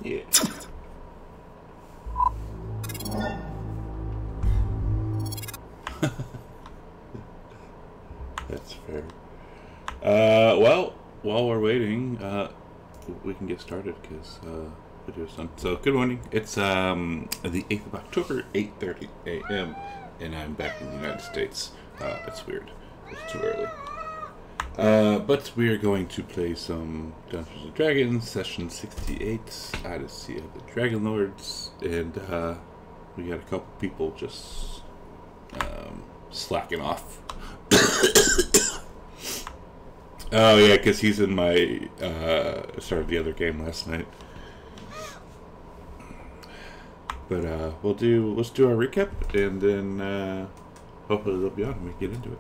Yeah. That's fair. Well, while we're waiting, we can get started because video's done. So, good morning. It's the 8th of October, 8:30 a.m. and I'm back in the United States. It's weird. It's too early. But we are going to play some Dungeons and Dragons, session 68, Odyssey of the Dragonlords, and we got a couple people just slacking off. Oh yeah, because he's in my started the other game last night. But let's do our recap, and then hopefully they'll be on and we can get into it.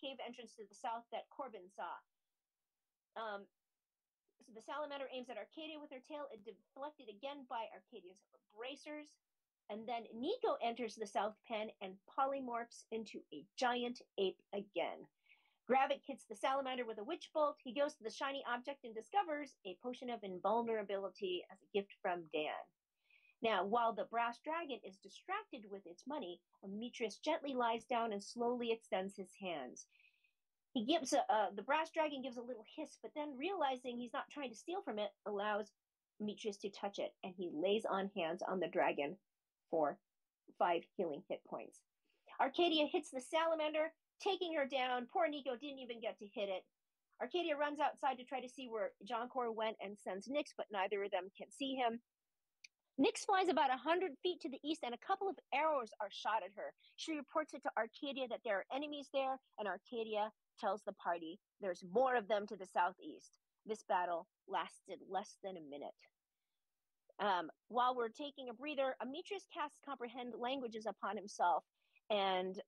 cave entrance to the south that Corbin saw. So the salamander aims at Arcadia with her tail. It deflected again by Arcadia's bracers. And then Nico enters the south pen and polymorphs into a giant ape again. Gravik hits the salamander with a witch bolt. He goes to the shiny object and discovers a potion of invulnerability as a gift from Dan. Now, while the brass dragon is distracted with its money, Amitrius gently lies down and slowly extends his hands. He gives the brass dragon gives a little hiss, but then realizing he's not trying to steal from it, allows Amitrius to touch it, and he lays on hands on the dragon for 5 healing hit points. Arcadia hits the salamander, taking her down. Poor Nico didn't even get to hit it. Arcadia runs outside to try to see where Jonkor went and sends Nyx, but neither of them can see him. Nyx flies about 100 feet to the east, and a couple of arrows are shot at her. She reports it to Arcadia that there are enemies there, and Arcadia tells the party there's more of them to the southeast. This battle lasted less than a minute. While we're taking a breather, Amitrius casts Comprehend Languages upon himself, and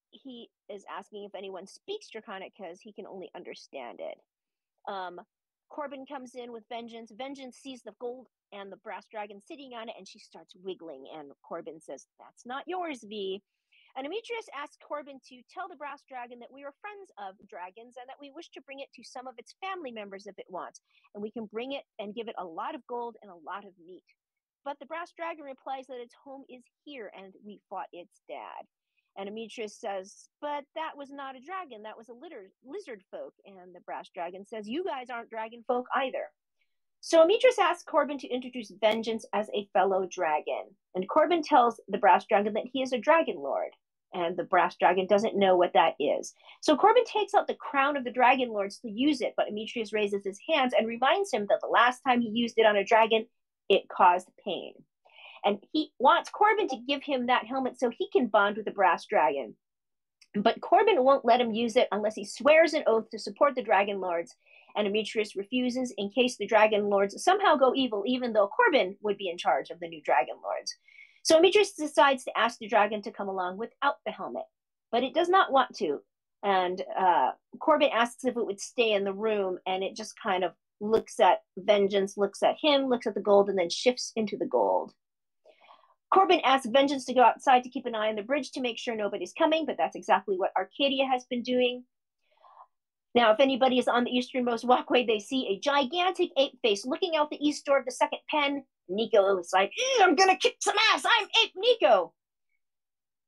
he is asking if anyone speaks Draconic because he can only understand it. Corbin comes in with Vengeance. Vengeance sees the gold and the brass dragon sitting on it, and she starts wiggling, and Corbin says, "That's not yours, V." And Amitrius asks Corbin to tell the brass dragon that we are friends of dragons and that we wish to bring it to some of its family members if it wants, and we can bring it and give it a lot of gold and a lot of meat. But the brass dragon replies that its home is here, and we fought its dad. And Amitrius says, but that was not a dragon, that was a lizard folk. And the brass dragon says, you guys aren't dragon folk either. So Amitrius asks Corbin to introduce Vengeance as a fellow dragon. And Corbin tells the brass dragon that he is a Dragonlord. And the brass dragon doesn't know what that is. So Corbin takes out the crown of the Dragonlords to use it, but Amitrius raises his hands and reminds him that the last time he used it on a dragon, it caused pain. And he wants Corbin to give him that helmet so he can bond with the brass dragon. But Corbin won't let him use it unless he swears an oath to support the Dragonlords, and Amitrius refuses in case the Dragonlords somehow go evil, even though Corbin would be in charge of the new Dragonlords. So Amitrius decides to ask the dragon to come along without the helmet, but it does not want to. And Corbin asks if it would stay in the room, and it just kind of looks at Vengeance, looks at him, looks at the gold, and then shifts into the gold. Corbin asks Vengeance to go outside to keep an eye on the bridge to make sure nobody's coming, but that's exactly what Arcadia has been doing. Now, if anybody is on the easternmost walkway, they see a gigantic ape face looking out the east door of the second pen. Nico is like, I'm going to kick some ass. I'm Ape Nico.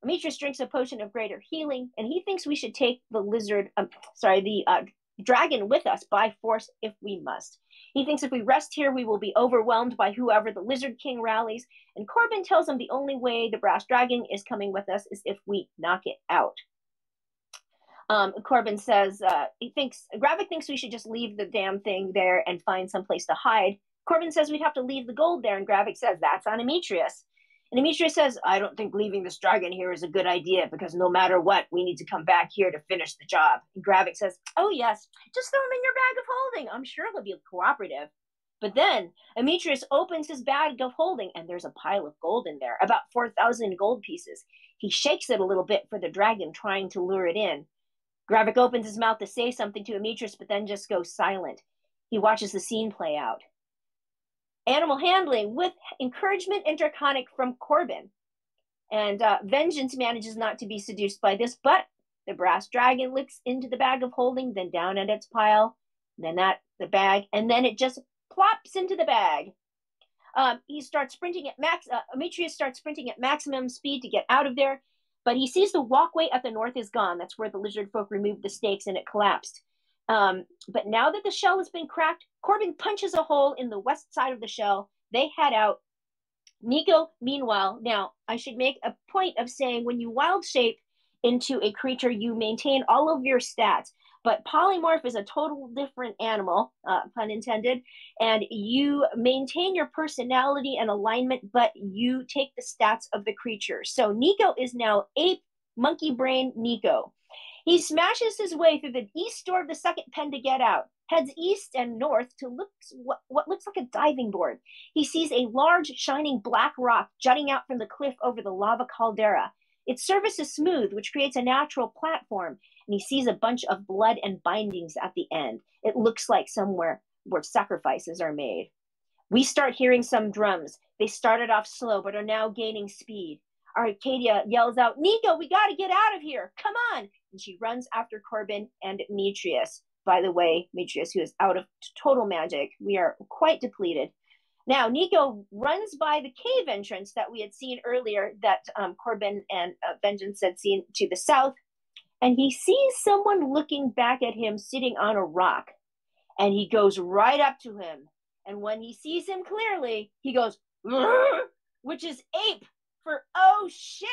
Amitrius drinks a potion of greater healing, and he thinks we should take the dragon with us by force if we must. He thinks if we rest here, we will be overwhelmed by whoever the Lizard King rallies, and Corbin tells him the only way the brass dragon is coming with us is if we knock it out. Corbin says Gravik thinks we should just leave the damn thing there and find some place to hide. Corbin says we'd have to leave the gold there, and Gravik says that's on Amitrius. And Amitrius says, I don't think leaving this dragon here is a good idea, because no matter what, we need to come back here to finish the job. And Gravik says, oh yes, just throw him in your bag of holding. I'm sure he'll be cooperative. But then Amitrius opens his bag of holding, and there's a pile of gold in there, about 4,000 gold pieces. He shakes it a little bit for the dragon, trying to lure it in. Gravik opens his mouth to say something to Amitrius, but then just goes silent. He watches the scene play out. Animal handling with encouragement and draconic from Corbin. And Vengeance manages not to be seduced by this, but the brass dragon looks into the bag of holding, then down at its pile, then at the bag, and then it just plops into the bag. He starts sprinting at Amitrius starts sprinting at maximum speed to get out of there, but he sees the walkway at the north is gone. That's where the lizard folk removed the stakes and it collapsed. But now that the shell has been cracked, Corbin punches a hole in the west side of the shell. They head out. Nico, meanwhile, now I should make a point of saying when you wild shape into a creature, you maintain all of your stats. But polymorph is a total different animal, pun intended, and you maintain your personality and alignment, but you take the stats of the creature. So Nico is now ape, monkey brain Nico. He smashes his way through the east door of the second pen to get out, heads east and north to what looks like a diving board. He sees a large, shining black rock jutting out from the cliff over the lava caldera. Its surface is smooth, which creates a natural platform, and he sees a bunch of blood and bindings at the end. It looks like somewhere where sacrifices are made. We start hearing some drums. They started off slow, but are now gaining speed. Arcadia yells out, Nico, we got to get out of here. Come on. And she runs after Corbin and Demetrius. By the way, Demetrius, who is out of total magic. We are quite depleted. Now, Nico runs by the cave entrance that we had seen earlier that Corbin and Vengeance had seen to the south. And he sees someone looking back at him sitting on a rock. And he goes right up to him. And when he sees him clearly, he goes, which is ape for oh shit.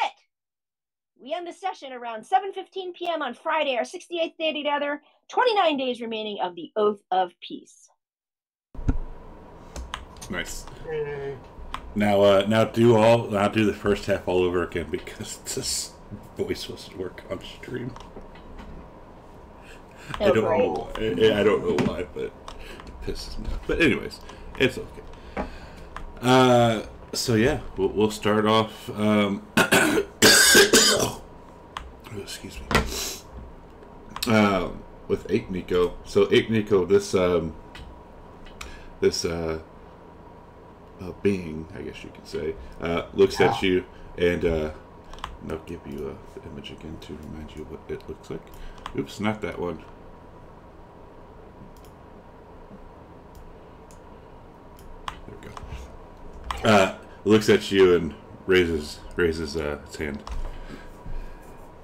We end the session around 7:15 p.m. on Friday, our 68th day together, 29 days remaining of the Oath of Peace. Nice. Now do the first half all over again because this voice wasn't work on stream. I don't know why, but it pisses me off. But anyways, it's okay. So yeah, we'll start off. Excuse me. With Ape Nico. So Ape Nico, this being, I guess you could say, looks at you and I'll give you the image again to remind you what it looks like. Oops, not that one. There we go. Looks at you and raises its hand.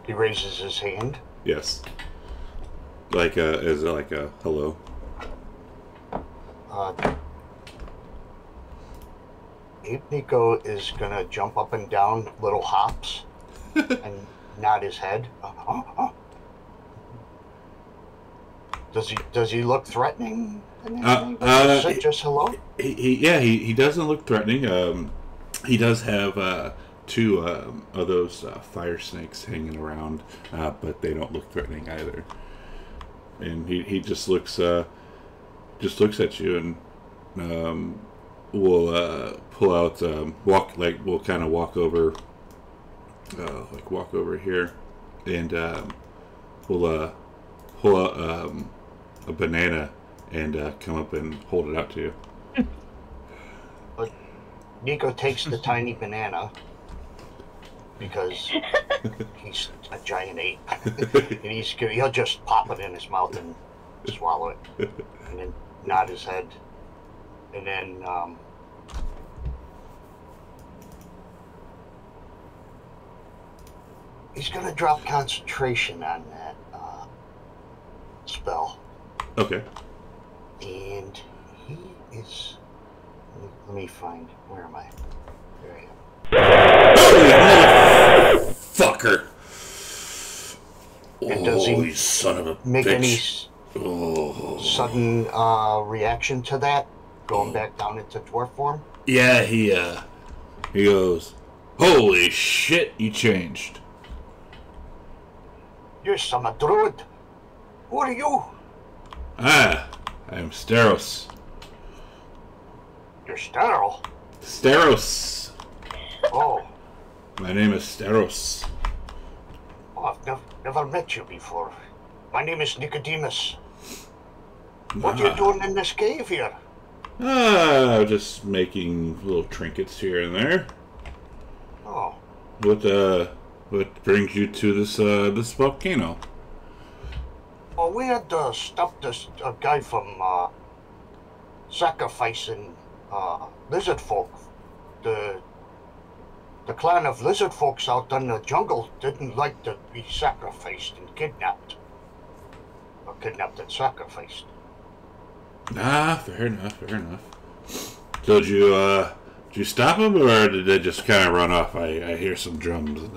He raises his hand? Yes. Like as like a hello. Ape Nico is gonna jump up and down little hops and nod his head. Does he look threatening? Just hello? He doesn't look threatening. He does have two of those fire snakes hanging around, but they don't look threatening either. And he just looks at you and we'll pull out we'll kind of walk over here and we'll pull out a banana and come up and hold it out to you. Nico takes the tiny banana because he's a giant ape, and he'll just pop it in his mouth and swallow it, and then nod his head, and then he's gonna drop concentration on that spell. Okay. And he is. Let me find. Where am I? There I am. Fucker! And does he you son of a make bitch. any sudden reaction to that? Going back down into dwarf form? Yeah, he goes, holy shit, you changed. You're some druid. Who are you? I am Steros. You're sterile. Steros. Oh. My name is Steros. Oh, I've never met you before. My name is Nicodemus. What are you doing in this cave here? Just making little trinkets here and there. Oh. What brings you to this volcano? Well, we had to stop this guy from sacrificing lizard folk. The clan of lizard folks out in the jungle didn't like to be sacrificed and kidnapped. Or kidnapped and sacrificed. Fair enough. So did you stop them, or did they just kind of run off? I hear some drums in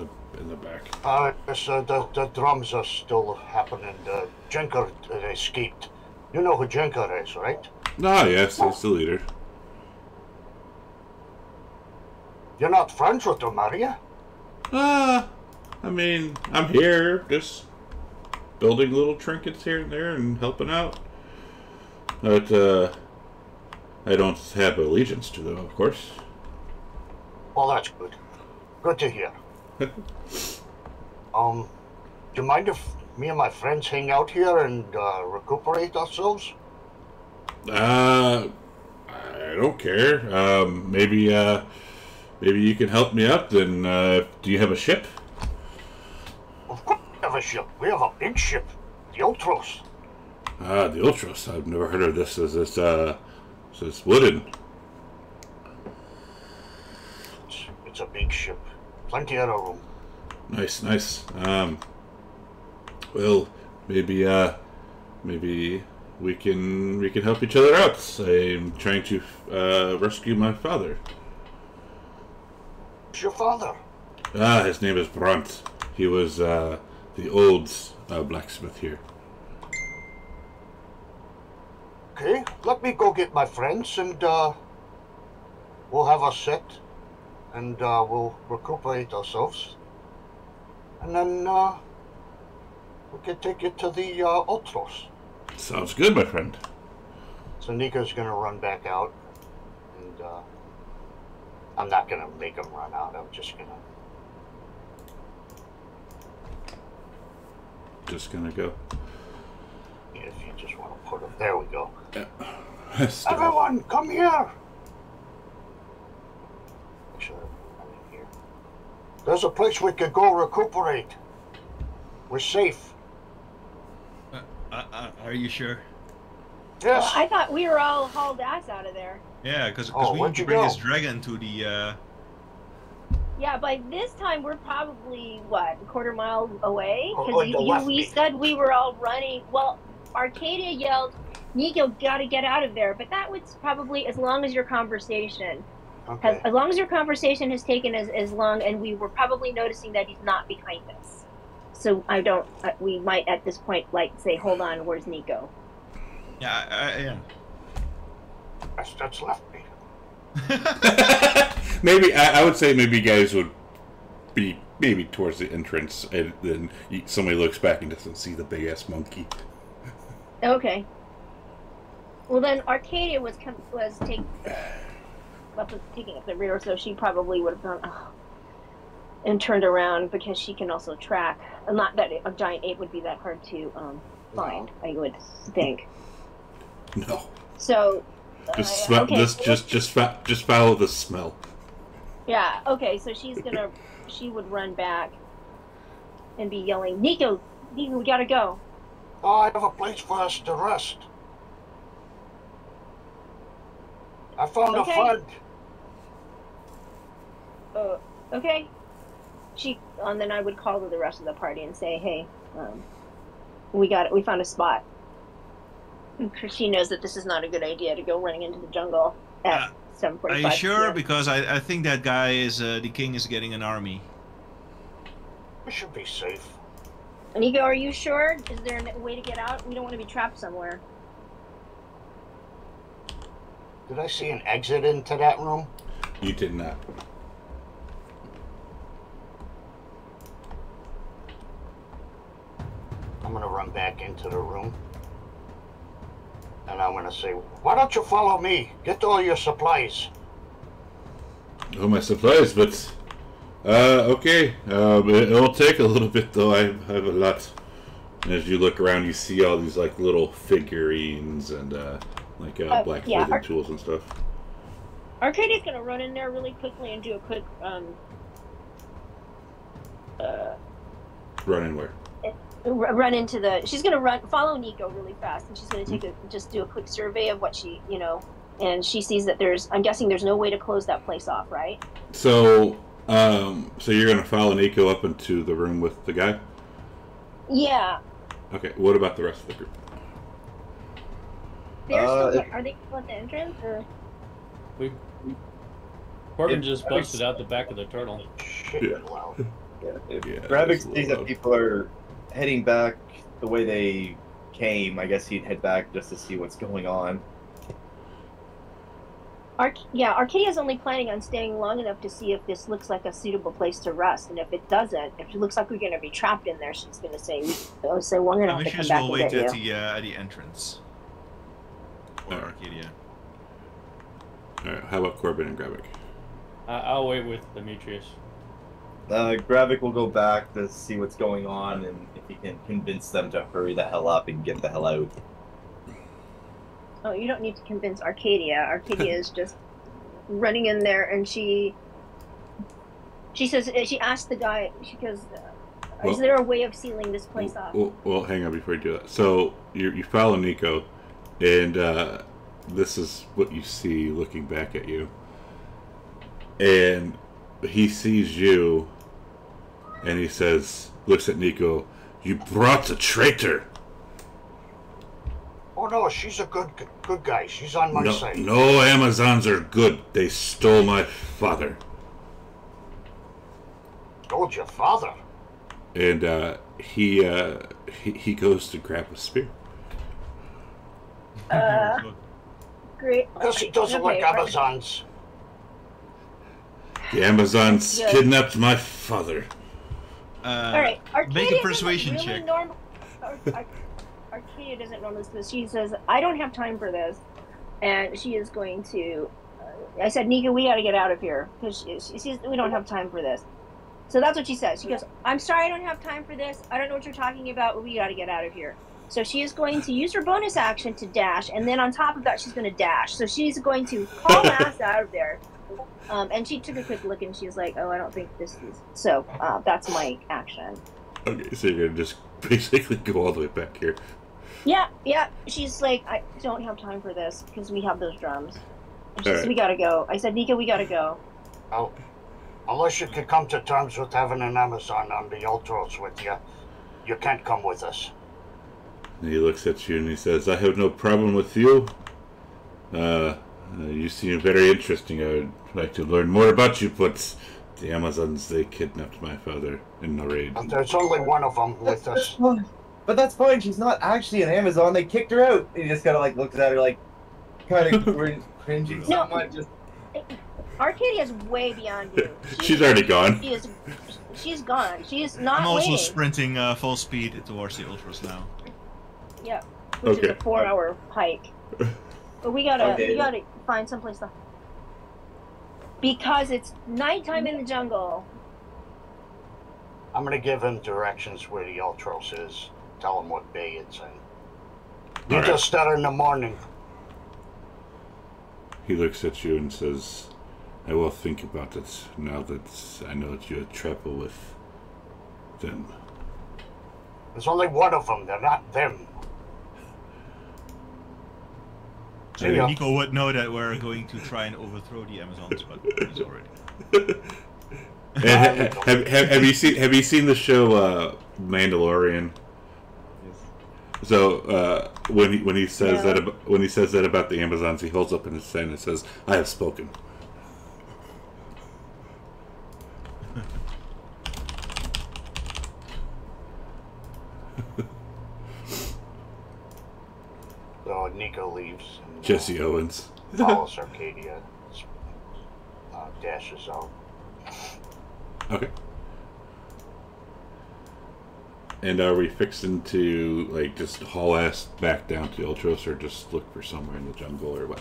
the back. The drums are still happening. The Jenker escaped. You know who Jenker is, right? Yes, he's the leader. You're not friends with him, are you? I mean, I'm here, just building little trinkets here and there and helping out. But, I don't have allegiance to them, of course. Well, that's good. Good to hear. Do you mind if me and my friends hang out here and recuperate ourselves? I don't care. Maybe you can help me out. Then, do you have a ship? Of course we have a ship. We have a big ship, the Ultros. Ah, the Ultros. I've never heard of this. Is this wooden? It's a big ship. Plenty of room. Nice. Well, maybe we can help each other out. I'm trying to rescue my father. Who's your father? His name is Brunt. He was the old blacksmith here. Okay, let me go get my friends and we'll have a set and we'll recuperate ourselves. And then we can take it to the Ultros. Sounds good, my friend. So Nico's gonna run back out, and I'm not gonna make him run out. I'm just gonna go. If you just want to put him, there we go. Yeah. Everyone, come here. Make sure I'm in here. There's a place we could go recuperate. We're safe. Are you sure? Yes. Well, I thought we were all hauled ass out of there. Yeah, because we where'd need to you bring go? this dragon to the. Yeah, by this time we're probably what, a quarter mile away? Oh, Because we said we were all running. Well, Arcadia yelled, "Nico, gotta get out of there!" But that was probably as long as your conversation. Okay. As long as your conversation has taken as long, and we were probably noticing that he's not behind us. So I don't. We might at this point like say, "Hold on, where's Nico?" Yeah. That's left me. Maybe I would say maybe guys would be maybe towards the entrance, and then somebody looks back and doesn't see the big ass monkey. Okay. Well, then Arcadia was taking up the rear, so she probably would have gone and turned around because she can also track. Not that a giant ape would be that hard to find, I would think. No. So. Just follow the smell. Yeah. Okay. So she would run back and be yelling, "Nico, we gotta go." Oh, I have a place for us to rest. I found a friend. Okay. And then I would call to the rest of the party and say, "Hey, we found a spot." Because she knows that this is not a good idea to go running into the jungle at 7:45. Are you sure? PM. Because I think that guy is the king is getting an army. We should be safe. Nico, are you sure? Is there a way to get out? We don't want to be trapped somewhere. Did I see an exit into that room? You did not. I'm gonna run back into the room. And I'm gonna say, why don't you follow me? Get all your supplies. Oh, my supplies, but okay. It'll take a little bit though. I have a lot. And as you look around, you see all these like little figurines and blacksmithing tools and stuff. Arcadia's gonna run in there really quickly and do a quick Run in where? run into the. She's gonna follow Nico really fast, and she's gonna just do a quick survey of what she, and she sees that I'm guessing there's no way to close that place off, right? So, so you're gonna follow Nico up into the room with the guy? Yeah. Okay. What about the rest of the group? Are they still at the entrance or? Corbin just busted out the back of the turtle. Shit, loud. If Yeah, Gravik it's a sees little that people are heading back the way they came, I guess he'd head back just to see what's going on. Arcadia's only planning on staying long enough to see if this looks like a suitable place to rest, and if it doesn't, if it looks like we're going to be trapped in there, she's going to say, we're going to have to come back will and wait get at you. the entrance. For Arcadia. All right. How about Corbin and Gravik? I'll wait with Demetrius. Gravik will go back to see what's going on and if he can convince them to hurry the hell up and get the hell out. Oh, you don't need to convince Arcadia. Arcadia is just running in there, and she says, she asked the guy, she goes, is there a way of sealing this place off? Well, hang on before you do that. So you follow Nico, and this is what you see looking back at you. And he sees you, and he says, looks at Nico, "You brought the traitor." Oh no, she's a good guy. She's on my side. No Amazons are good. They stole my father. Stole your father? And he goes to grab a spear. Great. Because he doesn't like Amazons. The Amazons kidnapped my father. Alright, Make a persuasion really check. Arcadia doesn't normally do this. She says, I don't have time for this. And she is going to... I said, Nika, we gotta get out of here. Because she says, we don't have time for this. So that's what she says. She goes, I'm sorry I don't have time for this. I don't know what you're talking about, but we gotta get out of here. So she is going to use her bonus action to dash, and then on top of that, she's going to dash. So she's going to haul ass out of there. And she took a quick look, and she's like, oh, I don't think this is... So that's my action. Okay, so you're going to just basically go all the way back here. Yeah. She's like, I don't have time for this, because we have those drums. And she says, Right. we gotta go. I said, Nika, we gotta go. Oh, unless you could come to terms with having an Amazon on the Ultros with you, you can't come with us. And he looks at you and he says, I have no problem with you. You seem very interesting. I would like to learn more about you, but the Amazons, they kidnapped my father in the raid. And there's only one of them with us. But that's fine. She's not actually an Amazon. They kicked her out. He just kind of like looks at her like, kind of cringing somewhat. Just Arcadia's way beyond you. She's already gone. She's gone. She's not I'm also waiting. sprinting full speed towards the Ultras now. Yeah, which Okay. is a 4-hour hike. But we gotta find someplace to... Because it's nighttime in the jungle. I'm gonna give him directions where the Ultros is. Tell him what bay it's in. You Alright. just start in the morning. He looks at you and says, I will think about it now that I know that you travel with them. There's only one of them. They're not them. See ya. Nico would know that we're going to try and overthrow the Amazons, but he's already. And have you seen the show Mandalorian? So when he says that about the Amazons, he holds up in his hand and says, "I have spoken." So Nico leaves. And, Jesse Owens. follows Arcadia. Dashes out. Okay. And are we fixing to like just haul ass back down to Ultros, or just look for somewhere in the jungle, or what?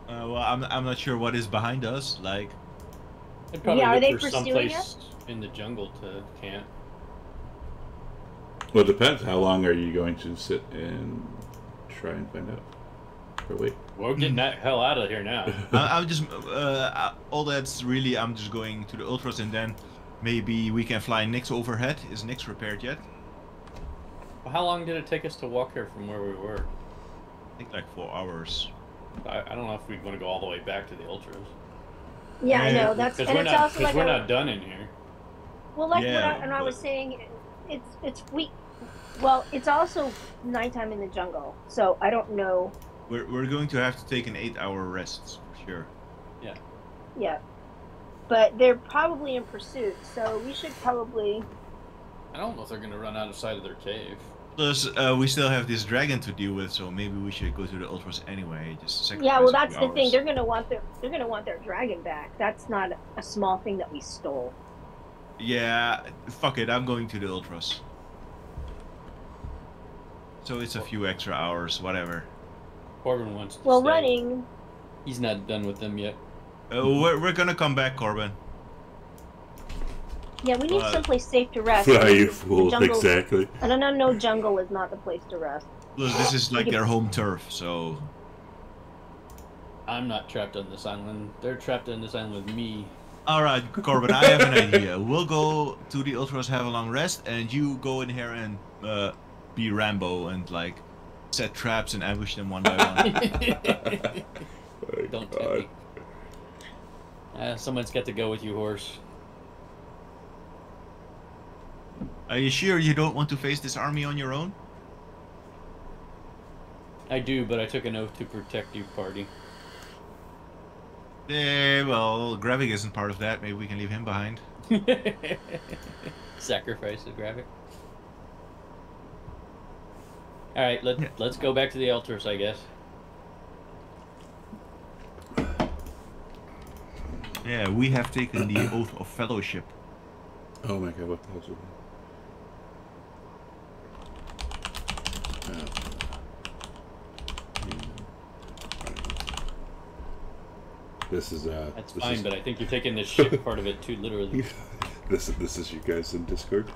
Well, I'm not sure what is behind us. Like, I'd probably Yeah, are look they for pursuing someplace in the jungle to camp. Well, it depends. How long are you going to sit and try and find out? Or wait. We're getting that hell out of here now. I'm just all that's really. I'm just going to the Ultras, and then maybe we can fly Nyx overhead. Is Nyx repaired yet? Well, how long did it take us to walk here from where we were? I think like 4 hours. I don't know if we'd want to go all the way back to the Ultras. Yeah, I know. That's Because and we're it's not, also like we're not done in here. well, like Yeah, what I was saying, well, it's also nighttime in the jungle, so I don't know. We're going to have to take an 8-hour rest for sure. Yeah, but they're probably in pursuit, so we should probably. I don't know if they're going to run out of sight of their cave. Plus, we still have this dragon to deal with, so maybe we should go to the Ultras anyway. Just sacrifice Yeah, well, a that's few the thing. hours. They're gonna want their dragon back. That's not a small thing that we stole. Yeah, fuck it. I'm going to the Ultras. So it's a few extra hours, whatever. Corbin wants to Well, stay. running. He's not done with them yet. We're gonna come back, Corbin. Yeah, we need someplace safe to rest. Fly, you fool! Jungle, Exactly. And I know jungle is not the place to rest. Look, this is like their home turf, so... I'm not trapped on this island. They're trapped on this island with me. Alright, Corbin, I have an idea. We'll go to the Ultras, have a long rest, and you go in here and be Rambo and like set traps and ambush them one by one. Don't tempt me. Someone's got to go with you, horse. Are you sure you don't want to face this army on your own? I do, but I took an oath to protect you, party. Well, Gravik isn't part of that. Maybe we can leave him behind. Sacrifice of Gravik. Alright, let's go back to the altars, I guess. Yeah, we have taken the oath of fellowship. Oh my god, what the hell's it? This is That's this fine, is... but I think you're taking the ship part of it too literally. This is you guys in Discord.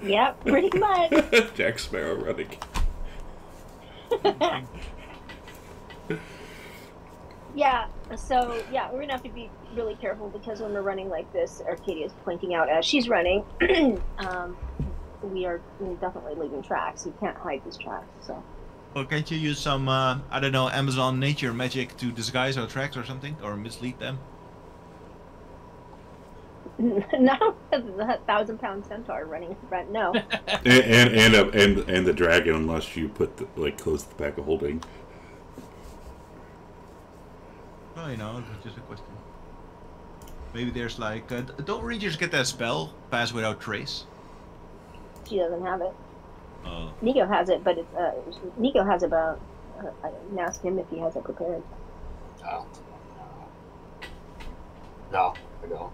Yep, pretty much. Jack Sparrow running. Yeah, so yeah, we're gonna have to be really careful because when we're running like this, Arcadia's pointing out as she's running, we are definitely leaving tracks. You can't hide these tracks, so. Well, can't you use some, I don't know, Amazon nature magic to disguise our tracks or something? Or mislead them? No, the 1,000-pound centaur running front. No. and the dragon, unless you put close the bag of holding. Well, you know, it's just a question. Maybe there's like, don't Rangers get that spell, pass without trace? She doesn't have it. Oh. Nico has it, but it's Nico has about. I didn't ask him if he has it prepared. No. No, I don't.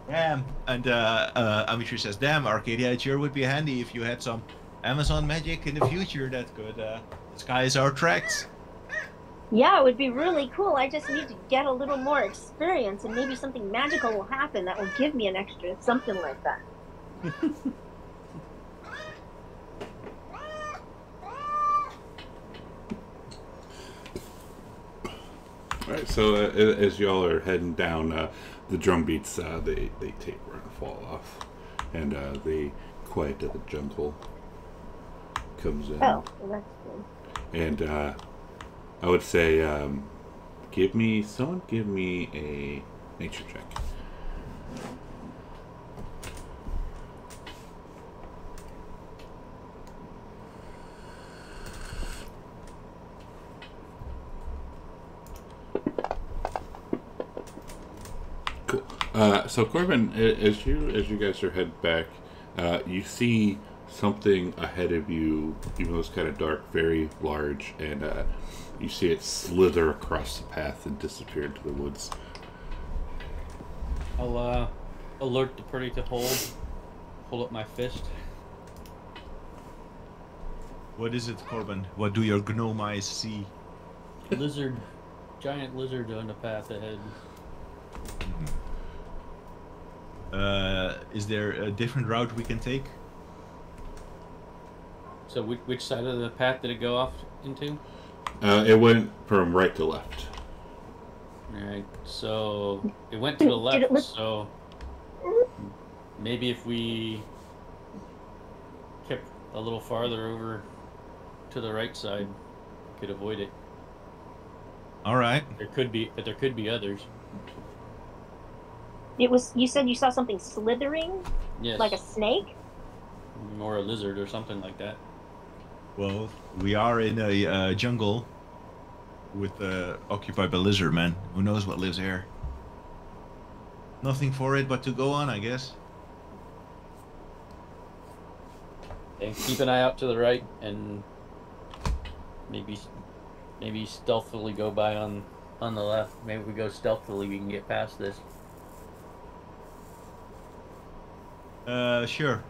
Damn. And Amitri says, damn, Arcadia, it sure would be handy if you had some Amazon magic in the future that could disguise our tracks. Yeah, it would be really cool. I just need to get a little more experience, and maybe something magical will happen that will give me an extra something like that. Alright, so as y'all are heading down, the drum beats, they taper and fall off. And the quiet of the jungle comes in. Oh, well, that's good. And I would say, give me a nature check. Cool. So Corbin, as you guys are heading back, you see something ahead of you, even though it's kind of dark, very large, and you see it slither across the path and disappear into the woods. I'll alert the party to hold up my fist. What is it, Corbin? What do your gnome eyes see? Lizard, giant lizard on the path ahead. Is there a different route we can take? So which side of the path did it go off into? It went from right to left. Alright, so it went to the left, so maybe if we kept a little farther over to the right side, we could avoid it. Alright. There could be others. It was. You said you saw something slithering, Yes. like a snake. Or a lizard or something like that. Well, we are in a jungle with occupied by lizard men. Who knows what lives here? Nothing for it but to go on, I guess. Okay, keep an eye out to the right and maybe stealthily go by on the left. Maybe if we go stealthily, we can get past this. Arcadia, Sure.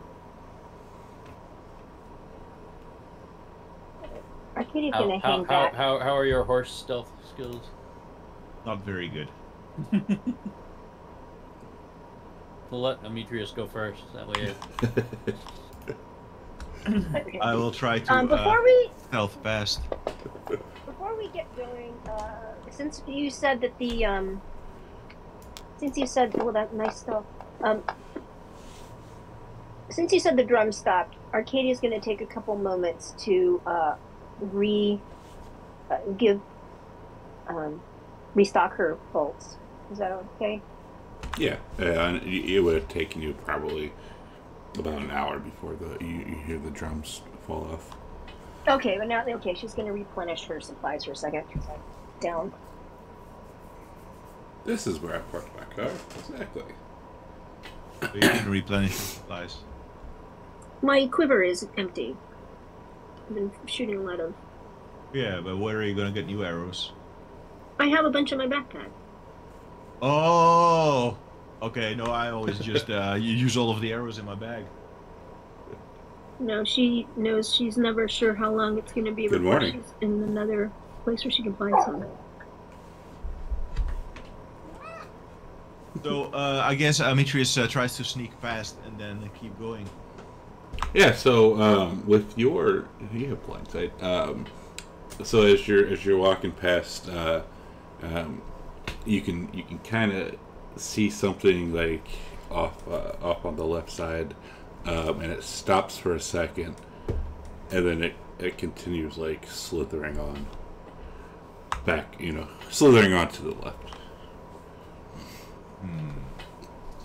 Arcadia's gonna hang back. How are your horse stealth skills? Not very good. We'll let Demetrius go first. That way. I will try to Before we stealth past. before we get going, since you said that the since you said that nice stuff, since you said the drum stopped, Arcadia's going to take a couple moments to restock her bolts. Is that okay? Yeah, it would have taken you probably about an hour before you hear the drums fall off. Okay, but now she's going to replenish her supplies for a second. Down. This is where I parked my car. Exactly. So you can replenish your supplies. My quiver is empty. I've been shooting a lot of... Yeah, but where are you gonna get new arrows? I have a bunch in my backpack. Oh! Okay, no, I always just use all of the arrows in my bag. No, she knows she's never sure how long it's going to be Good before morning. she's in another place where she can find some. So, I guess Demetrius tries to sneak past and then keep going. Yeah. So with you have blind sight. So as you're walking past, you can kind of see something like off on the left side, and it stops for a second, and then it continues like slithering on back, slithering on to the left.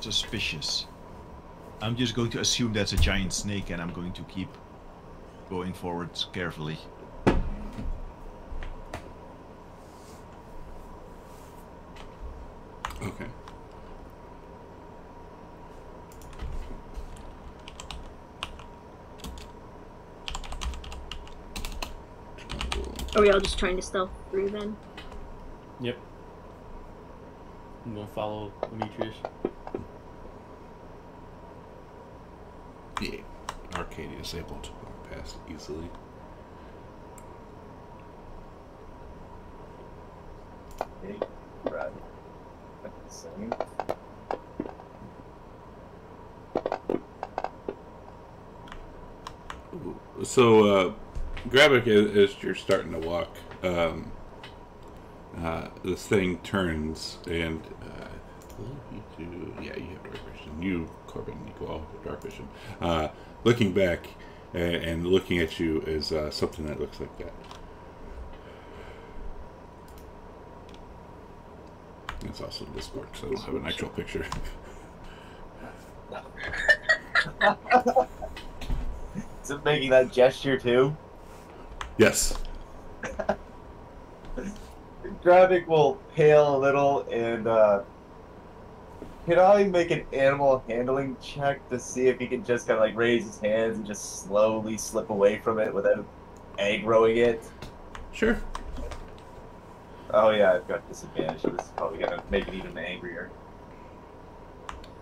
Suspicious. I'm just going to assume that's a giant snake, and I'm going to keep going forward carefully. Okay. Are we all just trying to stealth through then? Yep. I'm gonna follow Demetrius. Yeah. Arcadia is able to walk past easily. Okay, right. That's the same. Ooh. So, Gravik, as you're starting to walk, this thing turns and you have dark vision. You, Corbin, you go all have dark vision. Looking back and looking at you is something that looks like that. It's also Discord, so I don't have an actual picture. Is it making that gesture too? Yes. Gravik will pale a little and can I make an animal handling check to see if he can just kind of like raise his hands and just slowly slip away from it without aggroing it? Sure. Oh yeah, I've got disadvantage. This is probably gonna make it even angrier.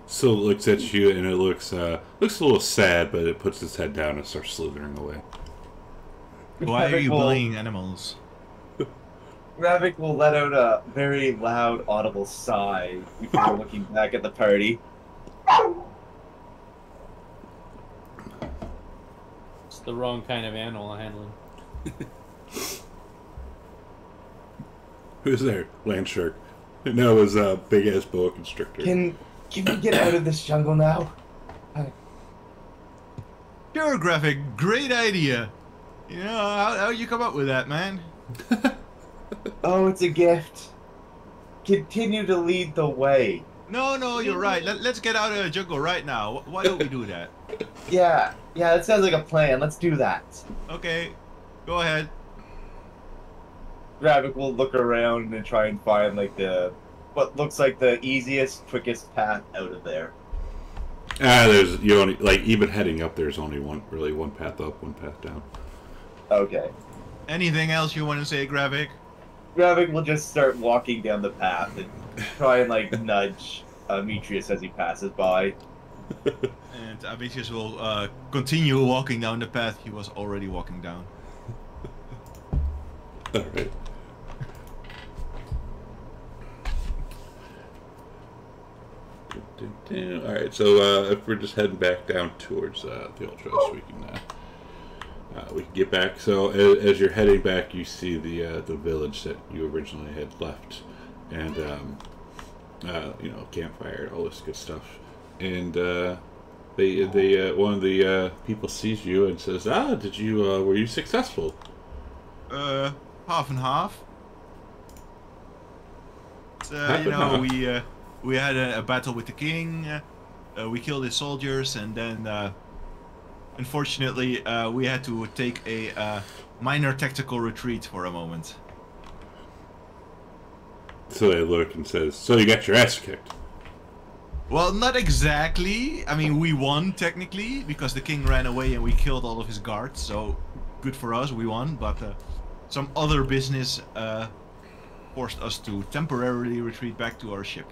So it looks at you and it looks a little sad, but it puts its head down and starts slithering away. Why are you bullying animals? Gravik will let out a very loud, audible sigh before looking back at the party. It's the wrong kind of animal handling. Who's there? Land shark. No, it was a big ass boa constrictor. Can we get out of this jungle now? Sure, Gravik, great idea. You know, how'd you come up with that, man? Oh, it's a gift. Continue to lead the way. No, you're right. Let's get out of the jungle right now. Why don't we do that? Yeah, that sounds like a plan. Let's do that. Okay, go ahead. Gravik will look around and try and find like what looks like the easiest, quickest path out of there. You only even heading up. There's only one path up, one path down. Okay. Anything else you want to say, Gravik? Gravik will just start walking down the path and try and nudge Demetrius as he passes by. And Demetrius will continue walking down the path he was already walking down. All right. All right. So if we're just heading back down towards the Ultras, we can get back. So as you're heading back, you see the village that you originally had left, and campfire, all this good stuff, and they one of the people sees you and says, did you were you successful? Half and half. Half and half. We had a battle with the king. We killed his soldiers, and then unfortunately we had to take a minor tactical retreat for a moment. So they look and says, so you got your ass kicked. Well, not exactly. I mean, we won technically because the king ran away and we killed all of his guards. So good for us, we won. But some other business forced us to temporarily retreat back to our ship.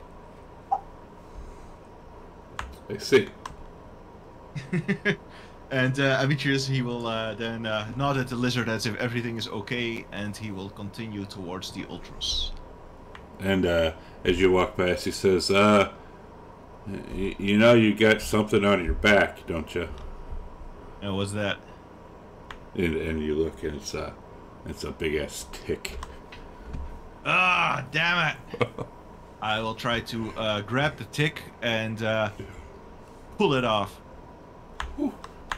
I see. And Amitrius, he will then nod at the lizard as if everything is okay, and he will continue towards the Ultras. And as you walk past, he says, you know you got something on your back, don't you? And what's that? And you look, and it's a big-ass tick. Ah, damn it! I will try to grab the tick and pull it off.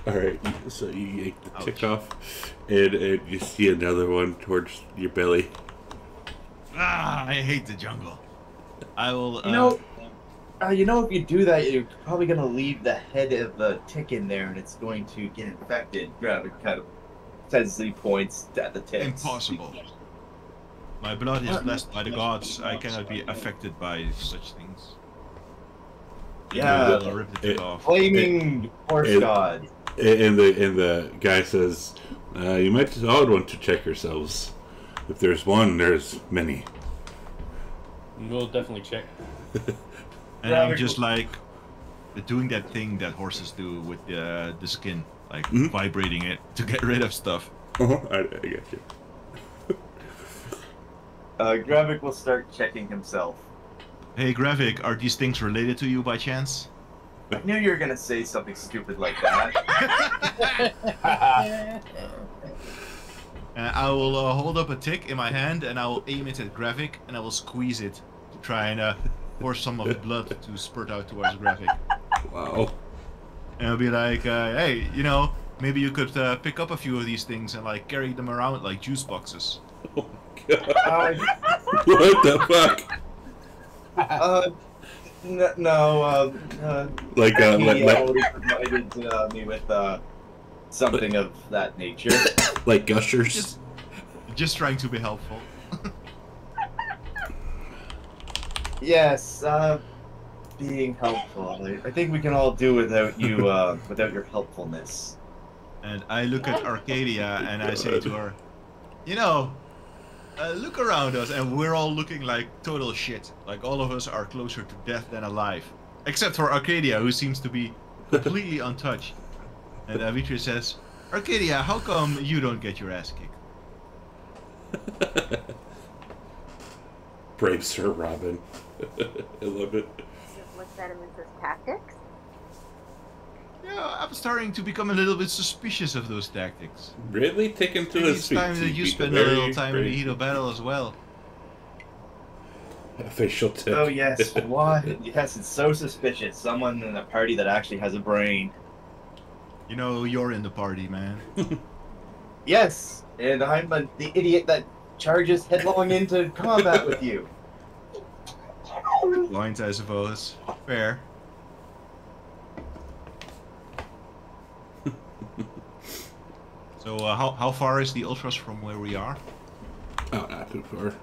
Alright, so you yank the tick off, and you see another one towards your belly. Ah, I hate the jungle. I will. If you do that, you're probably gonna leave the head of the tick in there, and it's going to get infected. Grab it, kind of tensely points at the tick. Impossible. My blood is blessed by the gods. I cannot be affected by such things. Yeah, I'll rip the tick off. Flaming horse god. And the guy says, you might all want to check yourselves. If there's one, there's many. We'll definitely check. And I'm just like doing that thing that horses do with the skin, like vibrating it to get rid of stuff. I get you. Gravik will start checking himself. Hey Gravik, are these things related to you by chance? I knew you were gonna say something stupid like that. I will hold up a tick in my hand and I will aim it at Gravik and I will squeeze it to try and force some of the blood to spurt out towards Gravik. Wow. And I'll be like, hey, maybe you could pick up a few of these things and like carry them around like juice boxes. Oh God. What the fuck? No. Like he already provided me with something of that nature. Like gushers? Just trying to be helpful. Yes, being helpful. I think we can all do without you, without your helpfulness. And I look at Arcadia and I say to her, look around us and we're all looking like total shit. Like all of us are closer to death than alive. Except for Arcadia, who seems to be completely untouched. And Avitri says, Arcadia, how come you don't get your ass kicked? Brave Sir Robin. I love it. Just looks at him and says, tactics? Yeah, I'm starting to become a little bit suspicious of those tactics. Really? Take him to his It's feet. time that you spend a little time in the heat of battle as well. A facial tip. Oh yes, what? Yes, it's so suspicious. Someone in a party that actually has a brain. You're in the party, man. Yes, and I'm the idiot that charges headlong into combat with you. Blind, I suppose. Fair. So, how far is the Ultras from where we are? Oh, not too far.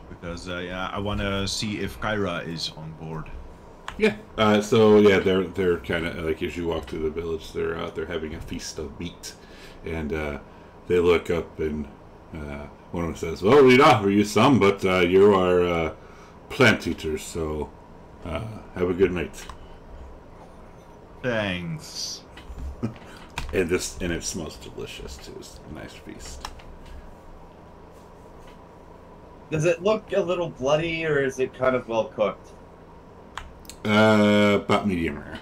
Because I want to see if Kyra is on board. Yeah. They're kind of like as you walk through the village, they're having a feast of meat, and they look up and one of them says, "Well, we'd offer you some, but you are plant eaters, so have a good night." Thanks. And it smells delicious too. It's a nice feast. Does it look a little bloody, or is it kind of well cooked? About medium rare.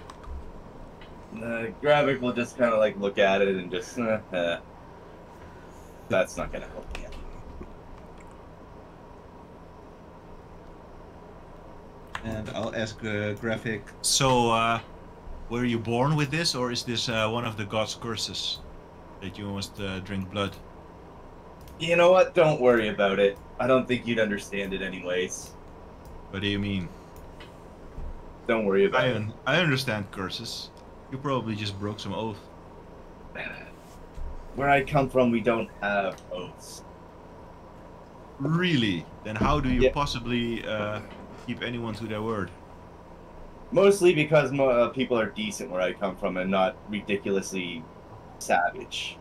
Gravik will just kind of like look at it and just, that's not gonna help me. And I'll ask Graphic. So, were you born with this, or is this one of the god's curses that you must drink blood? You know what? Don't worry about it. I don't think you'd understand it anyways. What do you mean? Don't worry about it. I understand curses. You probably just broke some oath. Where I come from, we don't have oaths. Really? Then how do you possibly keep anyone to their word? Mostly because people are decent where I come from and not ridiculously savage.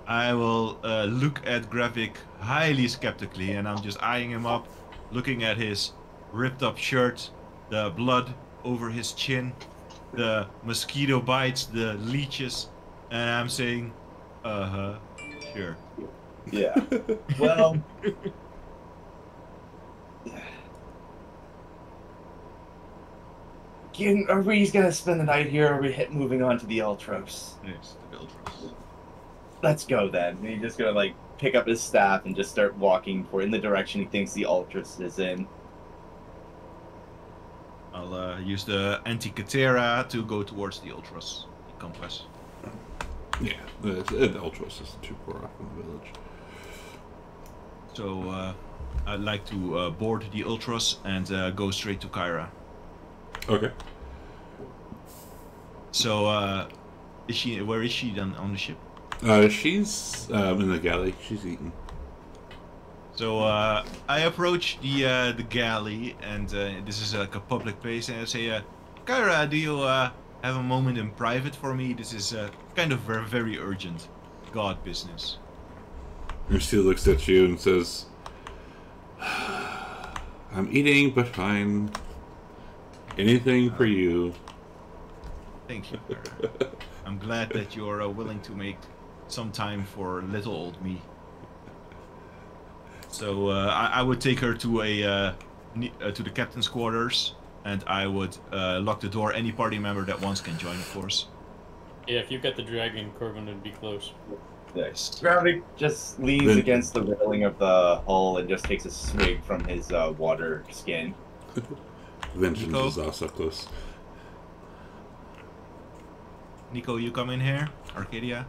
I will look at Graphic highly skeptically, and I'm just eyeing him up, looking at his ripped up shirt, the blood over his chin, the mosquito bites, the leeches, and I'm saying, sure. Yeah. Well... Are we gonna spend the night here, or are we moving on to the Ultros? Yes, the Ultros. Let's go then. He's just gonna like pick up his staff and just start walking in the direction he thinks the Ultros is in. I'll use the Antikythera to go towards the Ultros, the compass. Yeah, the Ultros is too far off from the village. So I'd like to board the Ultros and go straight to Kyra. Okay. So, where is she then on the ship? She's in the galley. She's eating. So, I approach the galley, and this is like a public place, and I say, Kyra, do you have a moment in private for me? This is kind of very, very urgent. God business. And she looks at you and says, I'm eating, but fine. Anything for you. Thank you, Kyra. I'm glad that you're willing to make some time for little old me. So I would take her to to the captain's quarters, and I would lock the door. Any party member that wants can join, of course. Yeah, if you get the dragon, Corbin would be close. Nice. Gravik just leans against the railing of the hull and just takes a swig from his water skin. Vengeance is also close. Nico, you come in here. Arcadia.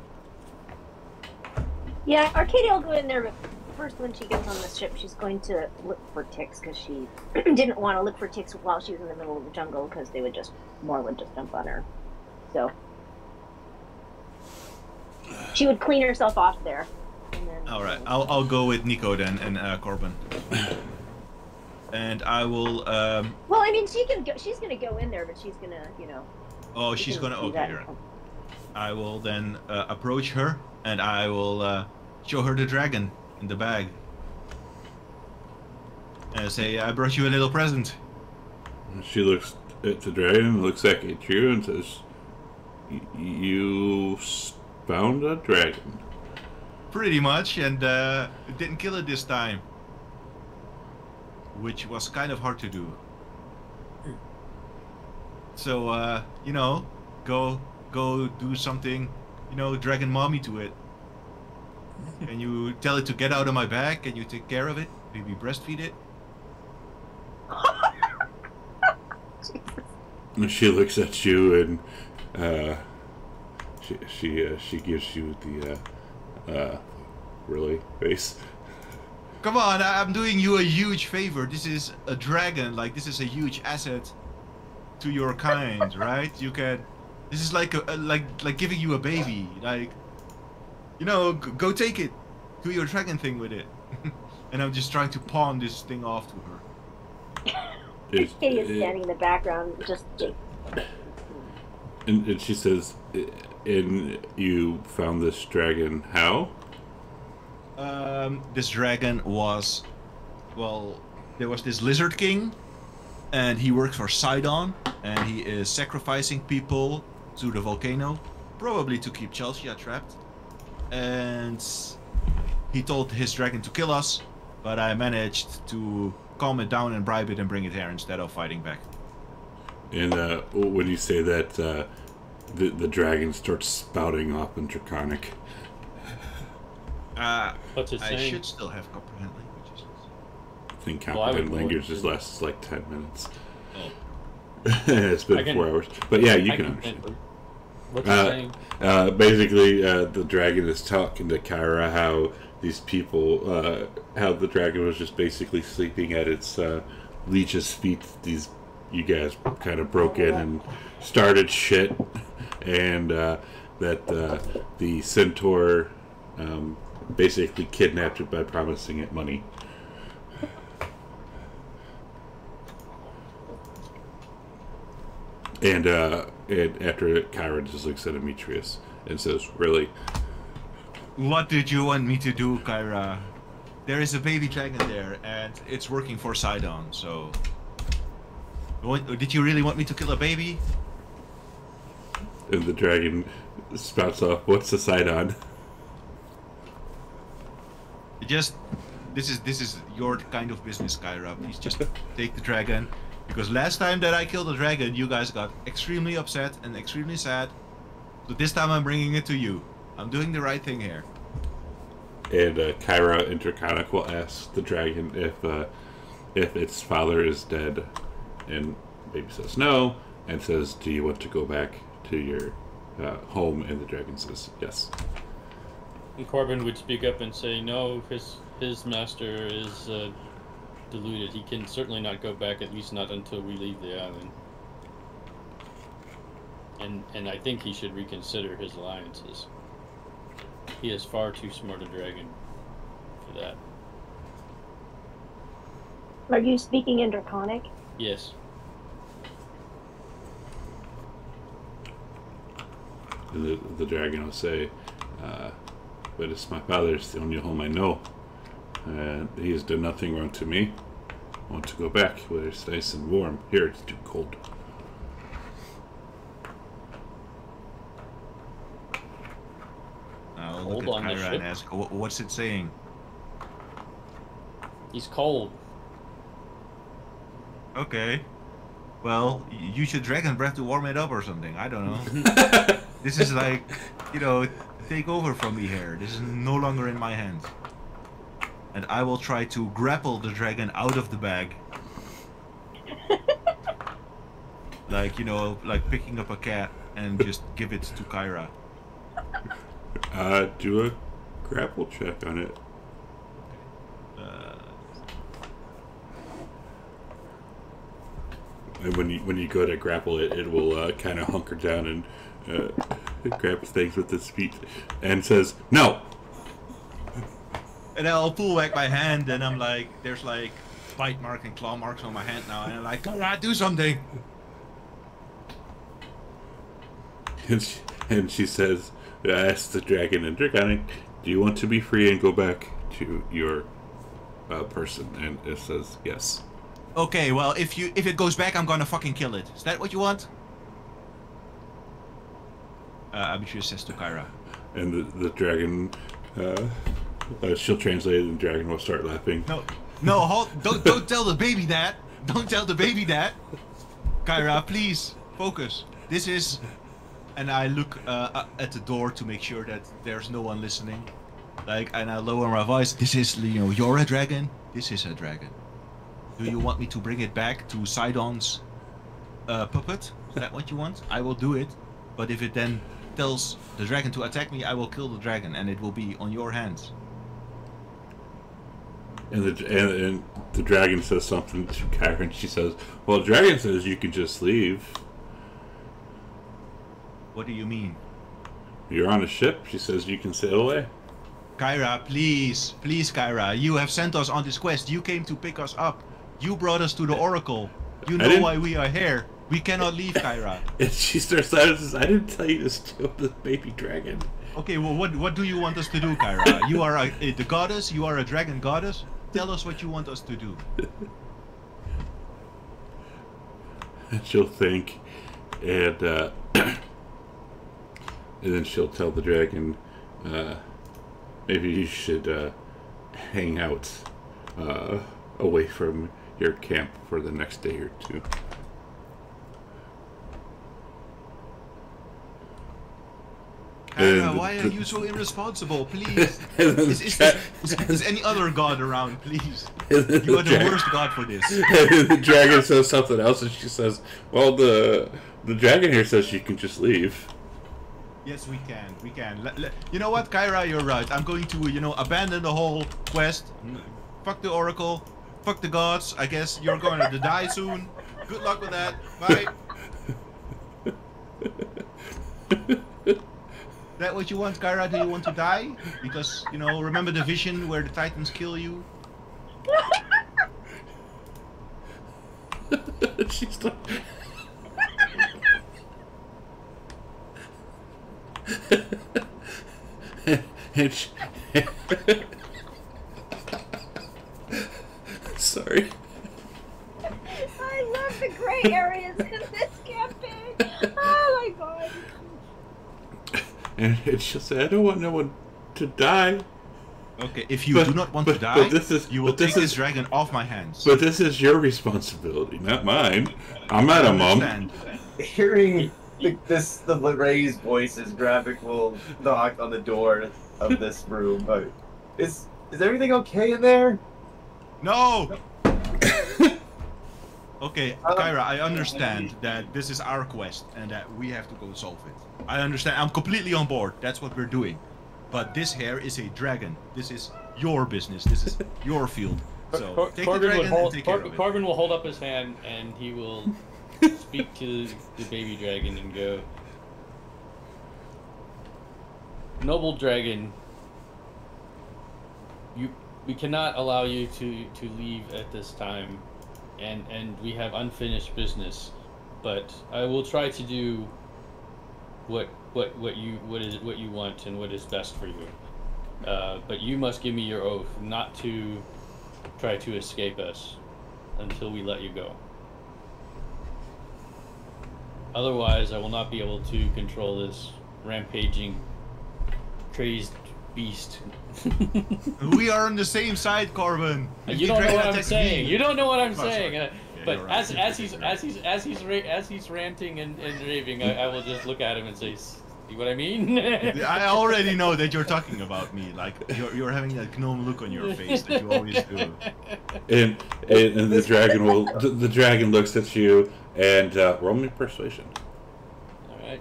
Yeah, Arcadia will go in there, but first when she gets on the ship, she's going to look for ticks, because she didn't want to look for ticks while she was in the middle of the jungle, because they would just jump on her. So she would clean herself off there. And then, all right, I'll go with Nico then and Corbin. And I will. Well, I mean, she can go. She's gonna go in there, but she's gonna, Oh, she's gonna. Okay, right. I will then approach her, and I will show her the dragon in the bag, and say, "I brought you a little present." She looks at the dragon, looks back at you, and says, "You found a dragon." Pretty much, and didn't kill it this time. Which was kind of hard to do. So, go do something, dragon mommy to it. Can you tell it to get out of my bag? Can you take care of it? Maybe breastfeed it? And she looks at you and she gives you the really face. Come on, I'm doing you a huge favor. This is a dragon, this is a huge asset to your kind, right? This is like giving you a baby, go take it, do your dragon thing with it. And I'm just trying to pawn this thing off to her. Katie is standing in the background, just. And she says, "And you found this dragon how?" This dragon was, there was this lizard king, and he works for Sidon, and he is sacrificing people to the volcano, probably to keep Chelsea trapped. And he told his dragon to kill us, but I managed to calm it down and bribe it and bring it here instead of fighting back. And when you say that, the dragon starts spouting off in Draconic. What's it I saying? should still have comprehend languages. I think Well, I would comprehend go languages with- lasts like 10 minutes. Oh. It's been I can- 4 hours. But yeah, you I can can- understand. What's it saying? Basically, the dragon is talking to Kyra how these people, how the dragon was just basically sleeping at its leech's feet. You guys kind of broke in and started shit, and that the centaur basically kidnapped it by promising it money. And after it, Kyra just looks at Demetrius and says, "Really?" What did you want me to do, Kyra? There is a baby dragon there, and it's working for Sidon, so... Did you really want me to kill a baby? And the dragon spouts off, "What's the side on?" Just... This is your kind of business, Kyra. Please just take the dragon. Because last time that I killed a dragon, you guys got extremely upset and extremely sad. So this time I'm bringing it to you. I'm doing the right thing here. And Kyra in Draconic will ask the dragon if its father is dead, and baby says no, and says, "Do you want to go back to your home?" And the dragon says yes. And Corbin would speak up and say, "No, his master is deluded. He can certainly not go back, at least not until we leave the island. And I think he should reconsider his alliances. He is far too smart a dragon for that." Are you speaking in Draconic? Yes. And the dragon will say, "But it's my father's the only home I know. He has done nothing wrong to me. I want to go back where it's nice and warm. Here it's too cold." I'll Hold look on at the Kyra ship. and ask, what's it saying? He's cold. Okay. Well, you should dragon breath to warm it up or something. I don't know. This is like, take over from me here. This is no longer in my hands. And I will try to grapple the dragon out of the bag. Like, like picking up a cat and just give it to Kyra. Do a grapple check on it. And when you go to grapple it, it will kind of hunker down and grab things with its feet and says, "No!" And I'll pull back my hand and I'm like, there's like bite mark and claw marks on my hand now. And I'm like, Kyra, do something! And she says, asks the dragon and Draconic, "Do you want to be free and go back to your person?" And it says yes. Okay, well, if it goes back, I'm gonna fucking kill it. Is that what you want? Abishur says to Kyra. And the dragon, she'll translate it and the dragon will start laughing. No, don't tell the baby that. Don't tell the baby that. Kyra, please, focus. This is... And I look at the door to make sure that there's no one listening. And I lower my voice. This is, you're a dragon. This is a dragon. Do you want me to bring it back to Sidon's puppet? Is that what you want? I will do it. But if it then tells the dragon to attack me, I will kill the dragon, and it will be on your hands. And the dragon says something to Kyra, and she says, "Well, the dragon says you can just leave. What do you mean? You're on a ship." She says, "You can sail away." Kyra, please, Kyra, you have sent us on this quest. You came to pick us up. You brought us to the Oracle. You know why we are here. We cannot leave, Kyra. And she starts out and says, "I didn't tell you to steal the baby dragon." Okay, well, what do you want us to do, Kyra? You are the goddess. You are a dragon goddess. Tell us what you want us to do. And she'll think, and And then she'll tell the dragon, maybe you should hang out away from your camp for the next day or two. Kyra, why are you so irresponsible? Please. Is any other god around, please? You are the worst god for this. And the dragon says something else, and she says, well, the dragon here says you can just leave. Yes, we can. We can. You know what, Kyra, you're right. I'm going to, abandon the whole quest. Fuck the oracle. Fuck the gods. I guess you're going to die soon. Good luck with that. Bye. That what you want, Kyra? Do you want to die? Because, remember the vision where the Titans kill you? She's like... and she... Sorry. I love the gray areas in this campaign. Oh my god. And she'll say, I don't want no one to die. Okay, if you do not want to die, you will take this dragon off my hands. But this is your responsibility, not mine. I'm not a mom. Hearing the raised voices, Graphic will knock on the door of this room. But is everything okay in there? No! Okay, Kyra, I understand that this is our quest and that we have to go solve it. I understand. I'm completely on board. That's what we're doing. But this here is a dragon. This is your business. This is your field. So take the dragon and take care of it. Corbin will hold up his hand and he will speak to the baby dragon and go, Noble dragon, we cannot allow you to leave at this time, and we have unfinished business, but I will try to do what you want and what is best for you. But you must give me your oath not to try to escape us until we let you go. Otherwise, I will not be able to control this rampaging, crazed beast. We are on the same side, Corbin. You don't know what I'm saying. You don't know what I'm saying. Yeah, but right. as he's ranting and raving, I will just look at him and say, "See what I mean?" I already know that you're talking about me. Like you're having that gnome look on your face that you always do. And the dragon looks at you and roll me persuasion. All right.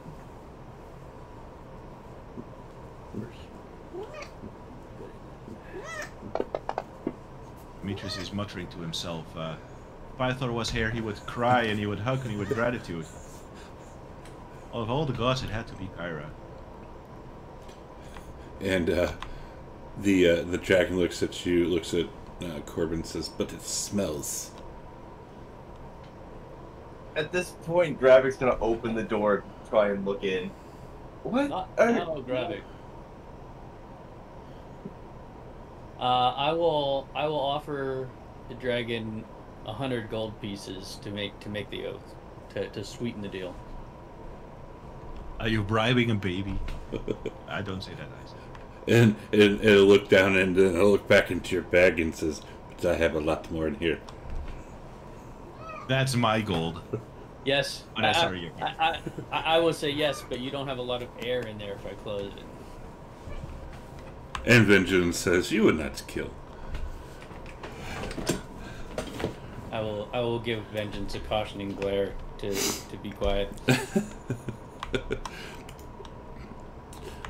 Demetrius is muttering to himself. If Pythor was here, he would cry and he would hug me with gratitude. Of all the gods, it had to be Kyra. And the dragon looks at you, looks at Corbin, and says, "But it smells." At this point, Gravik's gonna open the door, try and look in. What? Not Gravik. I will offer the dragon 100 gold pieces to make the oath, to sweeten the deal. Are you bribing a baby? I don't say that, Isaac. And it'll look down and it'll look back into your bag and says, "But I have a lot more in here." That's my gold. Yes. Oh, sorry, I will say yes, but you don't have a lot of air in there if I close it. And Vengeance says, "You would not kill." I will give Vengeance a cautioning glare to be quiet.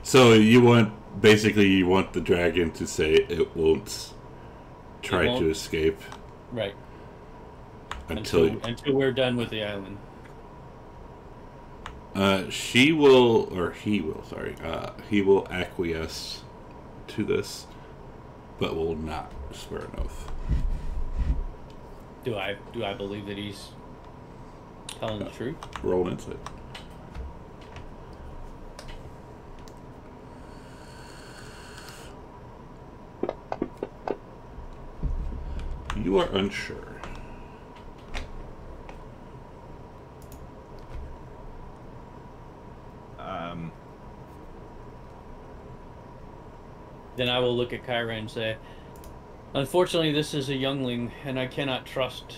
So you want the dragon to say it won't try to escape, right? Until we're done with the island. He will acquiesce to this, but will not swear an oath. Do I believe that he's telling the truth? Roll an insight. You are unsure. then I will look at Kyra and say, unfortunately, this is a youngling, and I cannot trust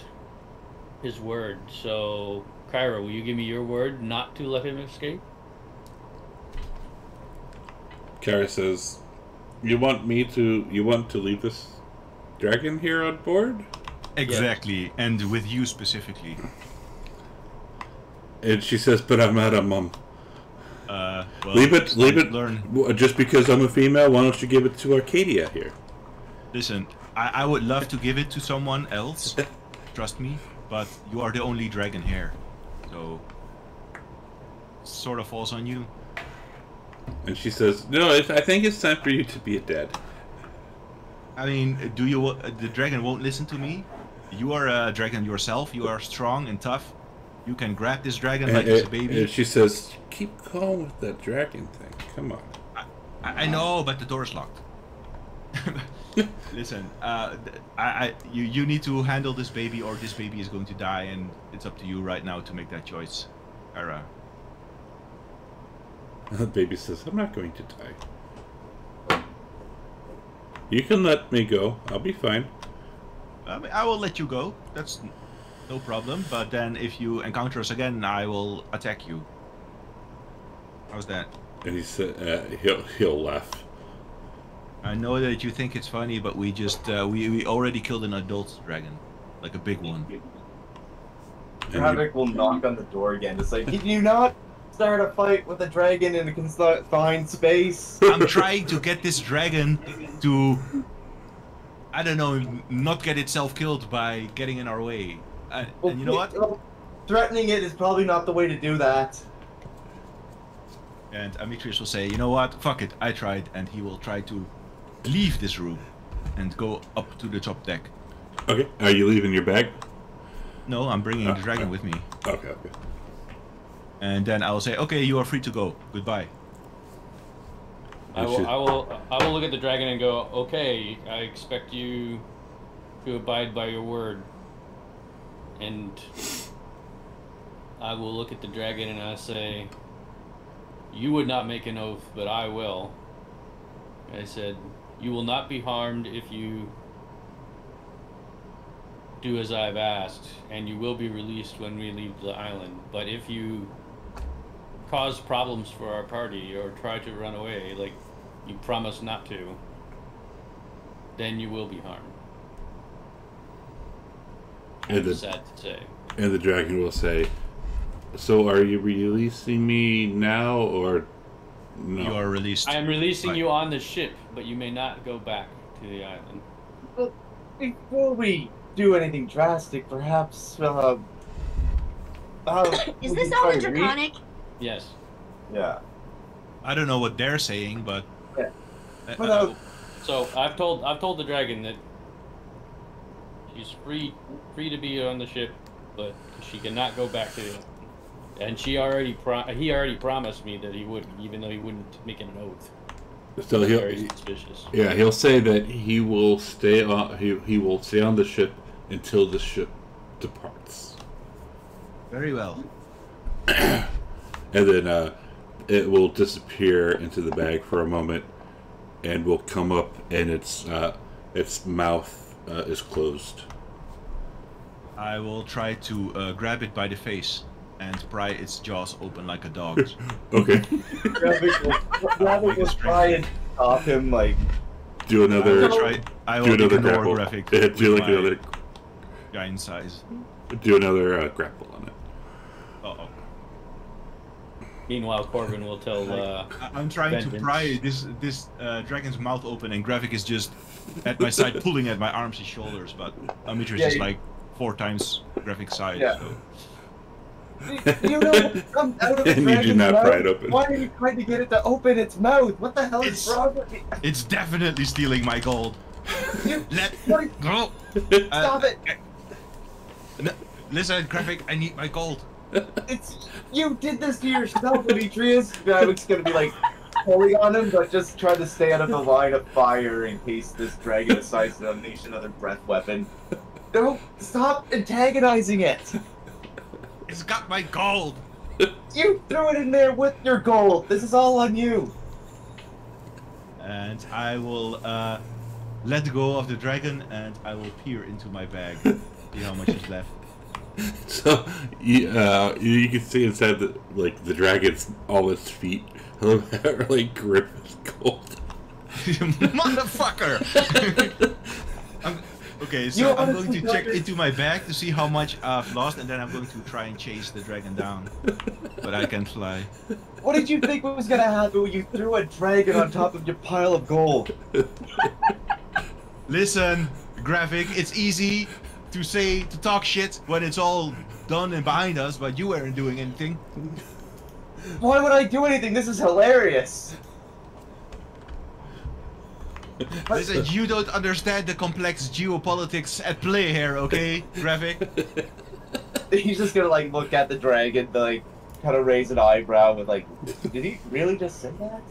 his word. So, Kyra, will you give me your word not to let him escape? Kara says, you want to leave this dragon here on board? Exactly, and with you specifically. And she says, but I'm not a mum. Well, leave it. Learn. Just because I'm a female, why don't you give it to Arcadia here? Listen, I would love to give it to someone else, trust me, but you are the only dragon here, so sort of falls on you. And she says, no, I think it's time for you to be a dad. I mean, the dragon won't listen to me? You are a dragon yourself, you are strong and tough. You can grab this dragon like it's a baby. And she says, keep calm with that dragon thing, come on. I know, but the door is locked. Listen, you need to handle this baby, or this baby is going to die, and it's up to you right now to make that choice, Kyra. The baby says, I'm not going to die. You can let me go. I'll be fine. I will let you go. That's no problem. But then if you encounter us again, I will attack you. How's that? And he said, he'll laugh. I know that you think it's funny, but we just we already killed an adult dragon, like a big one. Havoc will knock on the door again. It's like, did you not start a fight with a dragon in a confined space? I'm trying to get this dragon to, I don't know, not get itself killed by getting in our way. And you know what? Threatening it is probably not the way to do that. And Amitrius will say, you know what? Fuck it, I tried. And he will try to leave this room and go up to the top deck. Okay. Are you leaving your bag? No, I'm bringing the dragon with me. Okay. And then I will say, okay, you are free to go. Goodbye. I will look at the dragon and go, okay, I expect you to abide by your word. And I will look at the dragon and I say, you would not make an oath, but I will. I said, you will not be harmed if you do as I've asked, and you will be released when we leave the island. But if you cause problems for our party or try to run away, like you promised not to, then you will be harmed. It's sad to say. And the dragon will say, so are you releasing me now or no? You are released. I am releasing you on the ship, but you may not go back to the island. Well, before we do anything drastic, perhaps, Is this all in Draconic? Yes. Yeah. I don't know what they're saying, but... Yeah. But, so I've told the dragon that she's free to be on the ship, but she cannot go back to it. And he already promised me that he would, even though he wouldn't make an oath. So he'll, very suspicious. Yeah, he'll say that he will stay on. He will stay on the ship until the ship departs. Very well. And then it will disappear into the bag for a moment, and will come up, and its mouth is closed. I will try to grab it by the face and pry its jaws open like a dog's. Okay. Graphic will try and stop him, like... Do another... I will do another ignore grapple. Graphic. Do like another... Giant size. Do another grapple on it. Uh-oh. Meanwhile, Corbin will tell... I'm trying to pry this dragon's mouth open, and Graphic is just at my side, pulling at my arms and shoulders, but Amitrius is like 4 times Graphic's size, so... You know what comes out of the And you do not pry it open. Why are you trying to get it to open its mouth? What the hell is wrong with me? It's definitely stealing my gold. Let go! Stop it! No, listen, Graphic, I need my gold. It's... You did this to yourself, Demetrius. Gravic's gonna be like pulling on him, but just try to stay out of the line of fire in case this dragon decides to unleash another breath weapon. No, stop antagonizing it! It's got my gold! You threw it in there with your gold! This is all on you! and I will let go of the dragon, and I will peer into my bag, see how much is left. So you can see inside the dragon's all its feet are like grip with gold. Motherfucker! Okay, so I'm going to check into my bag to see how much I've lost, and then I'm going to try and chase the dragon down. But I can fly. What did you think was gonna happen when you threw a dragon on top of your pile of gold? Listen, Graphic, it's easy to talk shit when it's all done and behind us, but you weren't doing anything. Why would I do anything? This is hilarious. Listen, you don't understand the complex geopolitics at play here, okay, Graphic? He's just gonna like look at the dragon, like kind of raise an eyebrow with like, did he really just say that?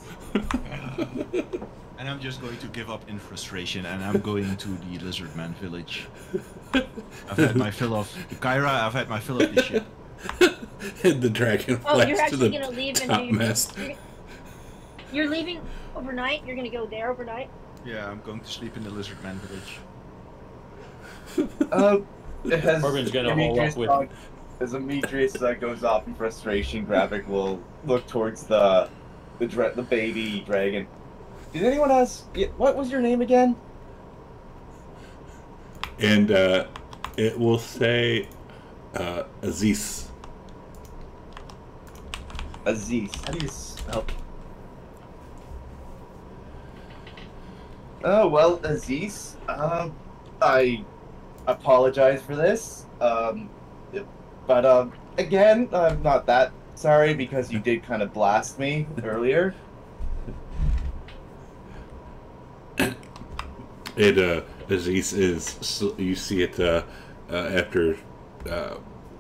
And I'm just going to give up in frustration, and I'm going to the Lizardman village. I've had my fill of Kyra, I've had my fill of this shit. And the dragon Oh, flies you're to actually the gonna leave and top do mast. you're leaving overnight? You're gonna go there overnight? Yeah, I'm going to sleep in the Lizardman village. Corbin's gonna haul up with. As Demetrius goes off in frustration, Graphic will look towards the baby dragon. Did anyone ask? What was your name again? And it will say Aziz. Aziz. How do you spell? Oh well, Aziz. I apologize for this. But again, I'm not that sorry because you did kind of blast me earlier. Aziz is, you see it after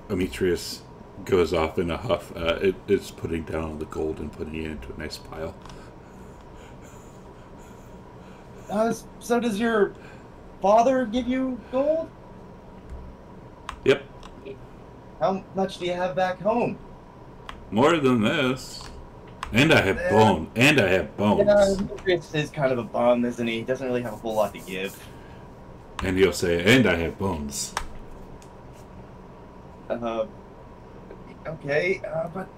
Demetrius goes off in a huff. It's putting down all the gold and putting it into a nice pile. So does your father give you gold? Yep. How much do you have back home? More than this. And I have bone. And I have bones. Yeah, Demetrius is kind of a bum, isn't he? He doesn't really have a whole lot to give. And he'll say, and I have bones. Okay, but...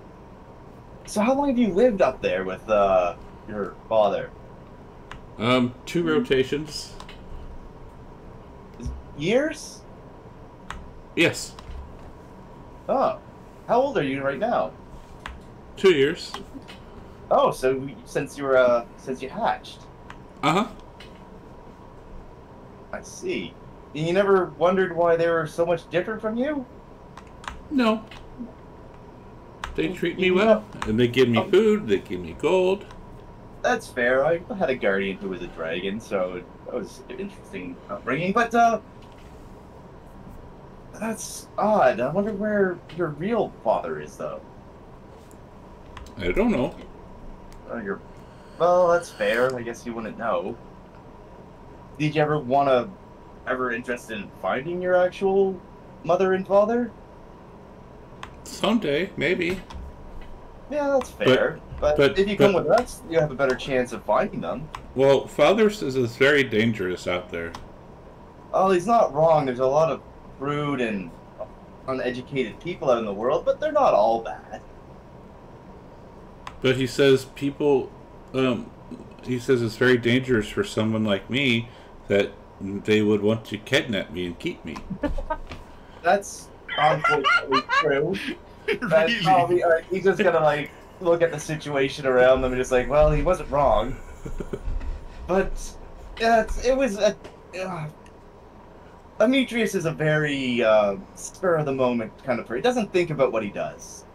So how long have you lived up there with, your father? 2 rotations. Years? Yes. Oh. How old are you right now? 2 years. Oh, so since you were, since you hatched. Uh-huh. I see. And you never wondered why they were so much different from you? No. They treat me well. And they give me food, they give me gold. That's fair. I had a guardian who was a dragon, so that was an interesting upbringing. But, that's odd. I wonder where your real father is, though. I don't know. Well, that's fair. I guess you wouldn't know. Did you ever interested in finding your actual mother and father? Someday, maybe. Yeah, that's fair. But if you come with us, you have a better chance of finding them. Well, Father says it's very dangerous out there. Oh, he's not wrong. There's a lot of rude and uneducated people out in the world, but they're not all bad. But he says he says it's very dangerous for someone like me that they would want to kidnap me and keep me. That's unfortunately true. That's Really? probably, he's just gonna like look at the situation around them and just like, well, he wasn't wrong. But yeah, it was Demetrius is a very spur of the moment kind of person. He doesn't think about what he does.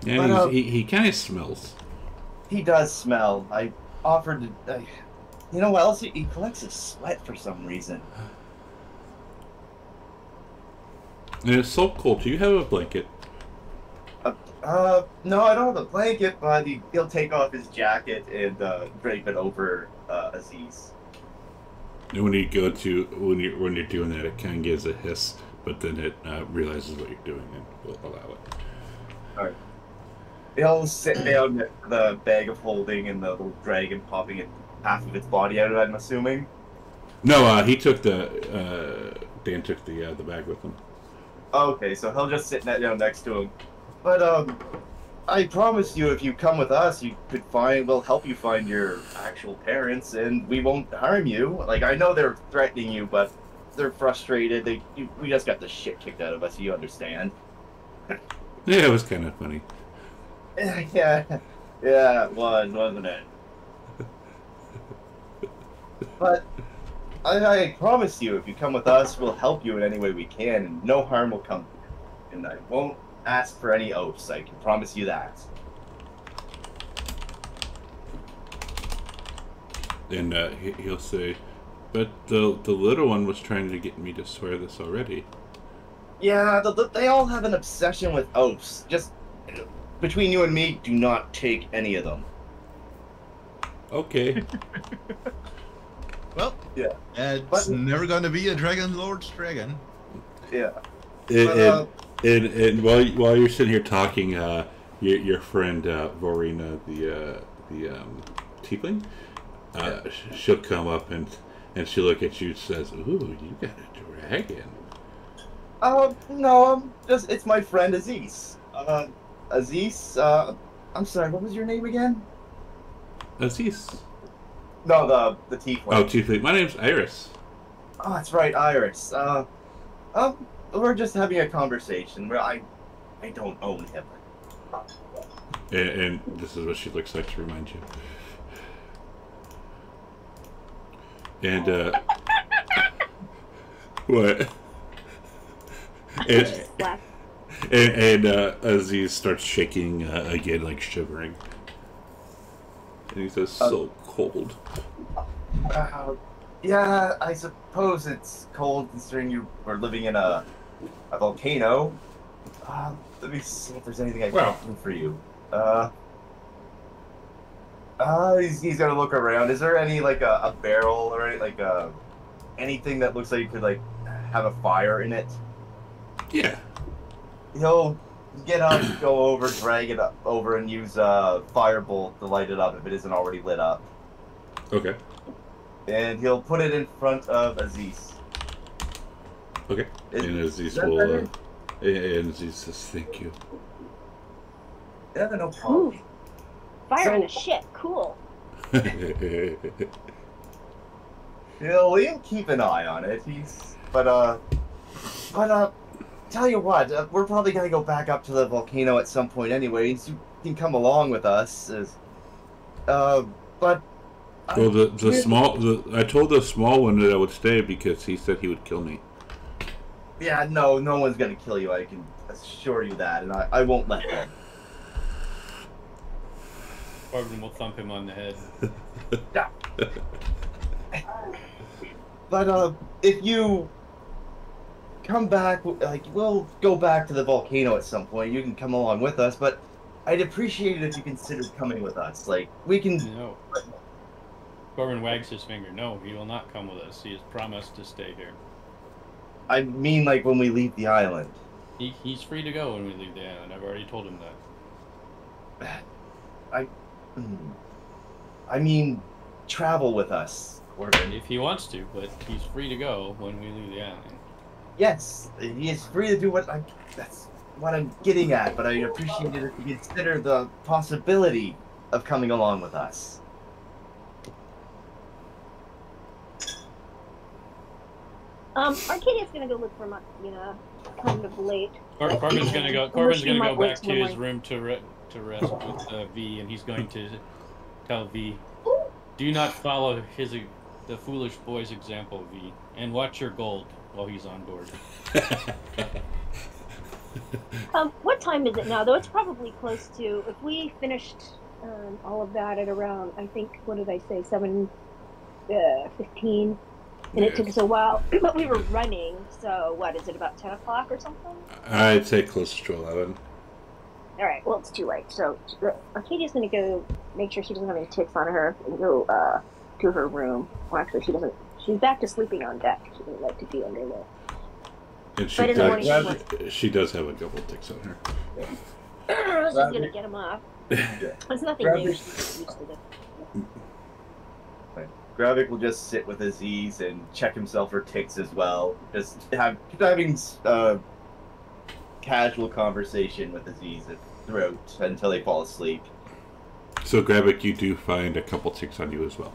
Yeah, But, he kind of smells. He does smell. I offered to. You know what else? He collects his sweat for some reason. And it's so cold. Do you have a blanket? No, I don't have a blanket, but he'll take off his jacket and drape it over Aziz. And when when you're doing that, it kind of gives a hiss, but then it realizes what you're doing and will allow it. Alright. He'll sit down at the bag of holding and the little dragon popping it, half of its body out of it, I'm assuming. No, he took Dan took the bag with him. Okay, so he'll just sit down next to him. But, I promise you, if you come with us, we'll help you find your actual parents, and we won't harm you. Like, I know they're threatening you, but they're frustrated. We just got the shit kicked out of us, you understand. Yeah, it was kind of funny. Yeah, it was, wasn't it? But I promise you, if you come with us, we'll help you in any way we can, and no harm will come. And I won't ask for any oaths, I can promise you that. And he'll say, but the little one was trying to get me to swear this already. Yeah, they all have an obsession with oaths. Just, between you and me, do not take any of them. Okay. Well, yeah, it's never gonna be a Dragonlord's dragon. Yeah. And while you're sitting here talking, your friend Vorina, the tiefling, she'll come up and she'll look at you and says, "Ooh, you got a dragon." No, it's my friend Aziz. Aziz, I'm sorry, what was your name again? Aziz. No, the tiefling. Oh, tiefling. My name's Iris. Oh, that's right, Iris. We're just having a conversation. I don't own him. And this is what she looks like to remind you. And what? And Aziz starts shaking again, like shivering. And he says, "So cold." Yeah, I suppose it's cold considering you were living in a volcano. Let me see if there's anything I can do for you. He's gonna look around. Is there any like a barrel or any, like anything that looks like you could like have a fire in it? Yeah. He'll get up, go over, drag it up over, and use a firebolt to light it up if it isn't already lit up. Okay. And he'll put it in front of Aziz. Okay. And Aziz will. And Aziz says, "Thank you." Yeah, no problem. Ooh. Fire in the shit, cool. He'll keep an eye on it. But tell you what, we're probably gonna go back up to the volcano at some point anyways. You can come along with us. But. Well, I told the small one that I would stay because he said he would kill me. Yeah, no one's gonna kill you. I can assure you that, and I won't let them. Corbin will thump him on the head. Yeah. But if you come back, like we'll go back to the volcano at some point. You can come along with us, but I'd appreciate it if you considered coming with us. Like we can. No. Corbin wags his finger. No, he will not come with us. He has promised to stay here. I mean, like when we leave the island. He's free to go when we leave the island. I've already told him that. I mean, travel with us, Corbin. If he wants to, but he's free to go when we leave the island. Yes, he is free to do that's what I'm getting at, but I appreciate it if you consider the possibility of coming along with us. Arcadia's gonna go look for kind of late. Corbin's gonna go back to his room to rest with V, and he's going to tell V, "Do not follow the foolish boy's example, V, and watch your gold while he's on board." What time is it now? Though it's probably close to. If we finished all of that at around, I think, what did I say, 7:15. And it took us a while, but we were running, so what, is it about 10 o'clock or something? I'd say close to 11. Alright, well, it's too late. So Arcadia's going to go make sure she doesn't have any ticks on her and go to her room. Well, actually, she doesn't. She's back to sleeping on deck. She doesn't like to be under there. And she does have a couple ticks on her. Yeah. This is gonna get him off. It's nothing new. She's used to this. Gravik will just sit with Aziz and check himself for ticks as well. Just having casual conversation with Aziz throughout until they fall asleep. So, Gravik, you do find a couple ticks on you as well.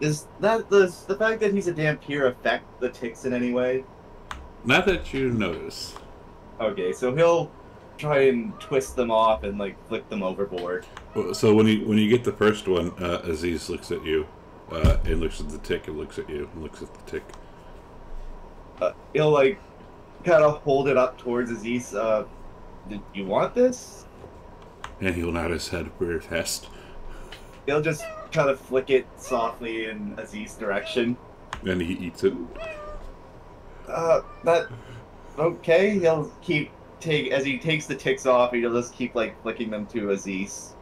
Is that the fact that he's a Dhampir affect the ticks in any way? Not that you notice. Okay, so he'll try and twist them off and like flick them overboard. So when you get the first one, Aziz looks at you, and looks at the tick, and looks at you, and looks at the tick. He'll like kind of hold it up towards Aziz. Did you want this? And he'll nod his head very fast. He'll just kind of flick it softly in Aziz's direction. And he eats it. That okay. He'll keep as he takes the ticks off. He'll just keep like flicking them to Aziz.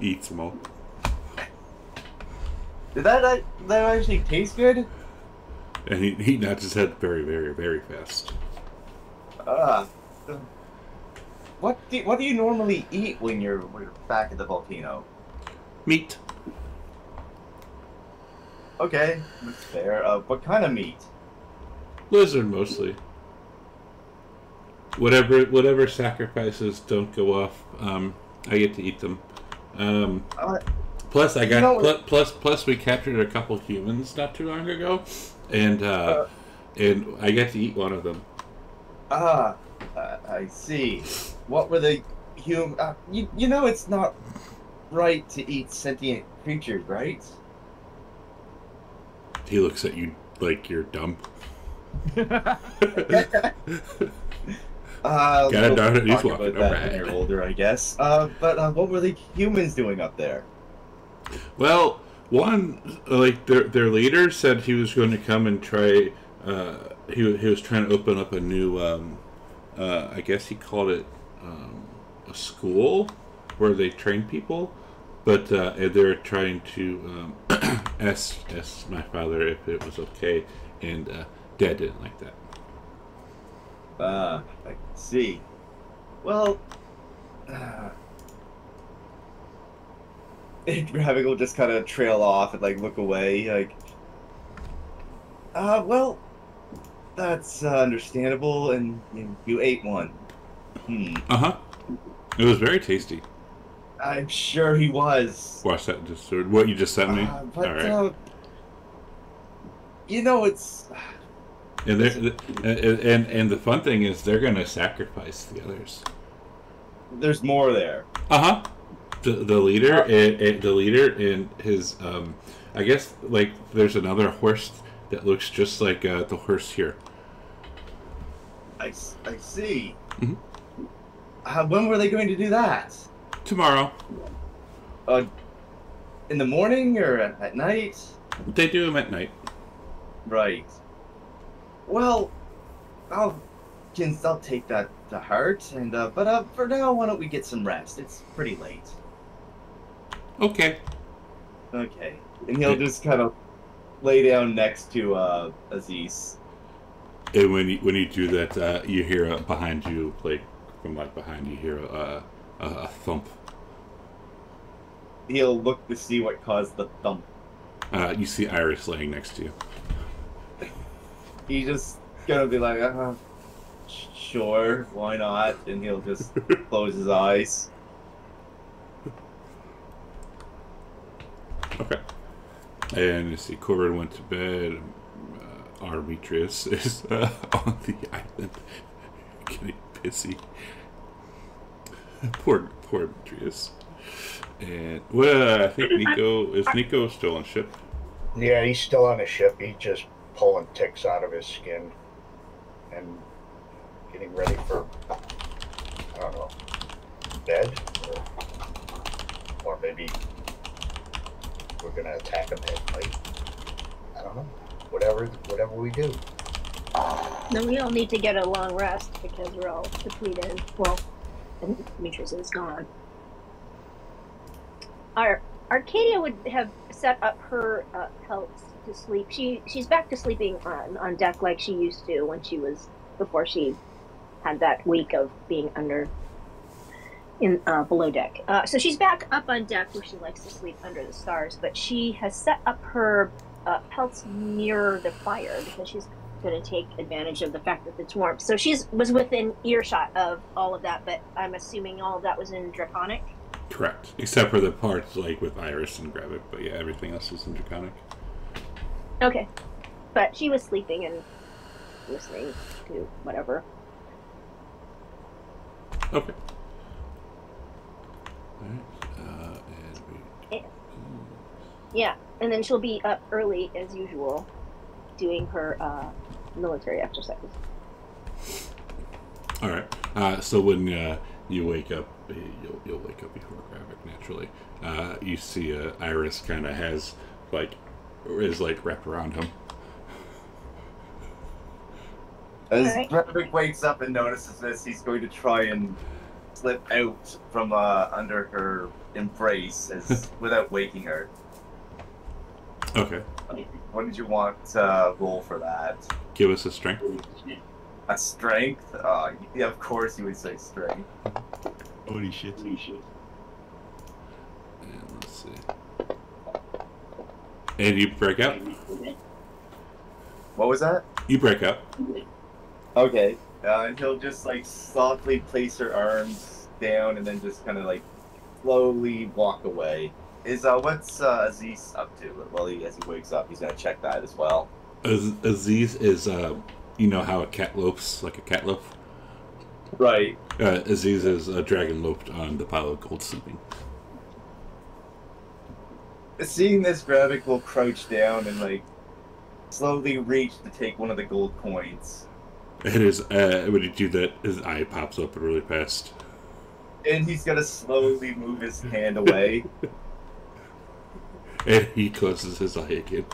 He eats them all. Did that actually taste good? And he nods his head very, very, very fast. What do you normally eat when you're back at the volcano? Meat. Okay, that's fair. What kind of meat? Lizard mostly. Whatever sacrifices don't go off, I get to eat them. Plus I got plus we captured a couple humans not too long ago, and I get to eat one of them. I see. What were the you know it's not right to eat sentient creatures, right? He looks at you like you're dumb. Gotta darn it, he's walking about that when you're older, I guess. But what were the humans doing up there? Well, one like their leader said he was going to come and try. He was trying to open up a new. I guess he called it a school where they train people, but they were trying to ask my father if it was okay, and Dad didn't like that. I see. Well, Gravik will just kind of trail off and like look away, like. Well, that's understandable, and you ate one. Uh-huh. It was very tasty. I'm sure he was. Watch that. Just what you just sent me. But, all right. You know, it's. And the fun thing is they're gonna sacrifice the others. There's more there. Uh huh. The leader and his I guess like there's another horse that looks just like the horse here. I see. Mm-hmm. When were they going to do that? Tomorrow. In the morning or at night? They do them at night. Right. Well, I'll take that to heart, and but for now, why don't we get some rest? It's pretty late. Okay. Okay. And he'll just kind of lay down next to Aziz. And when you do that, you hear behind you, like from like behind you, hear a thump. He'll look to see what caused the thump. You see Iris laying next to you. He's just gonna be like, sure, why not? And he'll just close his eyes. Okay. And you see Corbin went to bed. Armitrius is on the island getting pissy. Poor Armitrius. And well, I think Nico still on ship? Yeah, he's still on the ship. He's just pulling ticks out of his skin and getting ready for, I don't know, bed, or maybe we're gonna attack him at night. I don't know. Whatever we do. Then we all need to get a long rest because we're all depleted. Well, and Demetrius is gone. Arcadia would have set up her pelts to sleep. She's back to sleeping on deck like she used to when she was before she had that week of being under in below deck. So she's back up on deck where she likes to sleep under the stars, but she has set up her pelts near the fire because she's going to take advantage of the fact that it's warm. So was within earshot of all of that, but I'm assuming all of that was in Draconic. Correct, except for the parts like with Iris and Gravic, but yeah, everything else is in Draconic. Okay, but she was sleeping and listening to whatever. Okay. Yeah, and then she'll be up early as usual, doing her military exercises. All right. So when you wake up, you'll wake up before Gravic naturally. You see Iris kind of is wrapped around him. As Gravic wakes up and notices this, he's going to try and slip out from under her embrace without waking her. Okay. What did you want to roll for that? Give us a strength. A strength? Yeah, of course you would say strength. Holy shit. And let's see. And you break out? What was that? You break out. Okay. And he'll just softly place her arms down and then just kind of slowly walk away. What's Aziz up to? Well, as he wakes up, he's gonna check that as well. Aziz is, you know how a cat lopes like a cat lope? Right. Aziz is a dragon loped on the pile of gold sleeping. Seeing this, Gravic will crouch down and slowly reach to take one of the gold coins. It is when you do that, his eye pops open really fast. And he's gonna slowly move his hand away. And he closes his eye again.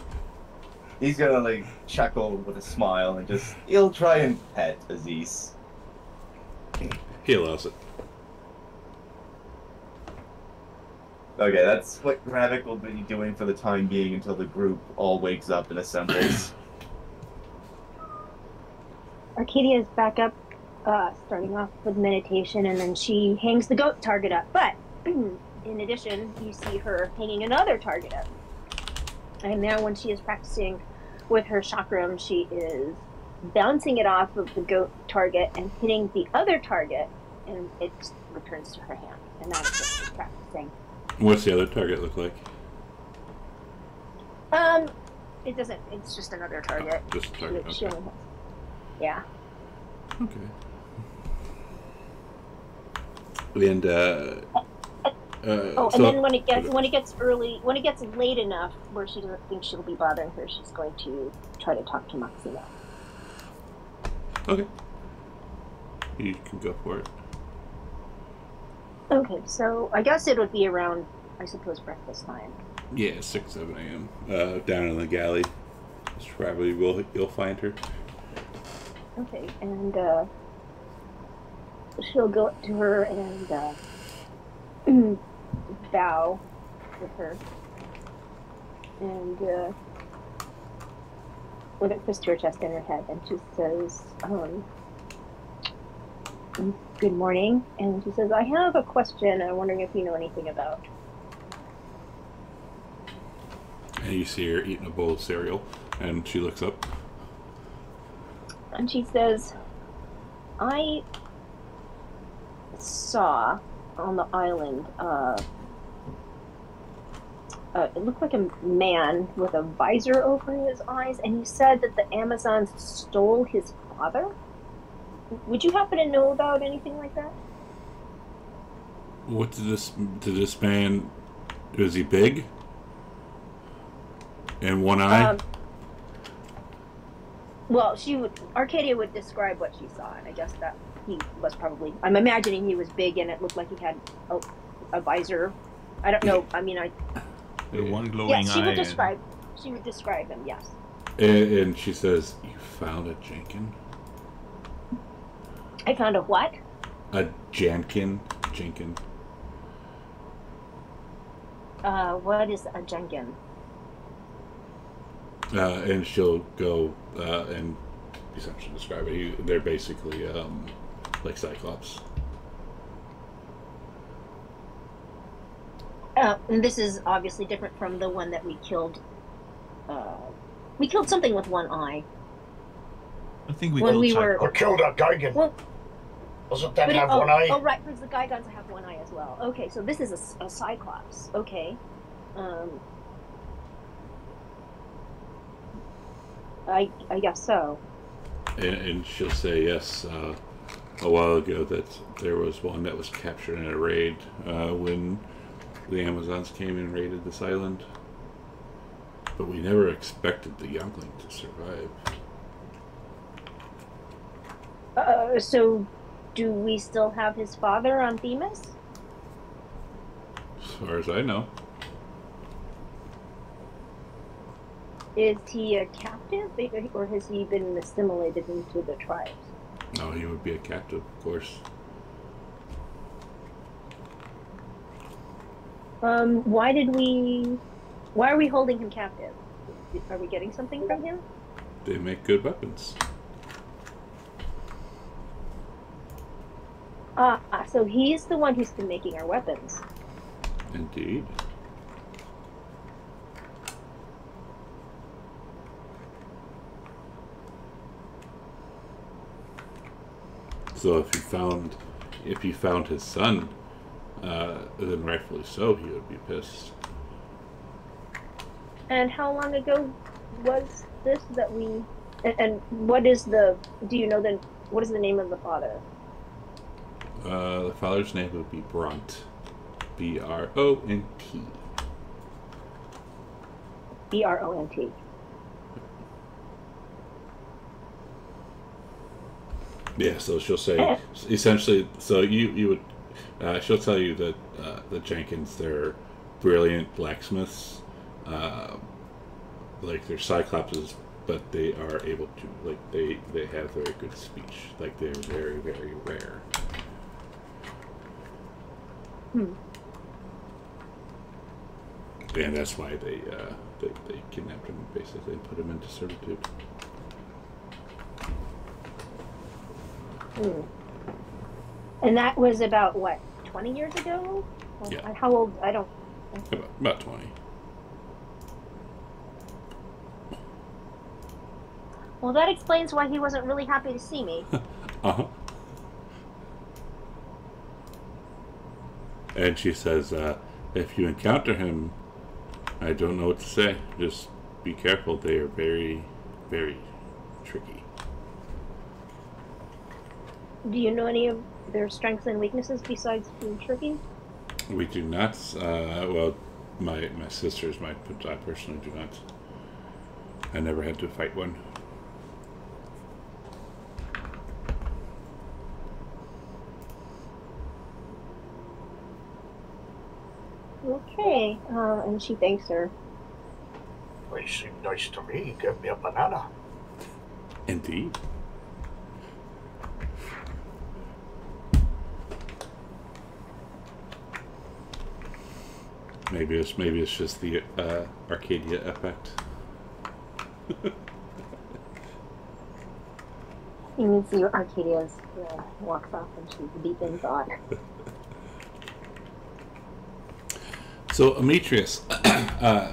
He's gonna chuckle with a smile and he'll try and pet Aziz. He allows it. Okay, that's what Gravic will be doing for the time being until the group all wakes up and assembles. Arcadia's back up, starting off with meditation, and then she hangs the goat target up. But in addition, you see her hanging another target up. And now when she is practicing with her chakram, she is bouncing it off of the goat target and hitting the other target, and it returns to her hand. And that's what she's practicing. What's the other target look like? It doesn't, it's just another target. Just a target, She okay. only has, yeah. Okay. And and then when it gets late enough where she doesn't think she'll be bothering her, she's going to try to talk to Maxima. Okay. You can go for it. Okay, so I guess it would be around, I suppose, breakfast time. Yeah, 6, 7 a.m. Down in the galley. That's probably you'll find her. Okay, and she'll go up to her and bow with her, and with a fist to her chest and her head, and she says, "Good morning." And she says, "I have a question. I'm wondering if you know anything about." And you see her eating a bowl of cereal, and she looks up. And she says, "I saw on the island, it looked like a man with a visor over his eyes, and he said that the Amazons stole his father. Would you happen to know about anything like that?" What did this man? Was he big? And one eye? Well, Arcadia would describe what she saw, and I guess that he was probably, I'm imagining he was big and it looked like he had a visor. I don't know, I mean, The one glowing yes, she eye. would describe him, yes. And she says, "You found a Jankin?" I found a what? A Jankin? Jankin. What is a Jenkin? And she'll go and essentially describe it. They're basically like Cyclops. And this is obviously different from the one that we killed. We killed something with one eye. I think we When killed we Cyclops. were- Or killed a Gigan. Well, Doesn't that but have one eye? oh, right, because the Gygons have one eye as well. Okay, so this is a Cyclops. Okay. I guess so. And she'll say yes. A while ago, that there was one that was captured in a raid when the Amazons came and raided this island. But we never expected the youngling to survive. So do we still have his father on Themis? As far as I know. Is he a captive, or has he been assimilated into the tribes? No, he would be a captive, of course. Why are we holding him captive? Are we getting something from him? They make good weapons. So he's the one who's been making our weapons. Indeed. So if you found his son, then rightfully so, he would be pissed. And how long ago was this that we? And what is the? Do you know what is the name of the father? The father's name would be Bront. B-R-O-N-T. B-R-O-N-T. Yeah, so she'll say, essentially, so you would, she'll tell you that the Jenkins, they're brilliant blacksmiths, like they're cyclopses, but they are able to, like, they have very good speech, like they're very, very rare. And that's why they kidnapped him, basically, and put him into servitude. And that was about, what, 20 years ago? Yeah. How old? I don't... About 20. Well, that explains why he wasn't really happy to see me. Uh-huh. And she says, if you encounter him, I don't know what to say. Just be careful. They are very, very tricky. Do you know any of their strengths and weaknesses besides being tricky? We do not. Well, my sisters might, but I personally do not. I never had to fight one. Okay, and she thanks her. Well, you seem nice to me. Give me a banana. Indeed. Maybe it's just the Arcadia effect. You can see Arcadia's walks off and she's deep in thought. So, Ametrius,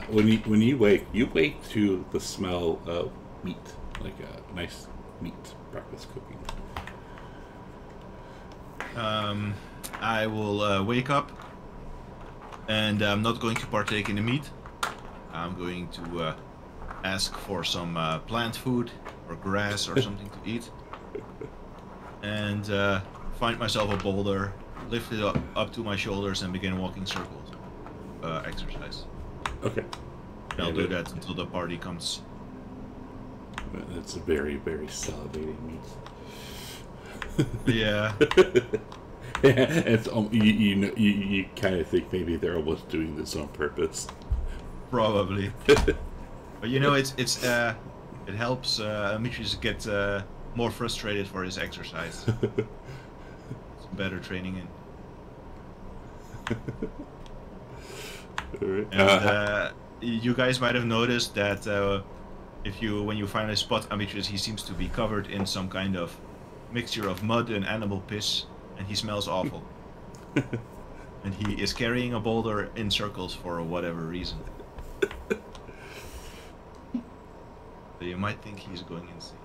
when you wake to the smell of meat, like a nice meat breakfast cooking. I will wake up, and I'm not going to partake in the meat. I'm going to ask for some plant food or grass or something to eat, and find myself a boulder, lift it up to my shoulders, and begin walking circles. Exercise. Okay. And I'll do that until the party comes. It's a very, very salivating meat. Yeah. It's you kind of think maybe they're almost doing this on purpose. Probably. But you know, it helps Demetrius get more frustrated for his exercise. Some better training in. Right. And you guys might have noticed that when you finally spot Demetrius, he seems to be covered in some kind of mixture of mud and animal piss, and he smells awful. And he is carrying a boulder in circles for whatever reason. So you might think he's going insane.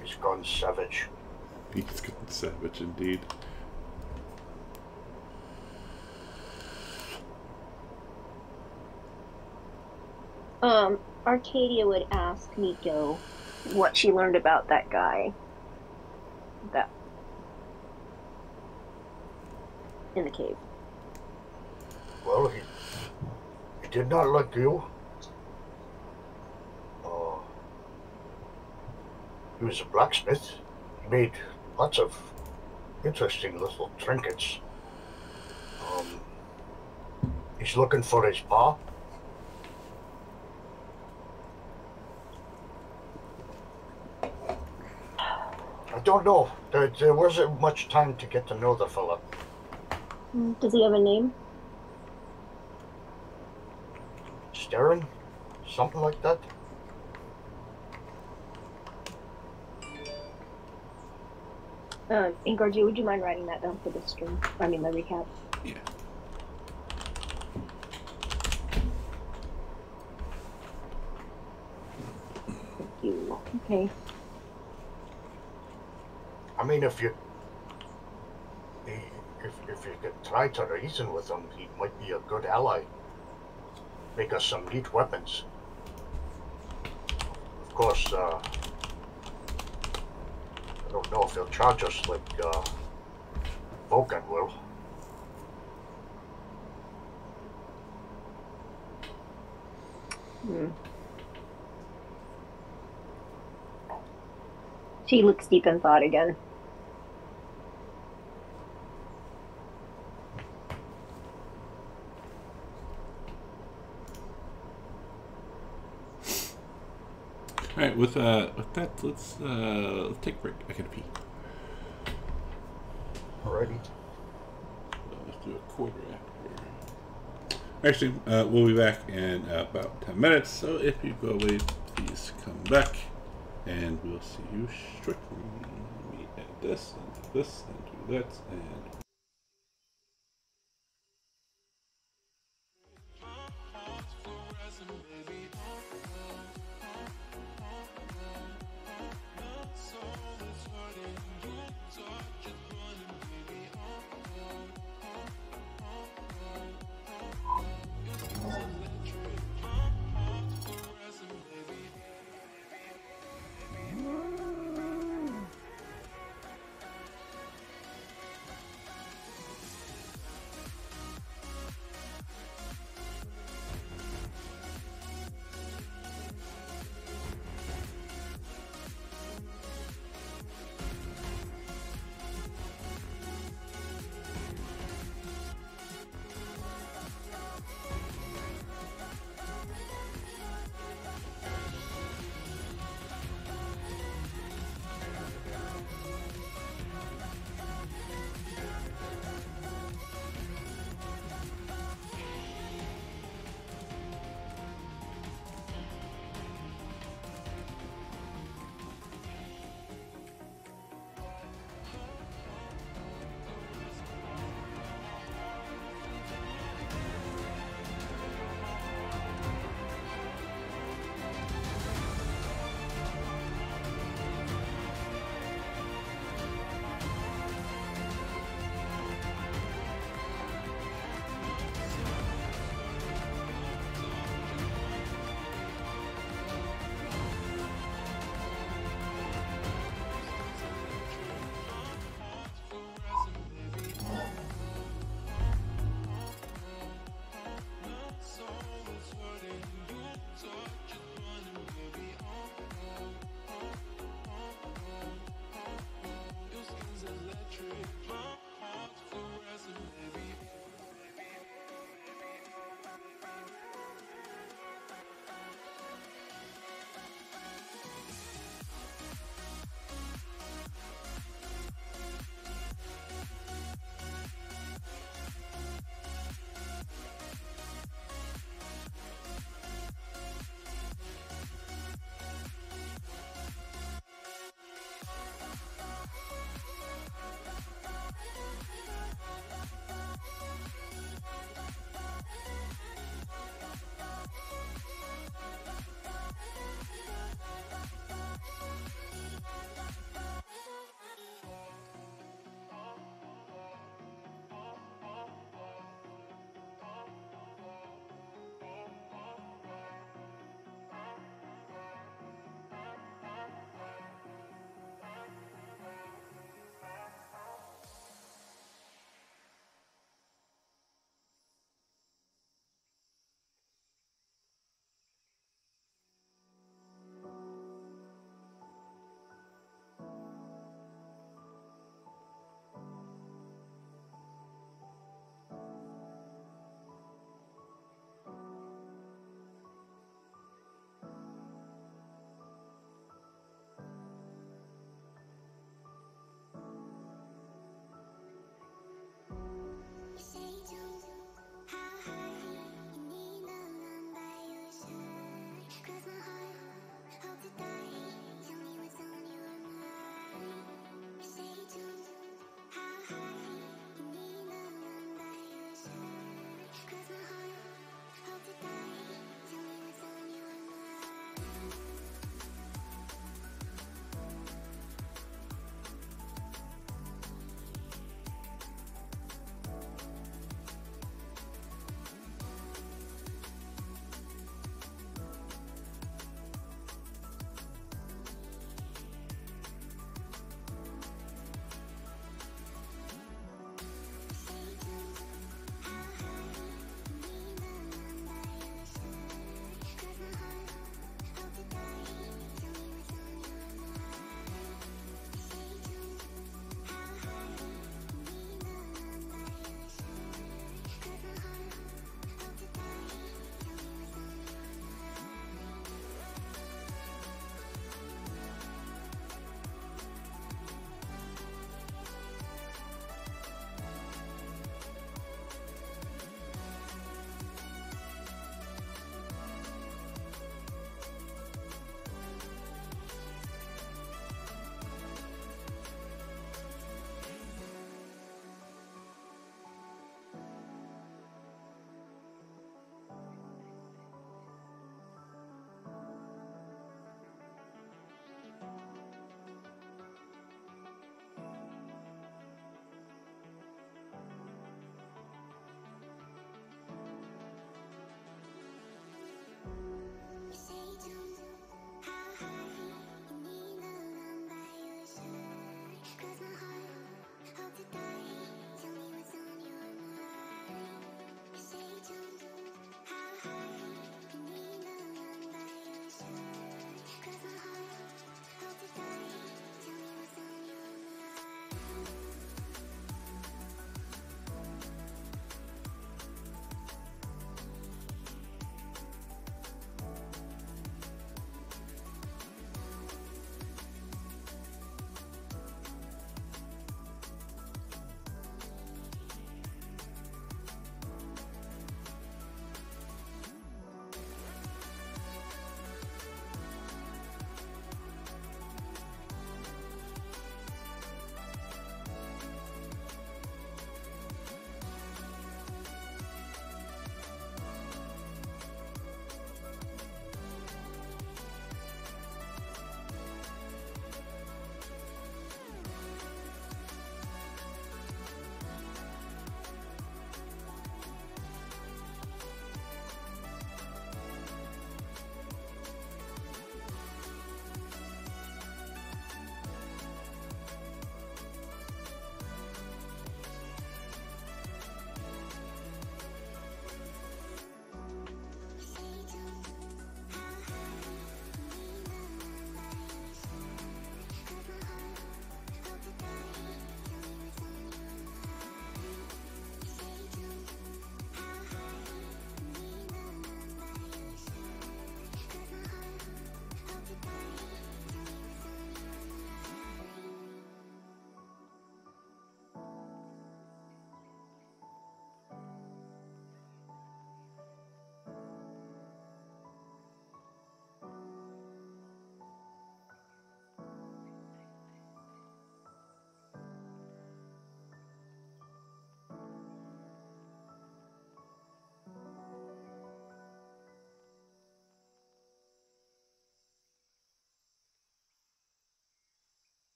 He's gone savage. He's gone savage indeed. Arcadia would ask Nico what she learned about that guy. That in the cave. Well, he did not like you. He was a blacksmith. He made lots of interesting little trinkets. He's looking for his paw. I don't know. There wasn't much time to get to know the fella. Does he have a name? Staring? Something like that? Ingarji, would you mind writing that down for the stream? I mean, the recap. Yeah. Thank you. Okay. I mean, if you could try to reason with him, he might be a good ally. Make us some neat weapons. Of course, I don't know if he'll charge us like Vulcan will. She looks deep in thought again. All right, with that, let's take a break. I gotta pee. Alrighty. Let's do a quarter after. Actually, we'll be back in about 10 minutes. So if you go away, please come back, and we'll see you shortly. Let me add this and do this and do that and.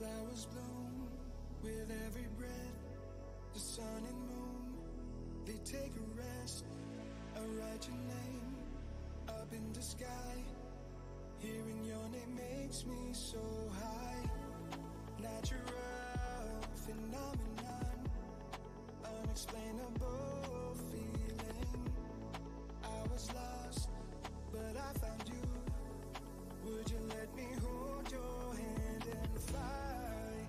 flowers bloom with every breath. The sun and moon, they take a rest. I write your name up in the sky. Hearing your name makes me so high. Natural phenomenon, unexplainable feeling. I was lost, but I found you. Would you let me hold your hand and fly?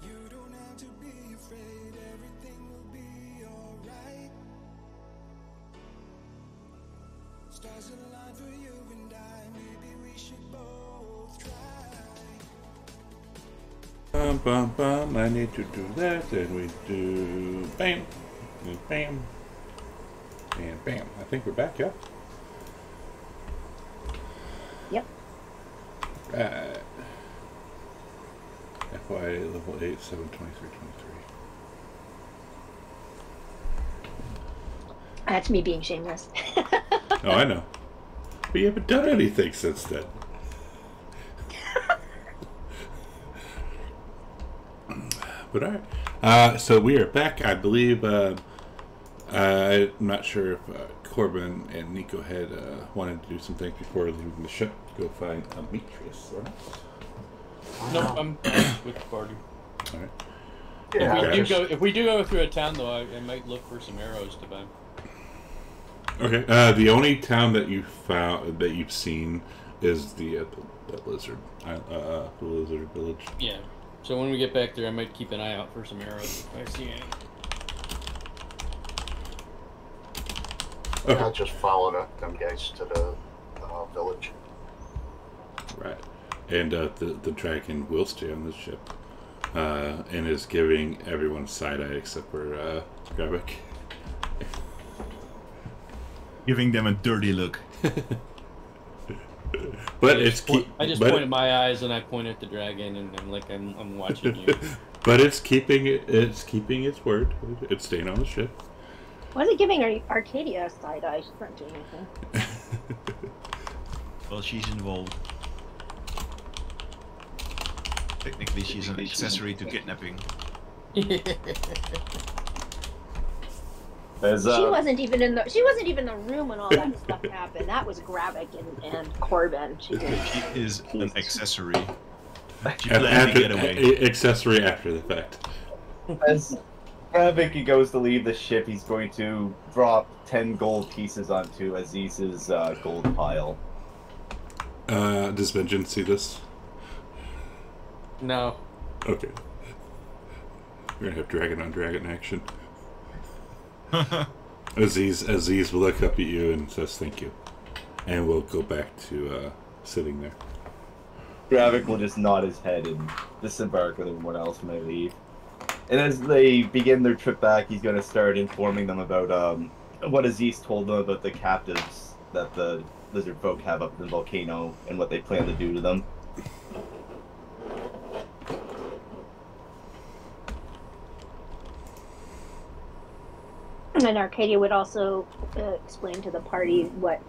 You don't have to be afraid, everything will be alright. Stars align for you and I, maybe we should both try. Bum bum bum, I need to do that, and we do bam, and bam, and bam. I think we're back, yeah? Yep. Right. FY level 8, 7, 23, 23. That's me being shameless. Oh, I know. But you haven't done anything since then. But alright. So we are back. I believe, I'm not sure if Corbin and Nico had wanted to do some things before leaving the ship to go find Demetrius or not. Nope, I'm with the party. Alright. Yeah, If we do go through a town, though, I might look for some arrows to buy. Okay. The only town that you found that you've seen is the lizard, the lizard village. Yeah. So when we get back there, I might keep an eye out for some arrows if I see any. Okay. I'll just follow them guys to the village. Right. And the dragon will stay on the ship, and is giving everyone side eye except for Gravik. Giving them a dirty look. But I just point at my eyes and I point at the dragon and I'm like I'm watching you. But it's keeping its word. It's staying on the ship. Why is it giving Arcadia a side eye? She's not doing anything. Well, she's involved. Technically, she's an accessory to kidnapping. She wasn't even in the room when all that stuff happened. That was Gravik and Corbin. She is an accessory. She planned to get away. Accessory after the fact. As Gravik goes to leave the ship, he's going to drop 10 gold pieces onto Aziz's gold pile. Does Vengeance see this? No. Okay. We're gonna have dragon on dragon action. Aziz will look up at you and says thank you. And we'll go back to sitting there. Gravik will just nod his head and disembark with everyone else when they leave. And as they begin their trip back, he's going to start informing them about what Aziz told them about the captives that the lizard folk have up in the volcano and what they plan to do to them. And Arcadia would also explain to the party what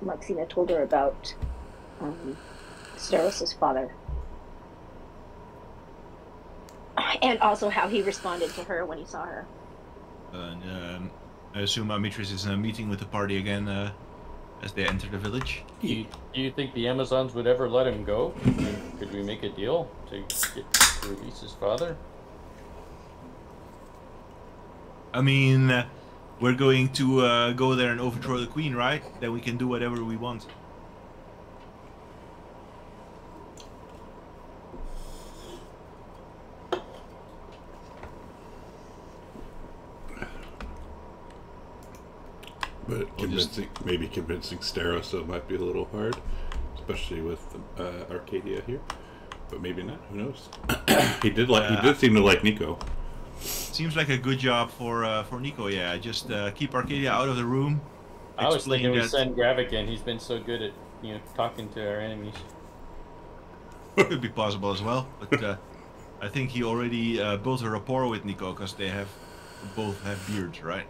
Maxina told her about Steros' father. And also how he responded to her when he saw her. I assume Demetrius is meeting with the party again as they enter the village. Do you think the Amazons would ever let him go? Could we make a deal to release his father? I mean, we're going to go there and overthrow the queen, right? Then we can do whatever we want. But maybe convincing Steros might be a little hard, especially with Arcadia here. But maybe not. Who knows? He did seem to like Nico. Seems like a good job for Nico. Yeah, just keep Arcadia out of the room. I was thinking we send Gravik in. He's been so good at talking to our enemies. Could be possible as well, but I think he already built a rapport with Nico because they both have beards, right?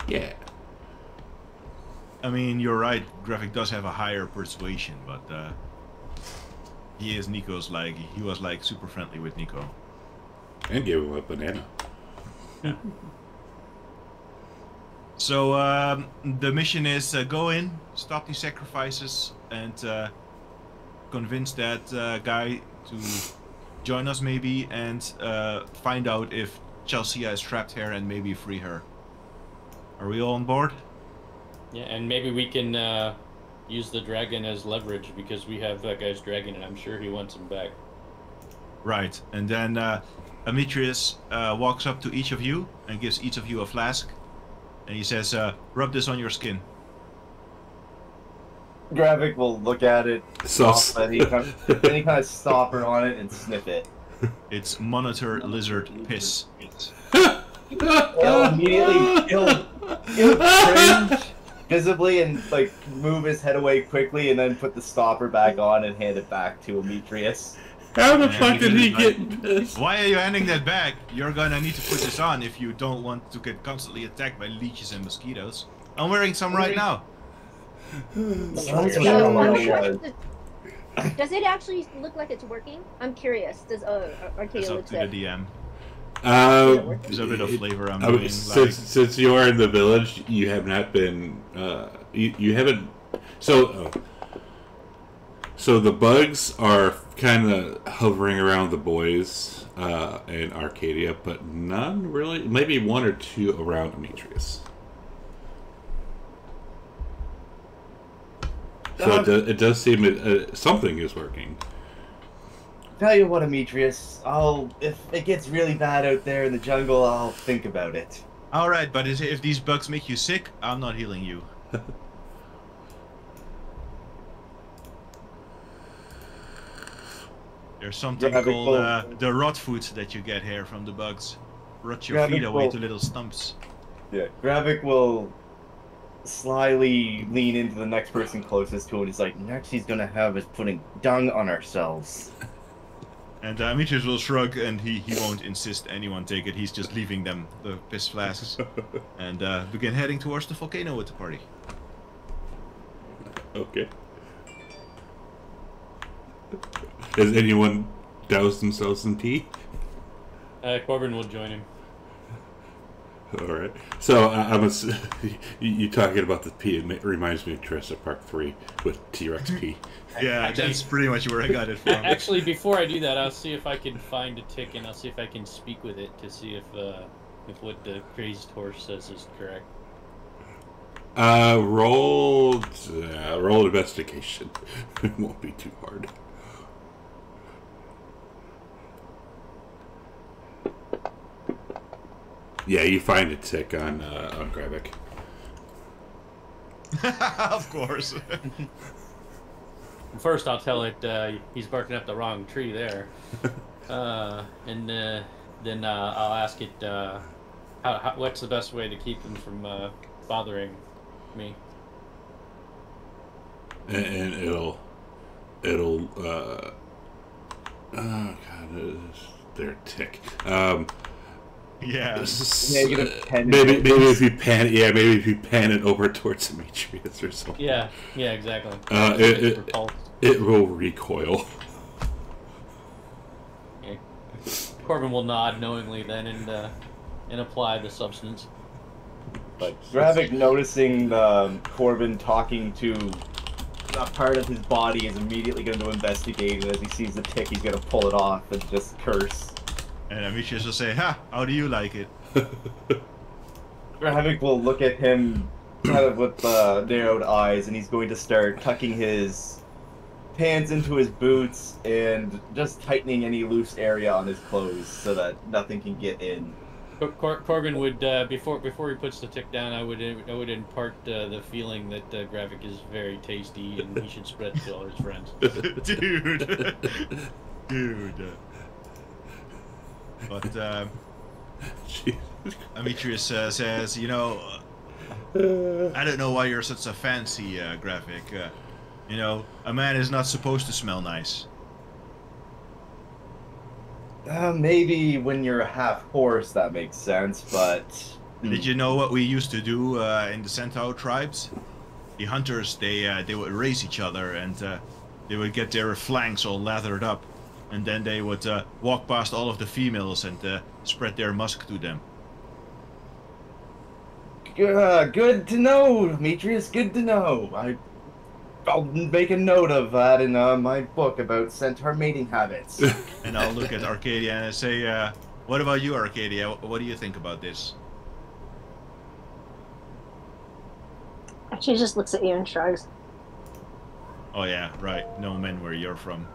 Yeah. I mean, you're right. Gravik does have a higher persuasion, but He is Nico's like, he was like super friendly with Nico. And gave him a banana. Yeah. So the mission is go in, stop these sacrifices, and convince that guy to join us maybe, and find out if Chelsea is trapped here and maybe free her. Are we all on board? Yeah, and maybe we can use the dragon as leverage because we have that guy's dragon, and I'm sure he wants him back. Right, and then Demetrius walks up to each of you and gives each of you a flask, and he says, "Rub this on your skin." Gravik will look at it, Sauce. any kind of stopper on it and sniff it. It's monitor lizard piss. He'll immediately he'll cringe visibly and like move his head away quickly, and then put the stopper back on and hand it back to Demetrius. How the fuck did he get pissed? Why are you handing that back? You're gonna need to put this on if you don't want to get constantly attacked by leeches and mosquitoes. I'm wearing some right now. That's So, what I I'm was. does it actually look like it's working? I'm curious. Does Arcadia It's up look to the DM. There's a bit of flavor I'm doing. Since you are in the village, you have not been. You haven't. So the bugs are kind of hovering around the boys in Arcadia, but none really. Maybe one or two around Demetrius. So it does seem something is working. Tell you what, Demetrius, if it gets really bad out there in the jungle, I'll think about it. Alright, but if these bugs make you sick, I'm not healing you. There's something called the rot food that you get here from the bugs. Rot your feet away to little stumps. Yeah, Gravik will slyly lean into the next person closest to him. He's like, next he's gonna have us putting dung on ourselves. And Demetrius will shrug, and he won't insist anyone take it. He's just leaving them the piss flasks, and begin heading towards the volcano with the party. Okay. Has anyone doused themselves in tea? Corbin will join him. All right. So you talking about the pee? It reminds me of Jurassic Park 3 with T-Rex pee. Yeah, that's pretty much where I got it from. Actually, before I do that, I'll see if I can find a tick, and I'll see if I can speak with it to see if what the crazed horse says is correct. Roll investigation. It won't be too hard. Yeah, you find a tick on Gravik. Of course. First, I'll tell it he's barking up the wrong tree there, and then I'll ask it what's the best way to keep him from bothering me. And it'll oh god, they're a tick. Yeah. Maybe if you pan it, maybe if you pan it over towards Demetrius or something. Yeah, exactly. It will recoil. Okay. Corbin will nod knowingly then and apply the substance. But Gravik, noticing Corbin talking to that part of his body, is immediately going to investigate, and as he sees the tick, he's going to pull it off and just curse. And Demetrius will say, "Ha! How do you like it?" Gravik will look at him kind of with narrowed eyes, and he's going to start tucking his pants into his boots and just tightening any loose area on his clothes so that nothing can get in. Corbin would before he puts the tick down, I would impart the feeling that Gravik is very tasty and he should spread it to all his friends. Dude. But Demetrius says, you know, I don't know why you're such a fancy Gravik. You know, a man is not supposed to smell nice. Maybe when you're a half horse that makes sense, but... Did you know what we used to do in the Centaur tribes? The hunters, they would race each other, and they would get their flanks all lathered up, and then they would walk past all of the females and spread their musk to them. Good to know, Demetrius. Good to know. I'll make a note of that in my book about centaur mating habits. And I'll look at Arcadia and I say, what about you, Arcadia? What do you think about this? She just looks at you and shrugs. Oh yeah, right. No men where you're from.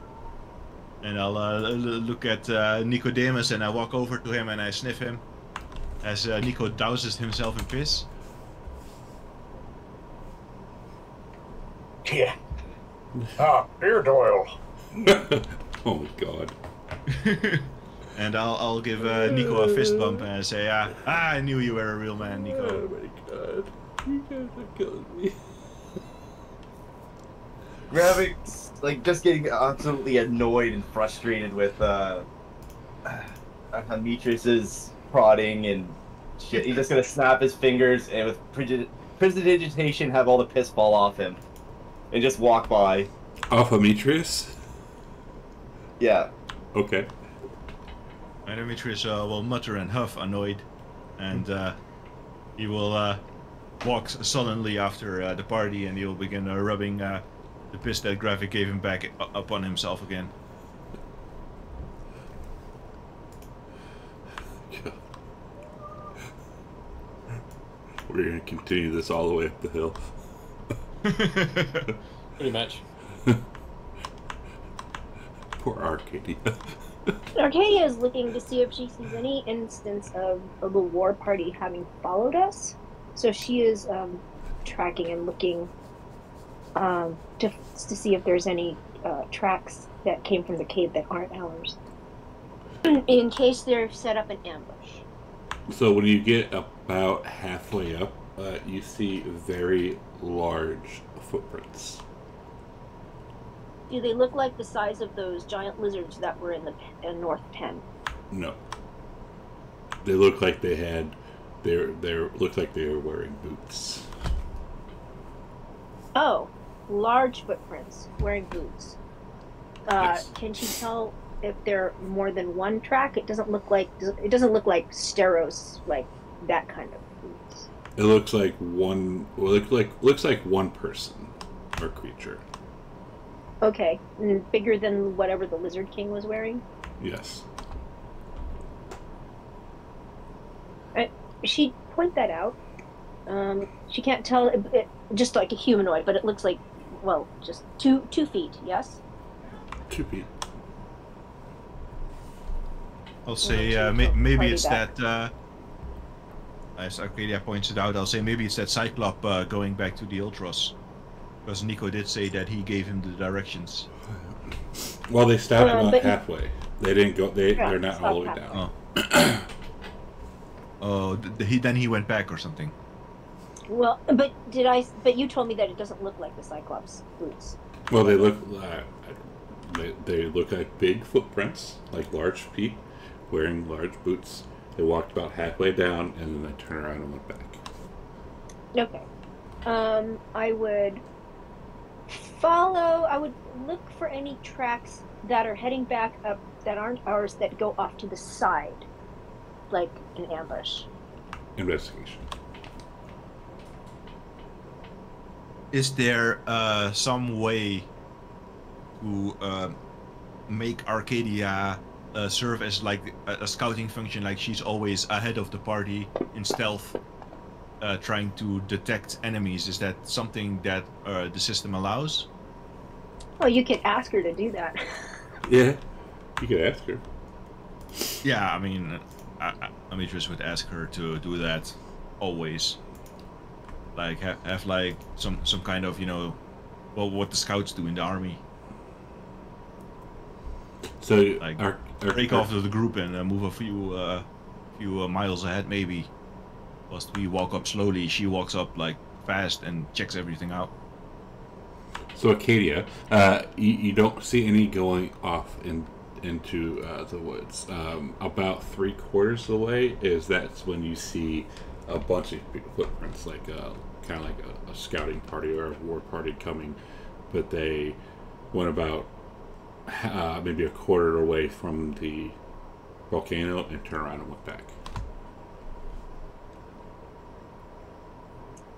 And I'll look at Nicodemus and I walk over to him and I sniff him as Nico douses himself in piss. Yeah. Beard oil. Oh my god. And I'll give Nico a fist bump and I say, I knew you were a real man, Nico. Oh my god. You guys are killing me. Grabbing, like, just getting absolutely annoyed and frustrated with Demetrius's prodding and shit. He's just gonna snap his fingers and with prestidigitation have all the piss fall off him. And just walk by. Off Demetrius? Yeah. Okay. And Demetrius will mutter and huff, annoyed. And he will walk sullenly after the party and he'll begin rubbing the piss that Gravik gave him back upon himself again. We're gonna continue this all the way up the hill. Pretty much. Poor Arcadia. Arcadia is looking to see if she sees any instance of the war party having followed us. So she is tracking and looking to see if there's any tracks that came from the cave that aren't ours. In case they're set up an ambush. So when you get about halfway up, you see very large footprints. Do they look like the size of those giant lizards that were in the North Pen? No. They look like they had. They looked like they were wearing boots. Oh, large footprints wearing boots. Yes. Can she tell if they're more than one track? It doesn't look like Steros, like that kind of boots. It looks like one. Well, looks like one person or creature. Okay, and bigger than whatever the Lizard King was wearing? Yes. She'd point that out. She can't tell, just like a humanoid, but it looks like, well, just 2 feet, yes? 2 feet. I'll say maybe it's that, as Arcadia points it out, I'll say maybe it's that Cyclop going back to the Ultros. Because Nico did say that he gave him the directions. Well, they stopped about halfway. They didn't go. They're not all the way halfway. down. Oh, then he went back or something. Well, but you told me that it doesn't look like the Cyclops boots. Well, they look. They look like big footprints, like large feet, wearing large boots. They walked about halfway down, and then they turned around and went back. Okay. I would look for any tracks that are heading back up that aren't ours that go off to the side, like an ambush. Investigation. Is there some way to make Arcadia serve as like a scouting function, like she's always ahead of the party in stealth, trying to detect enemies? Is that something that the system allows? Oh, you could ask her to do that. Yeah, you could ask her. Yeah, I mean, Demetrius would ask her to do that always. Like have like some kind of, you know, well, what the scouts do in the army. So like break off the group and move a few miles ahead maybe. Whilst we walk up slowly, she walks up like fast and checks everything out. So Acadia, you don't see any going off into the woods. About 3/4 of the way that's when you see a bunch of big footprints, like kind of like a scouting party or a war party coming, but they went about maybe a quarter away from the volcano and turned around and went back.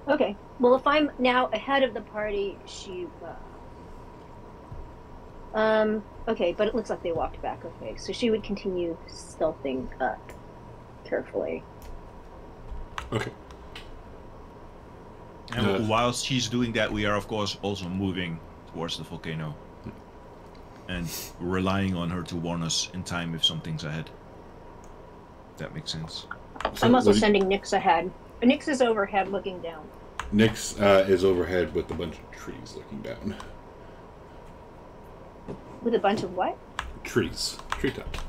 Okay. Well, if I'm now ahead of the party, she. Okay, but it looks like they walked back. Okay, so she would continue stealthing up carefully. Okay. And whilst she's doing that, we are of course also moving towards the volcano. And relying on her to warn us in time if something's ahead. If that makes sense. So I'm also sending Nyx ahead. Nyx is overhead looking down. Nyx is overhead with a bunch of trees looking down. With a bunch of what? Trees. Treetops.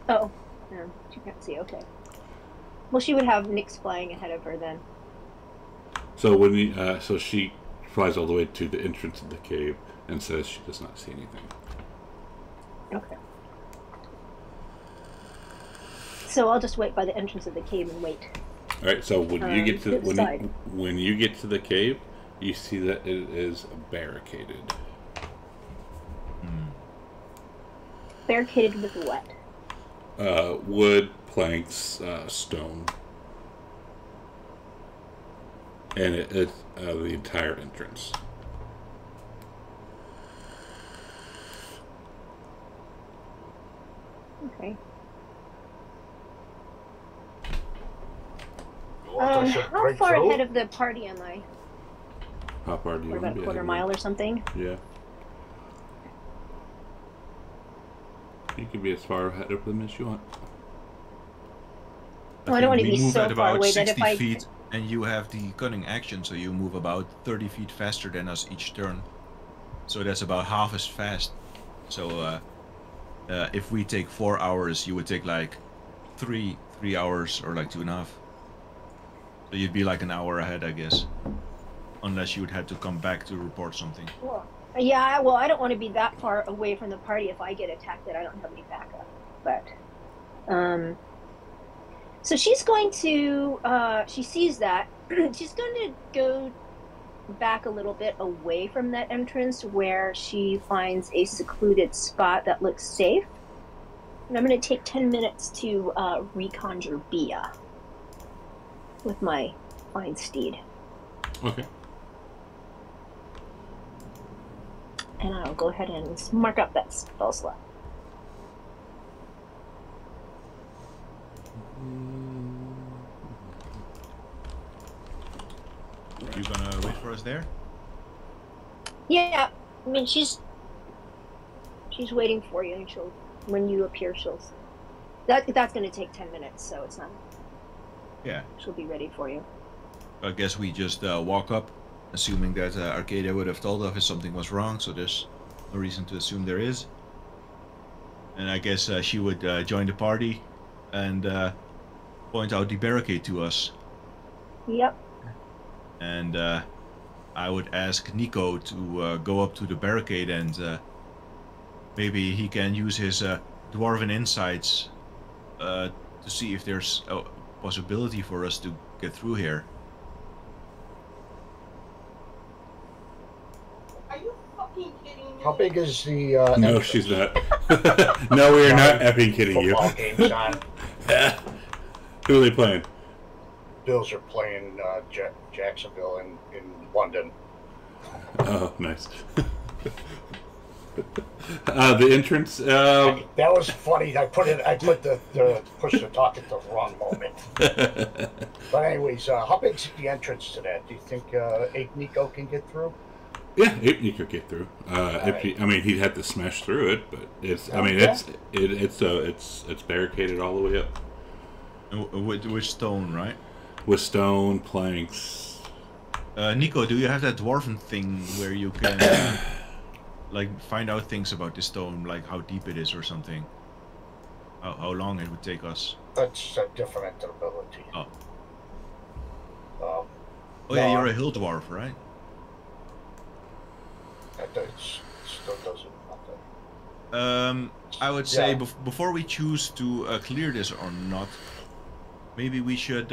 Oh. No, she can't see. Okay. Well, she would have Nyx flying ahead of her then. So when so she flies all the way to the entrance of the cave and says she does not see anything. Okay. So I'll just wait by the entrance of the cave and wait. All right. So when you get to side. when you get to the cave, you see that it is barricaded. Barricaded with what? Wood, planks, stone, and it's the entire entrance. Okay. How How far ahead of the party am I? How far do you What, want about to a be quarter ahead? mile or something? Yeah. You can be as far ahead of them as you want. Well, I don't want to We be move so at far about away that 60 if I... feet, and you have the cunning action, so you move about 30 feet faster than us each turn. So that's about half as fast. So if we take 4 hours, you would take like three hours or like 2.5. So you'd be like an hour ahead, I guess. Unless you would have to come back to report something. Well, yeah, well, I don't want to be that far away from the party if I get attacked that I don't have any backup. But, so she's going to, she sees that. She's going to go back a little bit away from that entrance where she finds a secluded spot that looks safe. And I'm going to take 10 minutes to reconjure Bia with my fine steed. Okay. And I'll go ahead and mark up that spell slot. You gonna wait for us there? Yeah, I mean she's waiting for you, and she'll when you appear, that's going to take 10 minutes, so it's not. Yeah. She'll be ready for you. I guess we just walk up, assuming that Arcadia would have told us if something was wrong, so there's no reason to assume there is. And I guess she would join the party and point out the barricade to us. Yep. And I would ask Nico to go up to the barricade and maybe he can use his dwarven insights to see if there's a possibility for us to get through here. Are you fucking kidding me? How big is the? No, entrance? she's not. No, we are not effing kidding you. Football games on. Who are they playing? Bills are playing Jacksonville in London. Oh, nice. The entrance. That was funny. I put the push to talk at the wrong moment. But anyways, how big's the entrance to that? Do you think Ape Nico can get through? Yeah, you could get through. He'd have to smash through it, but it's. I mean, it's barricaded all the way up. With stone, right? With stone planks. Nico, do you have that dwarven thing where you can like find out things about the stone, like how deep it is or something? How long it would take us? That's a different ability. Oh. Oh Yeah, you're a hill dwarf, right? That still doesn't matter. I would say Yeah. before we choose to clear this or not, maybe we should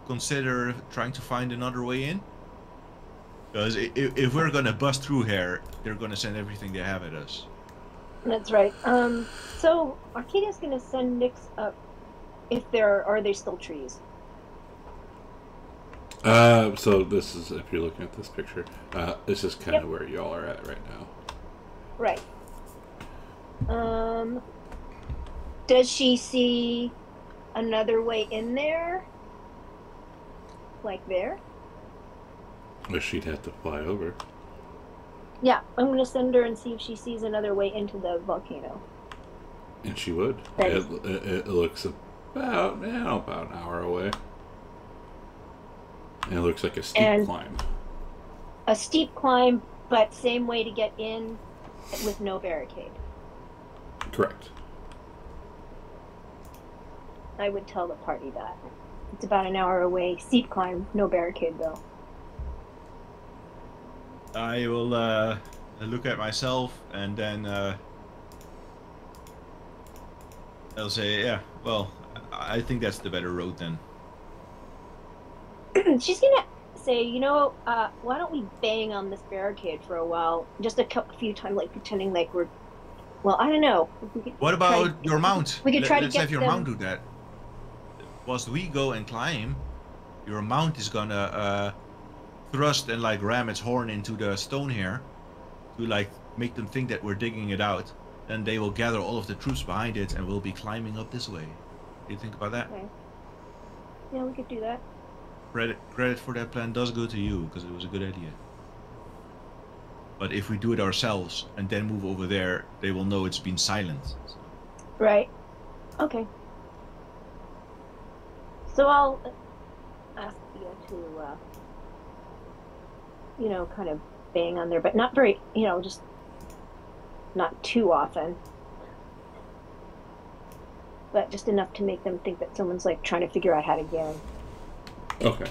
consider trying to find another way in. Because if we're gonna bust through here, they're gonna send everything they have at us. That's right. So Arcadia's gonna send Nyx up. If there are they still trees? So this is, if you're looking at this picture, this is kind of where y'all are at right now. Right. Does she see another way in there? Like there? Or she'd have to fly over. Yeah, I'm gonna send her and see if she sees another way into the volcano. And she would. It looks about an hour away. And it looks like a steep climb. A steep climb, but same way to get in with no barricade. Correct. I would tell the party that. It's about an hour away. Steep climb, no barricade though. I will look at myself and then I'll say, yeah, well, I think that's the better road then. She's gonna say, you know, why don't we bang on this barricade for a while? Just a few times, like pretending like we're... Well, I don't know. What about your mount? We could try to Let's get have your them... mount do that. Whilst we go and climb, your mount is gonna thrust and like ram its horn into the stone here to like make them think that we're digging it out. Then they will gather all of the troops behind it and we'll be climbing up this way. What do you think about that? Okay. Yeah, we could do that. Credit for that plan does go to you, because it was a good idea. But if we do it ourselves and then move over there, they will know it's been silent. So. Right. Okay. So I'll ask you to, you know, kind of bang on there, but not very, you know, just not too often. But just enough to make them think that someone's like trying to figure out how to get in. Okay.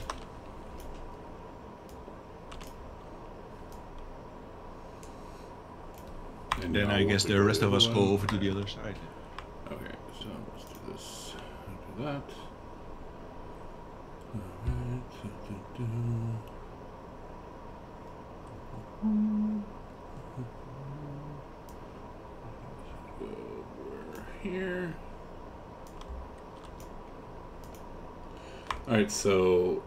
And then I guess the rest of us go over to the other side. Okay, so let's do this. Do that. Alright, go over here. Alright, so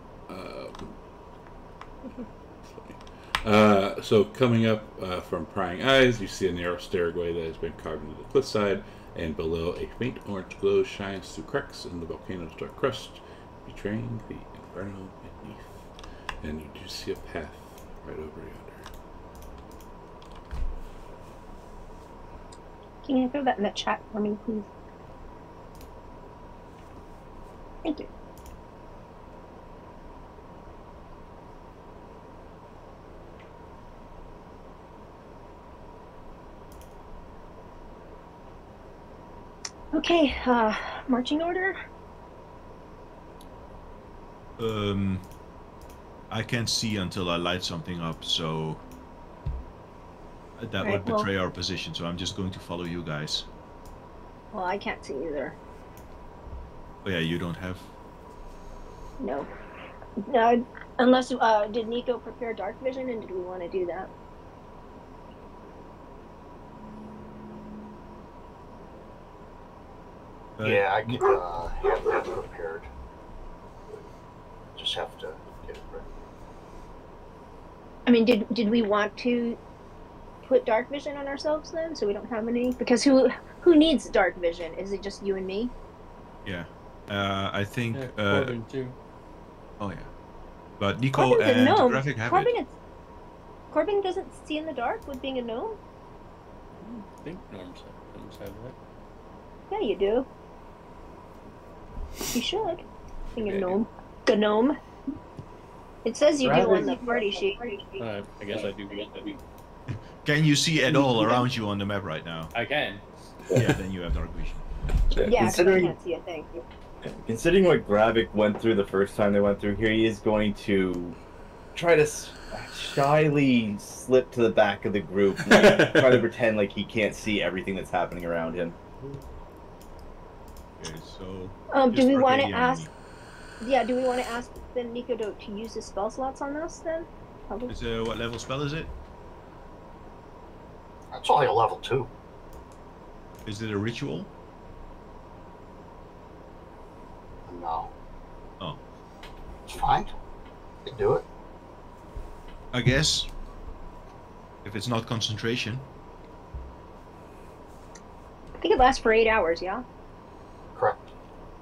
so coming up from prying eyes, you see a narrow stairway that has been carved into the cliffside, and below a faint orange glow shines through cracks in the volcano's dark crust, betraying the inferno beneath. And you do see a path right over yonder. Can you throw that in the chat for me, please? Thank you. Okay, marching order? I can't see until I light something up, so that would betray our position, so I'm just going to follow you guys. Well, I can't see either. Oh yeah, you don't have? No. No, unless, did Nico prepare dark vision, and did we want to do that? Yeah, I could have that prepared. Just have to get it ready. I mean, did we want to put dark vision on ourselves then, so we don't have any? Because who needs dark vision? Is it just you and me? Yeah, I think. Corbin too. Oh yeah, but Nico and Graphic have it. Corbin doesn't see in the dark with being a gnome. I think gnomes have that. Yeah, you do. You should. Being a gnome. Gnome. It says you do on the party sheet. I guess I do. Can you see at all around you on the map right now? I can. Yeah, then you have dark vision. Yeah, I can't see a thing. Considering what Gravik went through the first time they went through here, he is going to try to shyly slip to the back of the group, like, try to pretend like he can't see everything that's happening around him. Okay, so. Do we want to ask? Yeah, do we want to ask then Nico to use his spell slots on us then? Probably. It's what level spell is it? That's only a level 2. Is it a ritual? No. Oh. It's fine. You can do it. I guess. If it's not concentration. I think it lasts for 8 hours, yeah? Correct.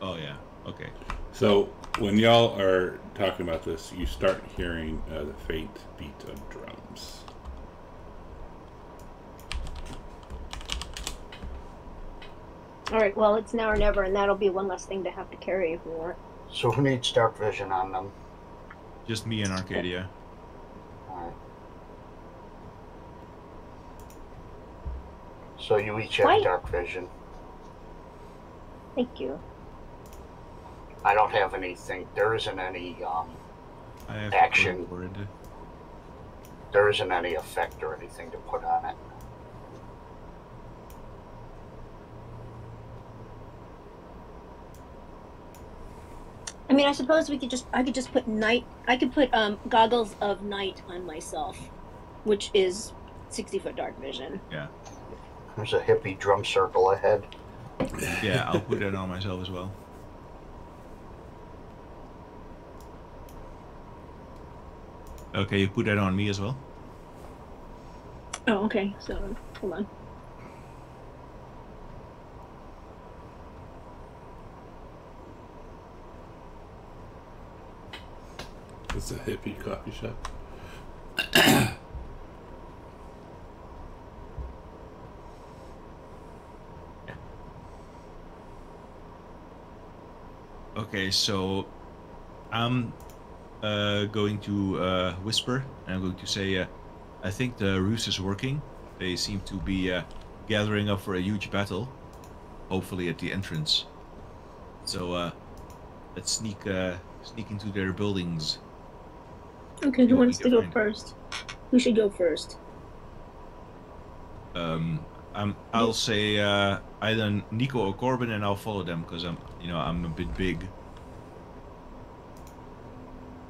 Oh yeah. Okay. So when y'all are talking about this, you start hearing the faint beat of drums. Alright, well, it's now or never, and that'll be one less thing to have to carry if we want. So who needs dark vision on them? Just me and Arcadia. Alright. So you each have Why? dark vision. Thank you. I don't have anything. There isn't any I have action. for it. There isn't any effect or anything to put on it. I mean, I suppose I could just put goggles of night on myself, which is 60-foot dark vision. Yeah. There's a hippie drum circle ahead. Yeah, I'll put that on myself as well. Okay, you put that on me as well? Oh, okay. So, hold on. It's a hippie coffee shop. Okay, so I'm going to whisper, and I'm going to say, I think the ruse is working. They seem to be gathering up for a huge battle, hopefully at the entrance. So let's sneak into their buildings. Okay, who wants to go first? Who should go first? I'll say either Nico or Corbin, and I'll follow them because I'm a bit big.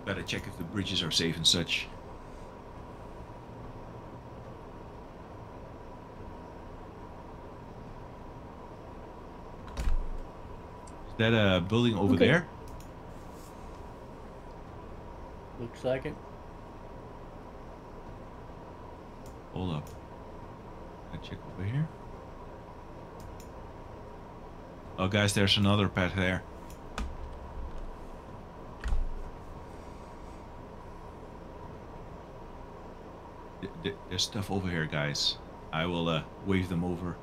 Gotta check if the bridges are safe and such. Is that a building over there? Looks like it. Hold up. Let's check over here. Oh, guys, there's another pet there. There's stuff over here, guys. I will wave them over.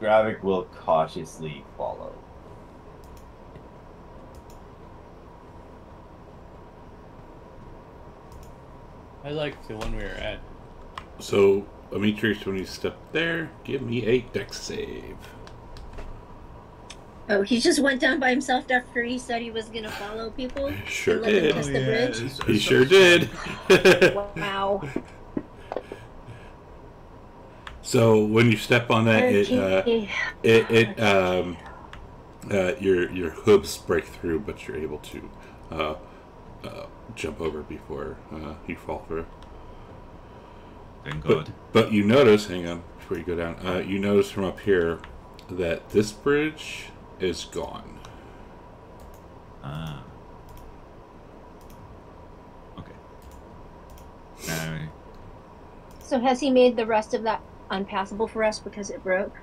Gravik will cautiously follow. I like the one we were at. So, Demetrius, when you step there, give me a dex save. Oh, he just went down by himself after he said he was gonna follow people? Sure and let them did. cross the bridge? He sure did. Wow. So when you step on that, Okay. your hooves break through, but you're able to jump over before you fall through. Thank God. But you notice, hang on, before you go down, you notice from up here that this bridge is gone. Ah. Okay. So has he made the rest of that unpassable for us because it broke?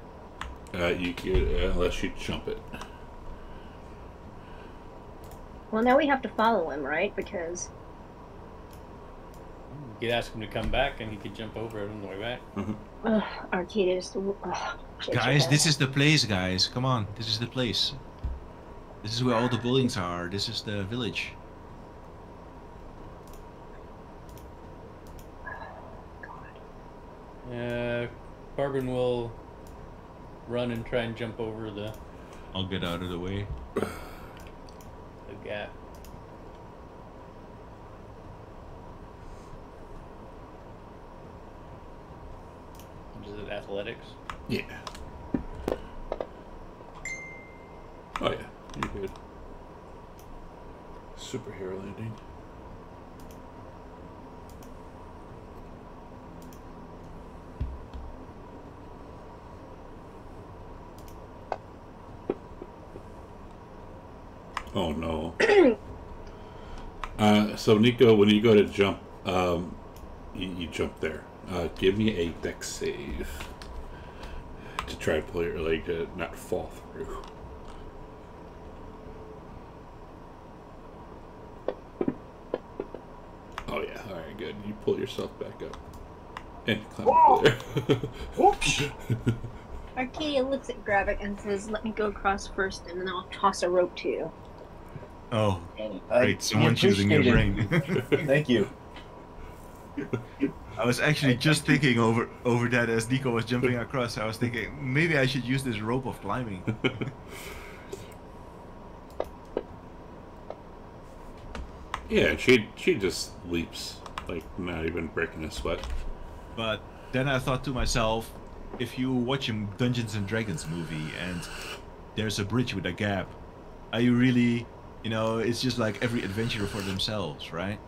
You could, unless you jump it. Well, now we have to follow him, right? Because... You could ask him to come back and he could jump over it on the way back. Ugh, Arcadius. Guys, this is the place, guys. Come on, this is the place. This is where all the buildings are. This is the village. Corbin will run and try and jump over the I'll get out of the way. gap. Is it athletics? Yeah. Oh yeah, you're good. superhero landing. Oh no. So Nico, when you go to jump, you jump there. Give me a dex save to try to pull your leg to not fall through. Oh yeah, alright, good. You pull yourself back up. And climb up there. Whoops! Arcadia looks at Gravik and says, "Let me go across first, and then I'll toss a rope to you." Oh, I great! Someone's using your appreciate brain. it. Thank you. I was actually just thinking over that as Nico was jumping across. I was thinking maybe I should use this rope of climbing. Yeah, she just leaps, like not even breaking a sweat. But then I thought to myself, if you watch a Dungeons and Dragons movie and there's a bridge with a gap, are you really, you know, it's just like every adventurer for themselves, right?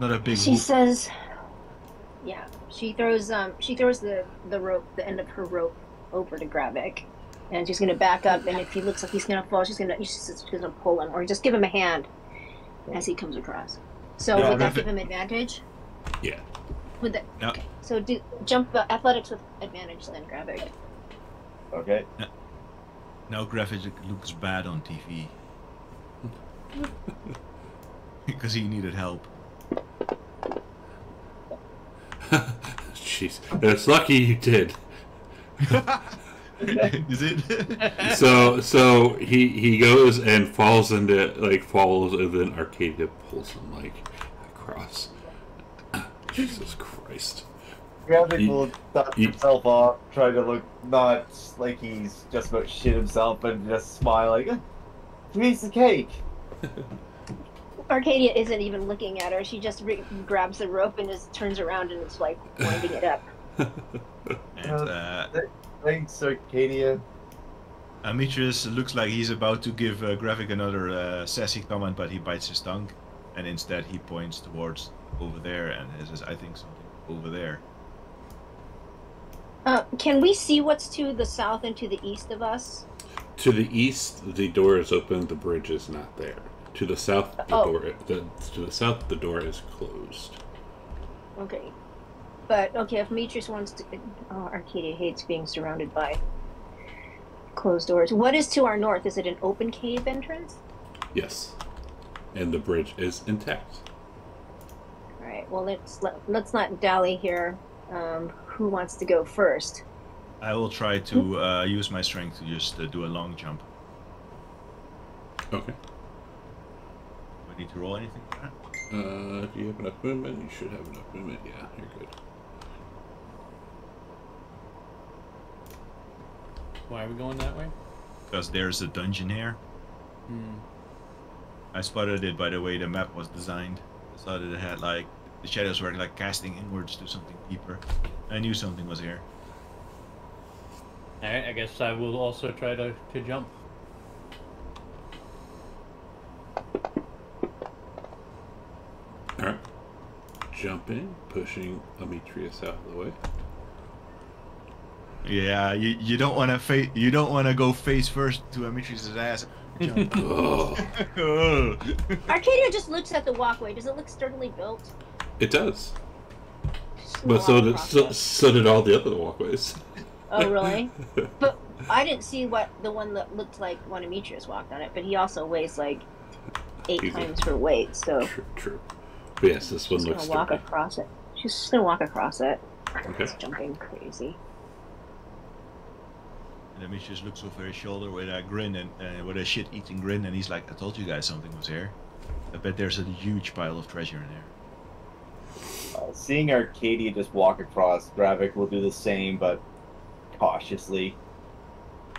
Not a big She whoop. says, "Yeah." She throws the rope, the end of her rope, over to Gravik, and she's gonna back up. And if he looks like he's gonna fall, she's gonna pull him, or just give him a hand as he comes across. So No, would that if give it- him advantage? Yeah. Would that? No. Okay. So do jump athletics with advantage then, Gravik. Okay. Now graphics looks bad on TV. Because he needed help. Jeez, it's lucky you did. Is it? So he goes and falls and then Arcadia pulls him like across. Jesus Christ. Gravik You- will dust you- himself off, try to look not like he's just about shit himself, but just smile like, piece of cake. Arcadia isn't even looking at her. She just grabs the rope and just turns around and is like winding it up. And Thanks, Arcadia. Amitrius looks like he's about to give Gravik another sassy comment, but he bites his tongue, and instead he points towards over there and says, "I think something over there." Can we see what's to the south and to the east of us? To the east, the door is open. The bridge is not there. To the south, the door is closed. Okay. But, okay, if Demetrius wants to... Oh, Arcadia hates being surrounded by closed doors. What is to our north? Is it an open cave entrance? Yes, and the bridge is intact. Alright, well, let's not dally here. Who wants to go first? I will try to use my strength to just do a long jump. Okay. Do I need to roll anything for that? If you have enough movement, you should have enough movement. Yeah, you're good. Why are we going that way? Because there's a dungeon here. I spotted it by the way the map was designed. I saw that it had like the shadows were like casting inwards to something deeper. I knew something was here. Alright, I guess I will also try to jump. Alright. Jumping, pushing Demetrius out of the way. Yeah, you don't want to go face first to Amitrius' ass. Jump. Oh, Oh. Arcadia just looks at the walkway. Does it look sturdily built? it does. Just But walk across it. so did all the other walkways. Oh, really? But I didn't see the one that looked like one Demetrius walked on it, but he also weighs like 8 He's a- times her weight, so True. But yes, this one she's looks gonna walk sturdy. across it. She's just gonna walk across it. Okay. It's jumping crazy. And Amitrius looks over his shoulder with a grin and with a shit-eating grin, and he's like, "I told you guys something was here. I bet there's a huge pile of treasure in there." Seeing Arcadia just walk across, Gravik will do the same, but cautiously.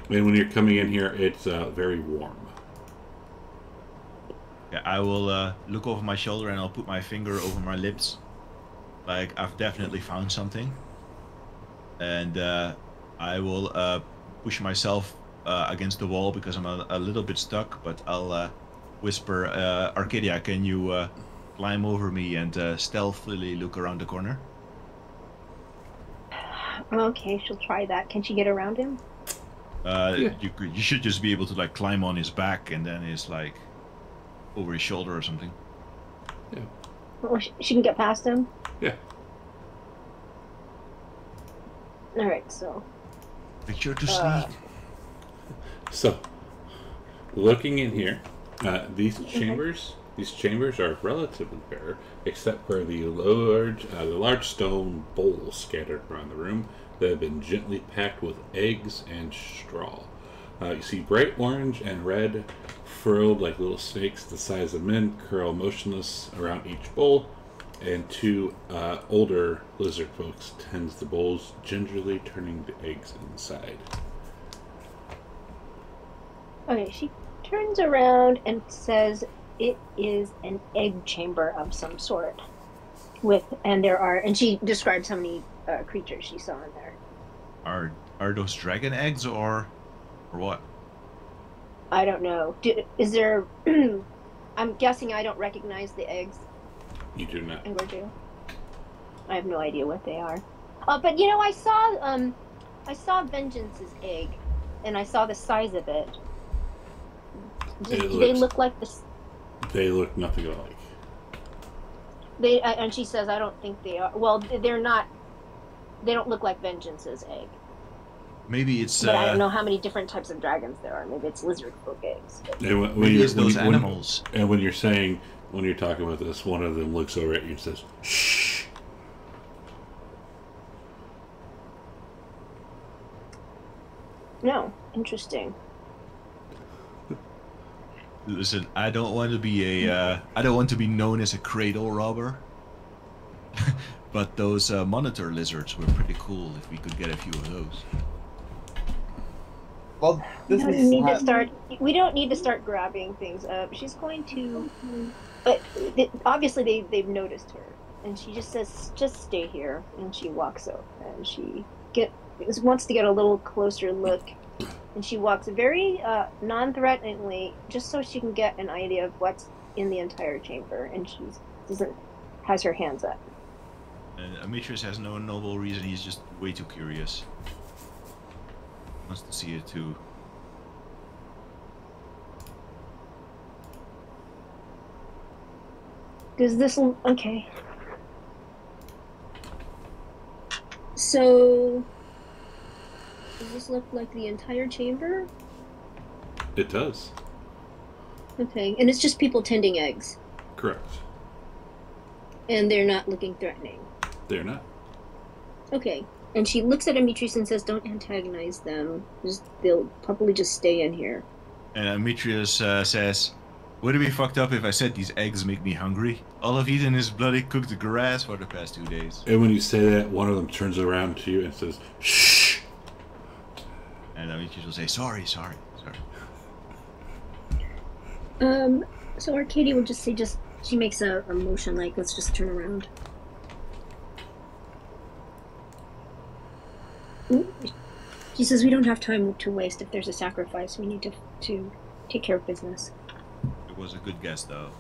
And when you're coming in here, it's very warm. Yeah, I will look over my shoulder and I'll put my finger over my lips, like I've definitely found something. And I will push myself against the wall because I'm a little bit stuck, but I'll whisper, Arcadia, can you climb over me and stealthily look around the corner? Okay, she'll try that. Can she get around him? Yeah. You should just be able to like climb on his back and then it's like over his shoulder or something. Yeah. Or she can get past him? Yeah. Alright, so... Make sure to sneak. So, looking in here, these chambers are relatively bare, except for the large stone bowls scattered around the room that have been gently packed with eggs and straw. You see bright orange and red, furled like little snakes the size of men, curl motionless around each bowl, and two older lizard folks tends the bowls, gingerly turning the eggs inside. Okay, she turns around and says it is an egg chamber of some sort. And she describes how many creatures she saw in there. Are those dragon eggs or what? I don't know. Is there... I'm guessing I don't recognize the eggs. You do not. Or do? I have no idea what they are. But you know, I saw Vengeance's egg, and I saw the size of it. Do they look like this? They look nothing alike. And she says, I don't think they are. Well, they're not. They don't look like Vengeance's egg. Maybe it's. But I don't know how many different types of dragons there are. Maybe it's lizard folk eggs. Maybe it's those animals. And when you're talking about this, one of them looks over at you and says, "Shh." No, interesting. Listen, I don't want to be known as a cradle robber. But those monitor lizards were pretty cool. If we could get a few of those. Well, we don't need to start grabbing things up. She's going to. But obviously they've noticed her, and she just says, "Just stay here." And she walks up, and she wants to get a little closer look, and she walks very non-threateningly, just so she can get an idea of what's in the entire chamber. And she has her hands up. And Amitrius has no noble reason. He's just way too curious. Wants to see it too. Does this... Okay. So... Does this look like the entire chamber? It does. Okay, and it's just people tending eggs. Correct. And they're not looking threatening. They're not. Okay. And she looks at Amitrius and says, "Don't antagonize them. They'll probably just stay in here." And Amitrius says, "Would it be fucked up if I said these eggs make me hungry? All I've eaten is bloody cooked grass for the past 2 days." And when you say that, one of them turns around to you and says, "Shh." And Amitrius will say, "Sorry." So Arcadia will just say, she makes a motion like, "Let's just turn around." She says, "We don't have time to waste. If there's a sacrifice, we need to take care of business." It was a good guess, though.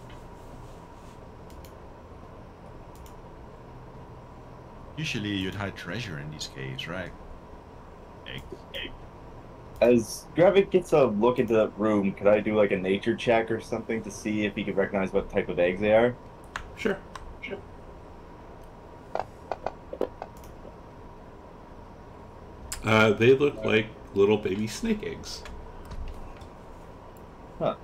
Usually you'd hide treasure in these caves, right? Egg. As Gravik gets a look into the room, could I do like a nature check or something to see if he could recognize what type of eggs they are? Sure. They look like little baby snake eggs. Huh.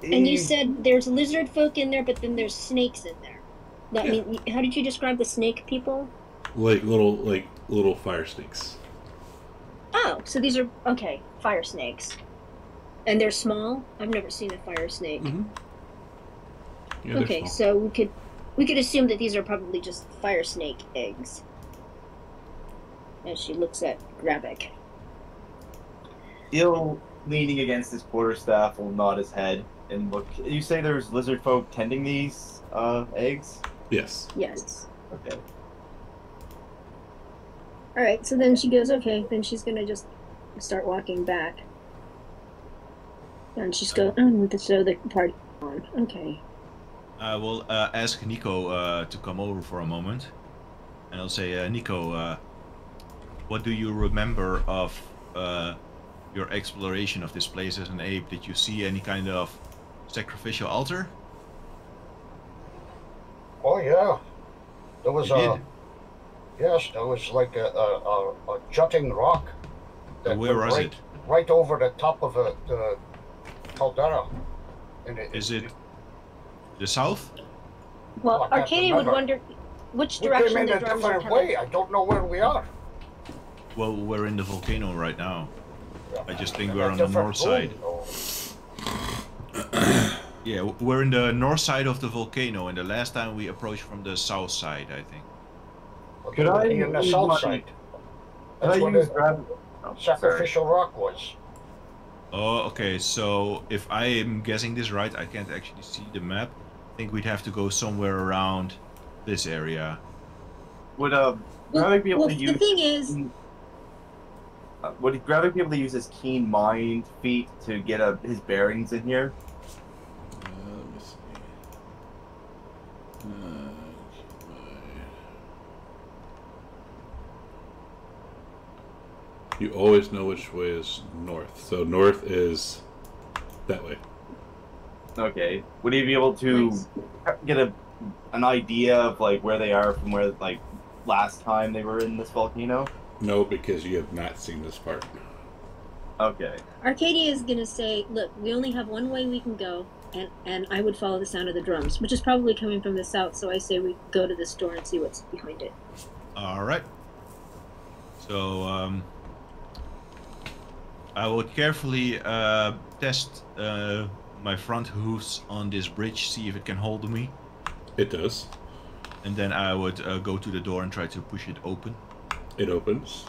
And you said there's lizard folk in there, but then there's snakes in there. That mean, how did you describe the snake people? Like little fire snakes. Oh, so these are fire snakes, and they're small. I've never seen a fire snake. Mm-hmm. Yeah, okay, small. So we could assume that these are probably just fire snake eggs. As she looks at Gravik. Il, leaning against his quarterstaff, will nod his head and look. You say there's lizard folk tending these eggs? Yes. Yes. Okay. Alright, so then she goes, okay, then she's gonna just start walking back. And just go, oh, so the party on. Okay. I will ask Nico to come over for a moment. And I'll say, Nico, what do you remember of your exploration of this place as an ape? Did you see any kind of sacrificial altar? Oh yeah, there was You did? yes, there was like a jutting rock. Where was it? Right over the top of the caldera. And Is it the south? Well, I can't Arcadia would remember. wonder which We direction came in the a drums are different coming. way. I don't know where we are. Well, we're in the volcano right now. I just think In we're a on the different north side. room, Yeah, we're in the north side of the volcano, and the last time we approached from the south side, I think. though. Could I Be in the use south my- side? Can That's I where use the grab? Oh, sorry. sacrificial rock was. Oh, okay, so if I am guessing this right, I can't actually see the map. I think we'd have to go somewhere around this area. Would Gravik be able to use? the thing is, Would Gravik be able to use his keen mind feat to get his bearings in here? Let me see. You always know which way is north. So north is that way. Okay. Would he be able to Nice. get an idea of like where they are from where like last time they were in this volcano? No, because you have not seen this part. Okay. Arcadia is going to say, look, we only have one way we can go, and I would follow the sound of the drums, which is probably coming from the south, so I say we go to this door and see what's behind it. Alright. So, I will carefully test my front hooves on this bridge, see if it can hold me. It does. And then I would go to the door and try to push it open. It opens.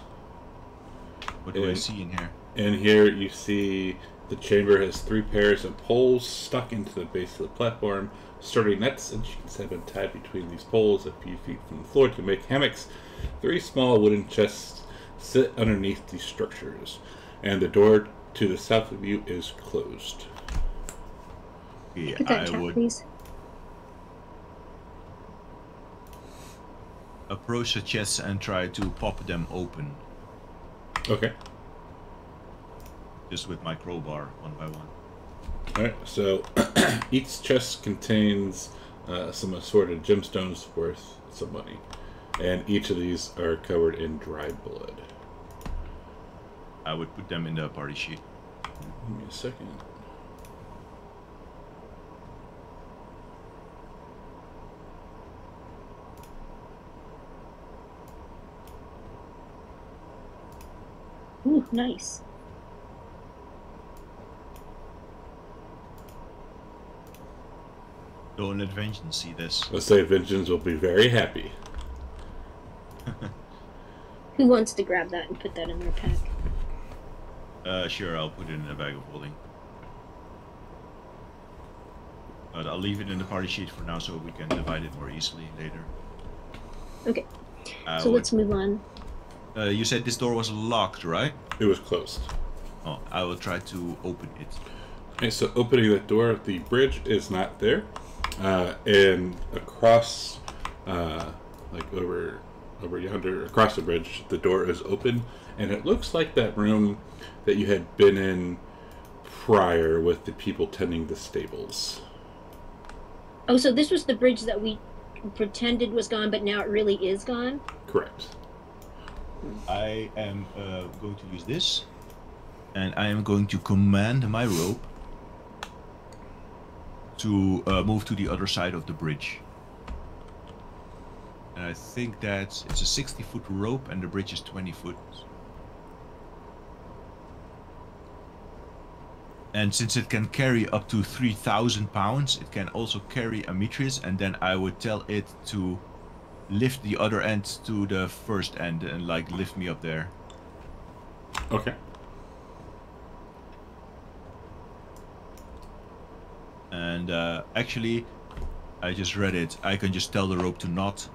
What do I see in here? And here you see the chamber has 3 pairs of poles stuck into the base of the platform. Sturdy nets and sheets have been tied between these poles a few feet from the floor to make hammocks. 3 small wooden chests sit underneath these structures, and the door to the south of you is closed. Yeah, Put that I in chat, would please. approach the chests and try to pop them open. Okay. Just with my crowbar, one by one. Alright, so each chest contains some assorted gemstones worth some money. And each of these are covered in dried blood. I would put them in the party sheet. Give me a second. Ooh, nice. Don't let Vengeance see this. Let's say Vengeance will be very happy. Who wants to grab that and put that in their pack? Sure, I'll put it in a bag of holding. But I'll leave it in the party sheet for now so we can divide it more easily later. Okay, I so would- let's move on. You said this door was locked, right? It was closed. Oh, I will try to open it. Okay, so opening that door, the bridge is not there. And across, like over yonder, across the bridge, the door is open. And it looks like that room that you had been in prior with the people tending the stables. Oh, so this was the bridge that we pretended was gone, but now it really is gone? Correct. I am going to use this. And I am going to command my rope to move to the other side of the bridge. And I think that it's a 60-foot rope and the bridge is 20 foot. And since it can carry up to 3,000 pounds, it can also carry Ametris, and then I would tell it to lift the other end to the first end and like lift me up there. Okay. And actually, I just read it. I can just tell the rope to knot.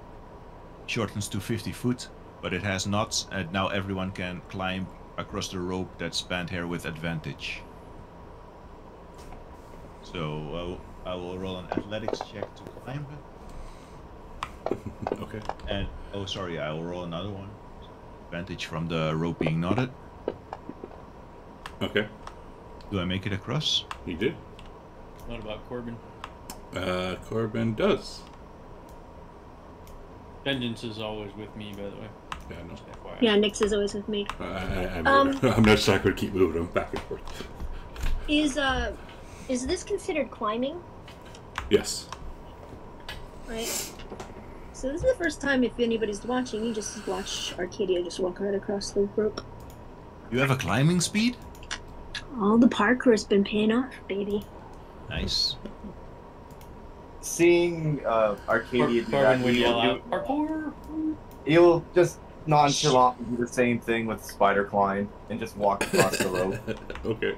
Shortens to 50 foot, but it has knots, and now everyone can climb across the rope that's spanned here with advantage. So I will roll an athletics check to climb. Okay. And oh, sorry, I will roll another one. Advantage from the rope being knotted. Okay. Do I make it across? You did. What about Corbin? Corbin does. Vengeance is always with me, by the way. Yeah, I know. Just FYI. Yeah, Nyx is always with me. I'm not sure I could keep moving him back and forth. Is this considered climbing? Yes. Right. So this is the first time, if anybody's watching, you just watch Arcadia just walk right across the rope. You have a climbing speed? All the parkour has been paying off, baby. Nice. Seeing Arcadia do that, Corbin would yell out, parkour! he'll just nonchalantly do the same thing with spider climb and just walk across the rope. Okay.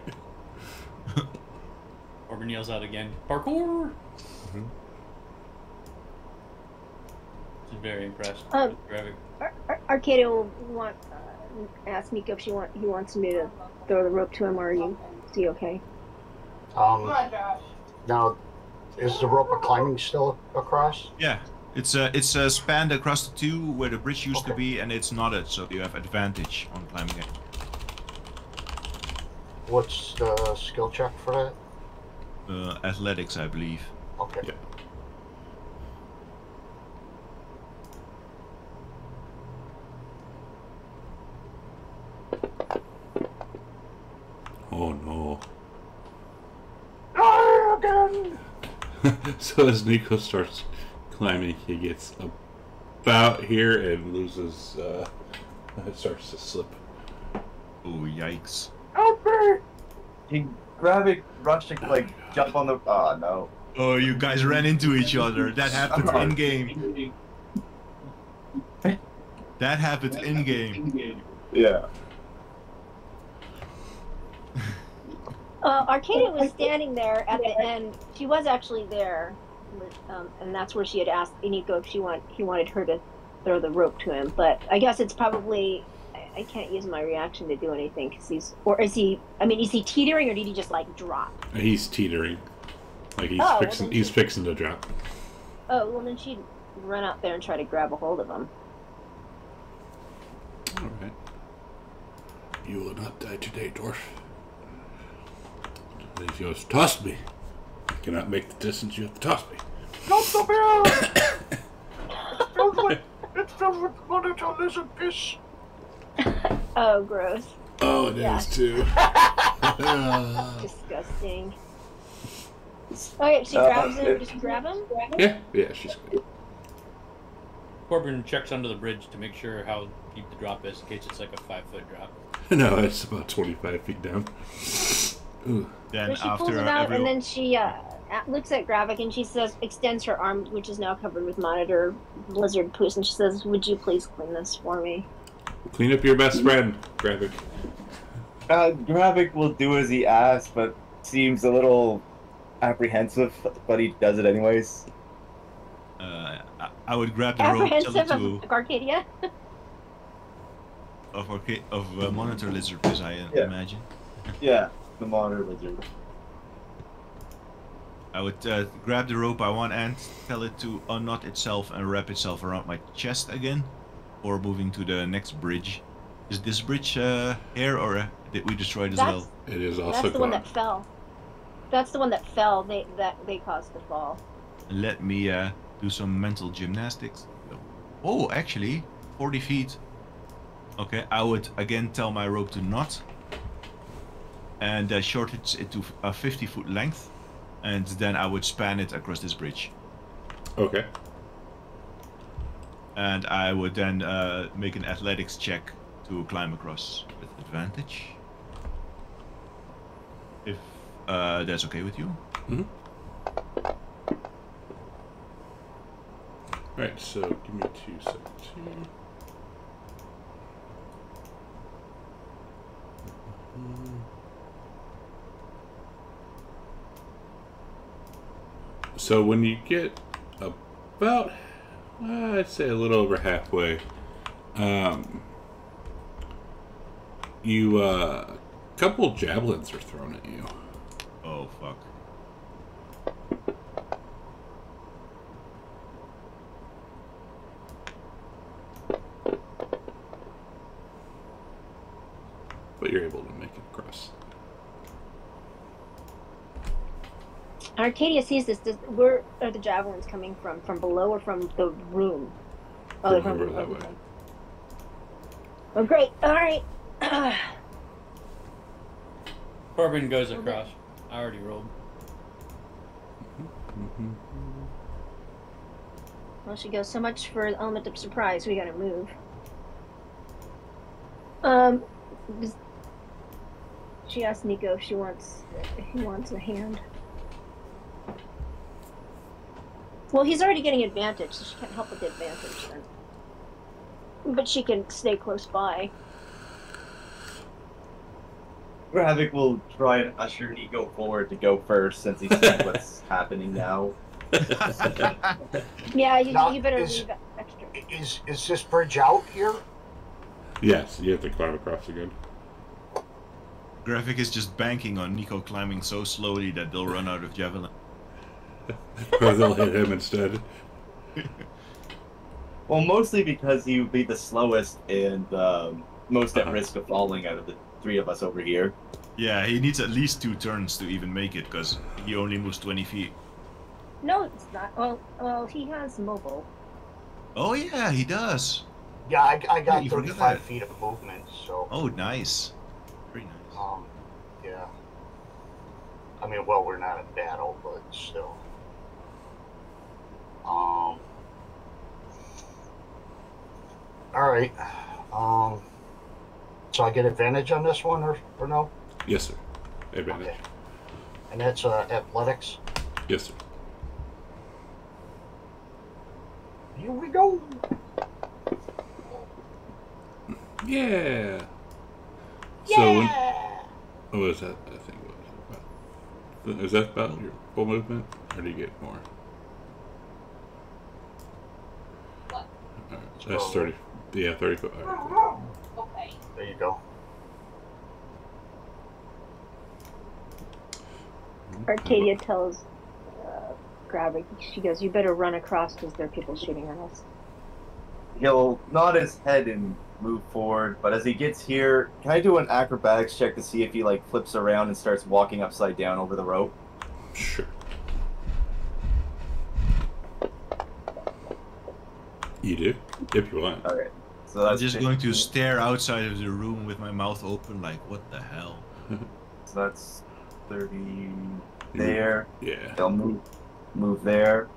Corbin yells out again, parkour! Mhm. She's very impressed. Um, with Gravik. Arcadia will want ask Nico if he wants me to throw the rope to him, or is he okay? Oh my gosh. Now, is the rope of climbing still across? Yeah. It's spanned across the two where the bridge used to be, and it's knotted, so you have advantage on climbing it. What's the skill check for that? Athletics, I believe. Okay. Yeah. Oh no. Again! So as Nico starts climbing, he gets about here and loses, starts to slip. Oh, yikes. Help me! He Gravik rushed to jump on the. Oh no. Oh, you guys ran into each other. That happened in game. That happened in game. Yeah. Arcadia was standing there at the end. She was actually there, and that's where she had asked Nico if he wanted her to throw the rope to him. But I guess it's probably I can't use my reaction to do anything because is he teetering or did he just drop? He's teetering, like he's fixing to drop. Oh well, then she'd run out there and try to grab a hold of him. All right. You will not die today, dwarf. If you just toss me, I cannot make the distance. You have to toss me. Not the bear! It feels like monitor lizard piss. Oh, gross. Oh, it Yeah. is too. Disgusting. Okay, she grabs him. Just grab him. Yeah, she's good. Corbin checks under the bridge to make sure how deep the drop is in case it's like a 5-foot drop. No, it's about 25 feet down. Ooh. Then So she after pulls it out, every... and then she looks at Gravik, and she says, extends her arm, which is now covered with monitor lizard poos, and she says, "Would you please clean this for me?" Clean up your best friend, Gravik. Gravik will do as he asks, but seems a little apprehensive, but he does it anyways. I would grab the rope, tell it Apprehensive of Arcadia. of monitor lizard, as I imagine. Yeah, the monitor lizard. I would grab the rope by one end, tell it to unknot itself and wrap itself around my chest again, or moving to the next bridge. Is this bridge here, or did we destroy it as well? It is also That's the one that fell. That's the one that fell. They caused the fall. Let me do some mental gymnastics. Oh, actually, 40 feet. Okay, I would again tell my rope to knot, and shorten it to a 50-foot length, and then I would span it across this bridge. Okay. And I would then make an athletics check to climb across with advantage. If that's okay with you. Mm-hmm. Alright, so give me 2 seconds here. So when you get about, I'd say a little over halfway, you, a couple javelins are thrown at you. Oh fuck. you're able to make it across. Arcadia sees this. Where are the javelins coming from? From below or from the room? Oh, they're From from over that way. Oh, great. All right. Corbin goes across. I already rolled. Well, she goes, so much for the element of surprise. We gotta move. She asked Nico if he wants a hand. Well, he's already getting advantage, so she can't help with the advantage then. But she can stay close by. Gravik will try and usher Nico forward to go first since he sees what's happening now. Yeah, you Now, better is- leave extra. Is this bridge out here? Yes, you have to climb across again. Graphic is just banking on Nico climbing so slowly that they'll run out of javelin. Or they'll hit him instead. Well, mostly because he would be the slowest and most at risk of falling out of the three of us over here. Yeah, he needs at least 2 turns to even make it, because he only moves 20 feet. No, it's not. Well, he has mobile. Oh yeah, he does. Yeah, I got you forgot 35 that. feet of movement, so Oh, nice. Very nice. yeah. I mean, well, we're not in battle, but still. All right. So I get advantage on this one, or no? Yes, sir. Advantage. Okay. And that's athletics. Yes, sir. Here we go. Yeah. Yeah. So when, what was that? I think what was it about? Is that about your full movement, or do you get more? What? Alright, that's 30. Yeah, 30 foot. All right. Okay. There you go. Arcadia tells Gravik, she goes, you better run across because there are people shooting at us. He'll nod his head and move forward, but as he gets here, can I do an acrobatics check to see if he like flips around and starts walking upside down over the rope? Sure. You do? If you want. Alright. So I'm that's just going to 15. stare outside of the room with my mouth open like, what the hell? So that's 30 there. Yeah. They'll move there.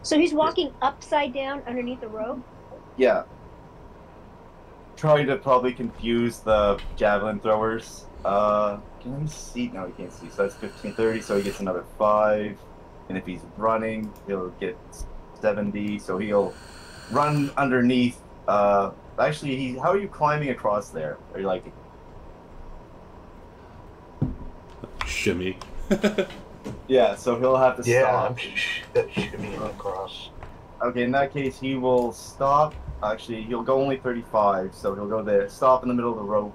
So he's walking upside down underneath the rope? Yeah. Trying to probably confuse the javelin throwers. Can he see? No, he can't see. So that's 15, 30. So he gets another 5. And if he's running, he'll get 70. So he'll run underneath. Actually, how are you climbing across there? Are you like? Shimmy. Yeah. So he'll have to Yeah, I'm stop. shimmying across. Okay, in that case, he will stop. Actually, he'll go only 35, so he'll go there, stop in the middle of the rope,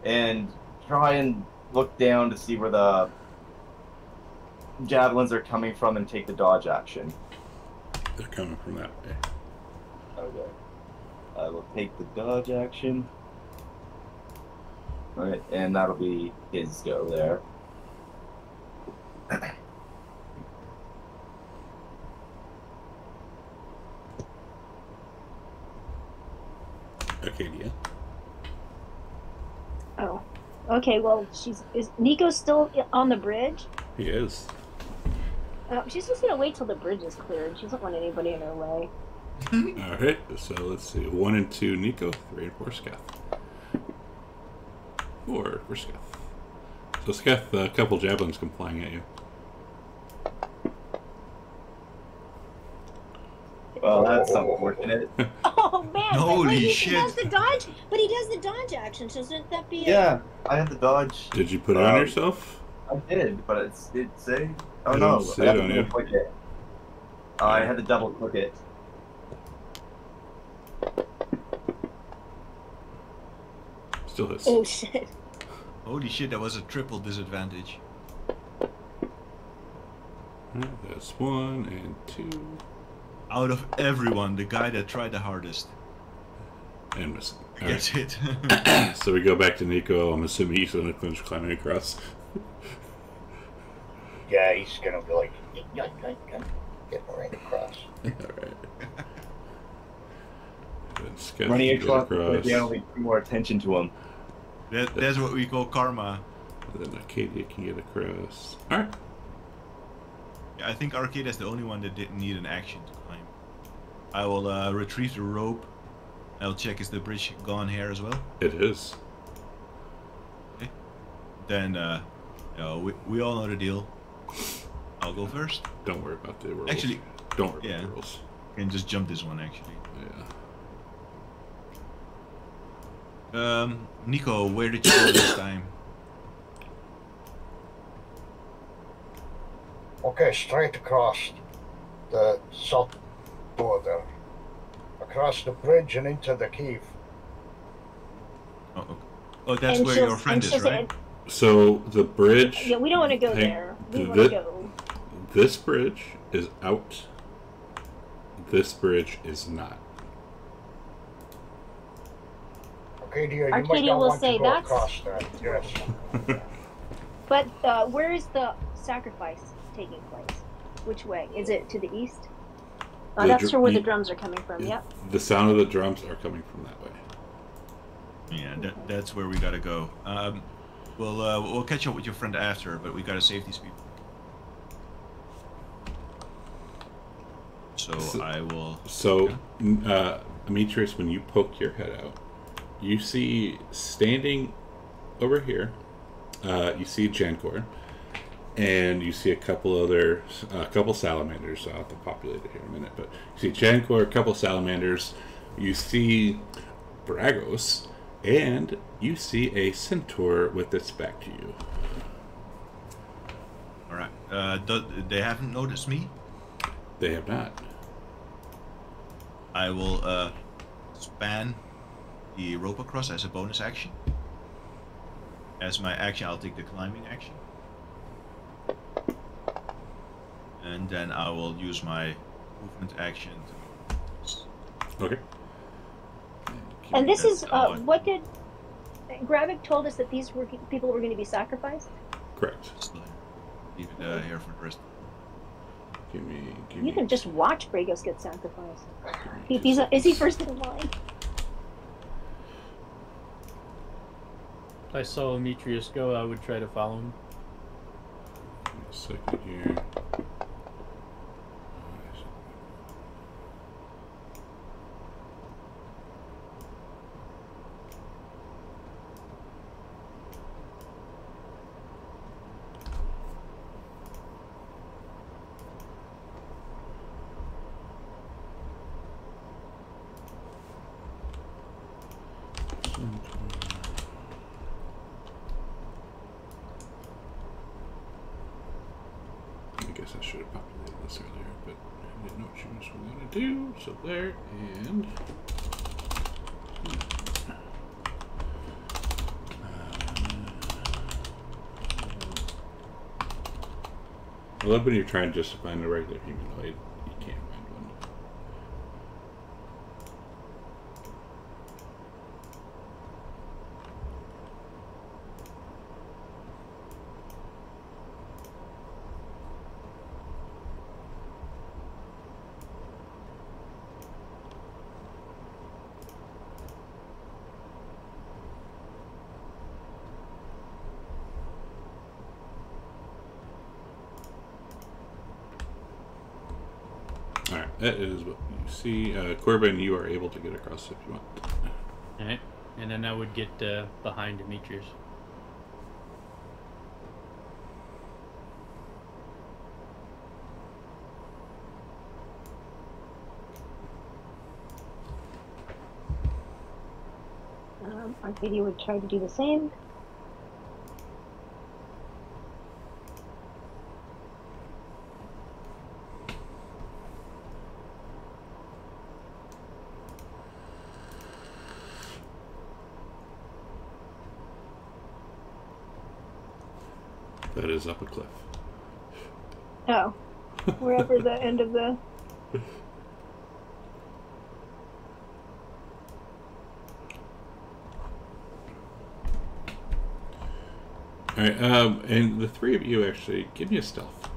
and try and look down to see where the javelins are coming from and take the dodge action. They're coming from that way. Okay. I will take the dodge action. Alright, and that'll be his go there. Arcadia. Oh. Okay, well, is Nico still on the bridge? He is. She's just gonna wait till the bridge is cleared. She doesn't want anybody in her way. Alright, so let's see. 1 and 2 Nico, 3 and 4 Scath. 4 for Scath. So Scath, a couple javelins come flying at you. Well, that's unfortunate. Oh man! Holy wait, he shit. does the dodge, but he does the dodge action. So shouldn't that be? Yeah, I had the dodge. Did you put it on yourself? I did, but it did say. Oh I no, don't see I had it to on you. double click it. I had to double click it. Still hits. Oh shit! Holy shit, that was a triple disadvantage. That's 1 and 2. Out of everyone, the guy that tried the hardest. And missing. Gets hit. So we go back to Nico. I'm assuming he's going to finish climbing across. Yeah, he's gonna be like, get right across. Alright. Running across, yeah, only bring more attention to him. That's what we call karma. And then Arcadia can get across. Alright. Yeah, I think Arcadia's the only one that didn't need an action to climb. I will retrieve the rope. I'll check, is the bridge gone here as well? It is. Okay. Then, we all know the deal. I'll go first. Don't worry about the rules. Actually, don't worry about the rules. I can just jump this one, actually. Yeah. Nico, where did you go this time? Okay, straight across the south border. Across the bridge and into the cave. Oh, okay. Oh, that's And where she'll- your friend and is, she'll right? say- So the bridge. Yeah, we don't want to go there. We want to go. This bridge is out. This bridge is not. Arcadia, you might Arcadia not will want say to go that's- across that. Yes. But where is the sacrifice taking place? Which way? Is it to the east? Oh, The that's dr- where the you- drums are coming from. Yep. The sound of the drums are coming from that way. Yeah, that's where we gotta go. We'll catch up with your friend after, but we gotta save these people. So I will. So, Demetrius, when you poke your head out, you see standing over here. You see Jankor, and you see a couple salamanders. I'll have to populate it here in a minute, but you see Jankor, a couple salamanders. You see Bragos, and you see a centaur with its back to you. All right. They haven't noticed me. They have not. I will span the rope across as a bonus action. As my action, I'll take the climbing action. And then I will use my movement action to... Okay. And this is what did Gravik told us that these people were going to be sacrificed? Correct. Leave it here for the rest. Give me. You can just watch Bragos get sacrificed. Is he first in line? If I saw Demetrius go, I would try to follow him. Give me a second here. I guess I should have populated this earlier, but I didn't know what you guys were going to do. So there, and I love when you're trying just to find the regular humanoid. You can't find one. Alright, that is what you see. Corbin, you are able to get across if you want. Alright. And then I would get behind Demetrius. Arcadia would try to do the same. That is up a cliff. Oh, wherever the end of the. Alright, and the three of you actually, give me a stealth.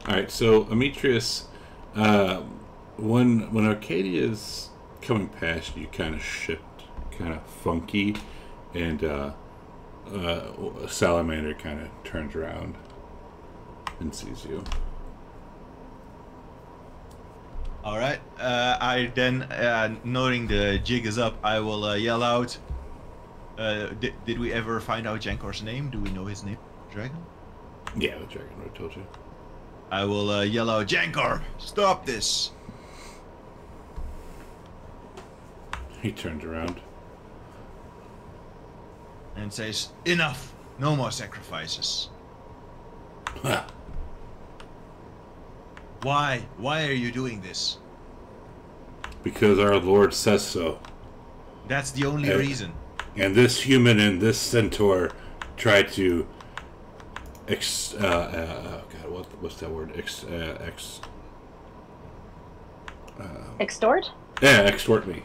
Alright, so Ametrius, when Arcadia's coming past you, kind of shift, kind of funky, and Salamander kind of turns around and sees you. All right. I then, noting the jig is up, I will yell out. Did we ever find out Jankor's name? Do we know his name? Dragon? Yeah, the dragon I told you. I will yell out, Jankor, stop this! He turns around. And says, enough! No more sacrifices. Huh. Why? Why are you doing this? Because our Lord says so. That's the only reason. And this human and this centaur tried to what's that word? Extort? Yeah, extort me.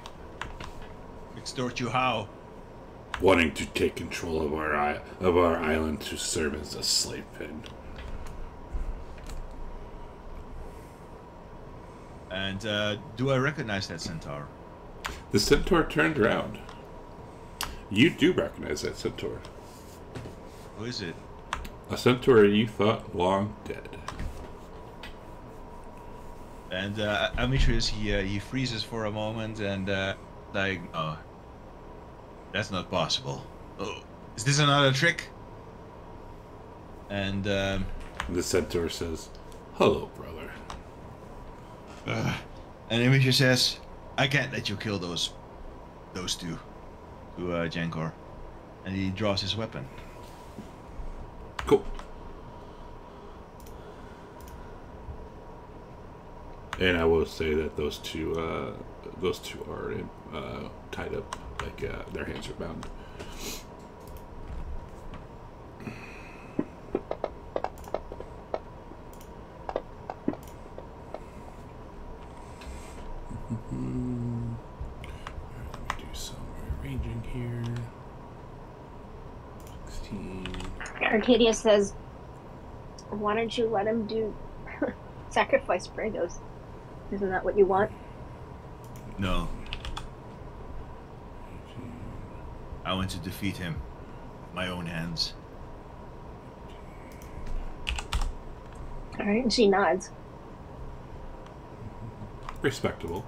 Extort you how? Wanting to take control of our island to serve as a slave pen. And do I recognize that centaur? The centaur turned around. You do recognize that centaur. Who is it? A centaur you thought long dead. And Ametrius, he freezes for a moment and like, oh, that's not possible. Oh, is this another trick? And the centaur says, "Hello, brother." And Ametrius says, "I can't let you kill those two," to Jankor, and he draws his weapon. Cool. And I will say that those two are tied up, like their hands are bound. Let me do some rearranging here. 16. Arcadia says, why don't you let him do sacrifice Bragos? Isn't that what you want? No. I want to defeat him with my own hands. Alright, and she nods. Respectable.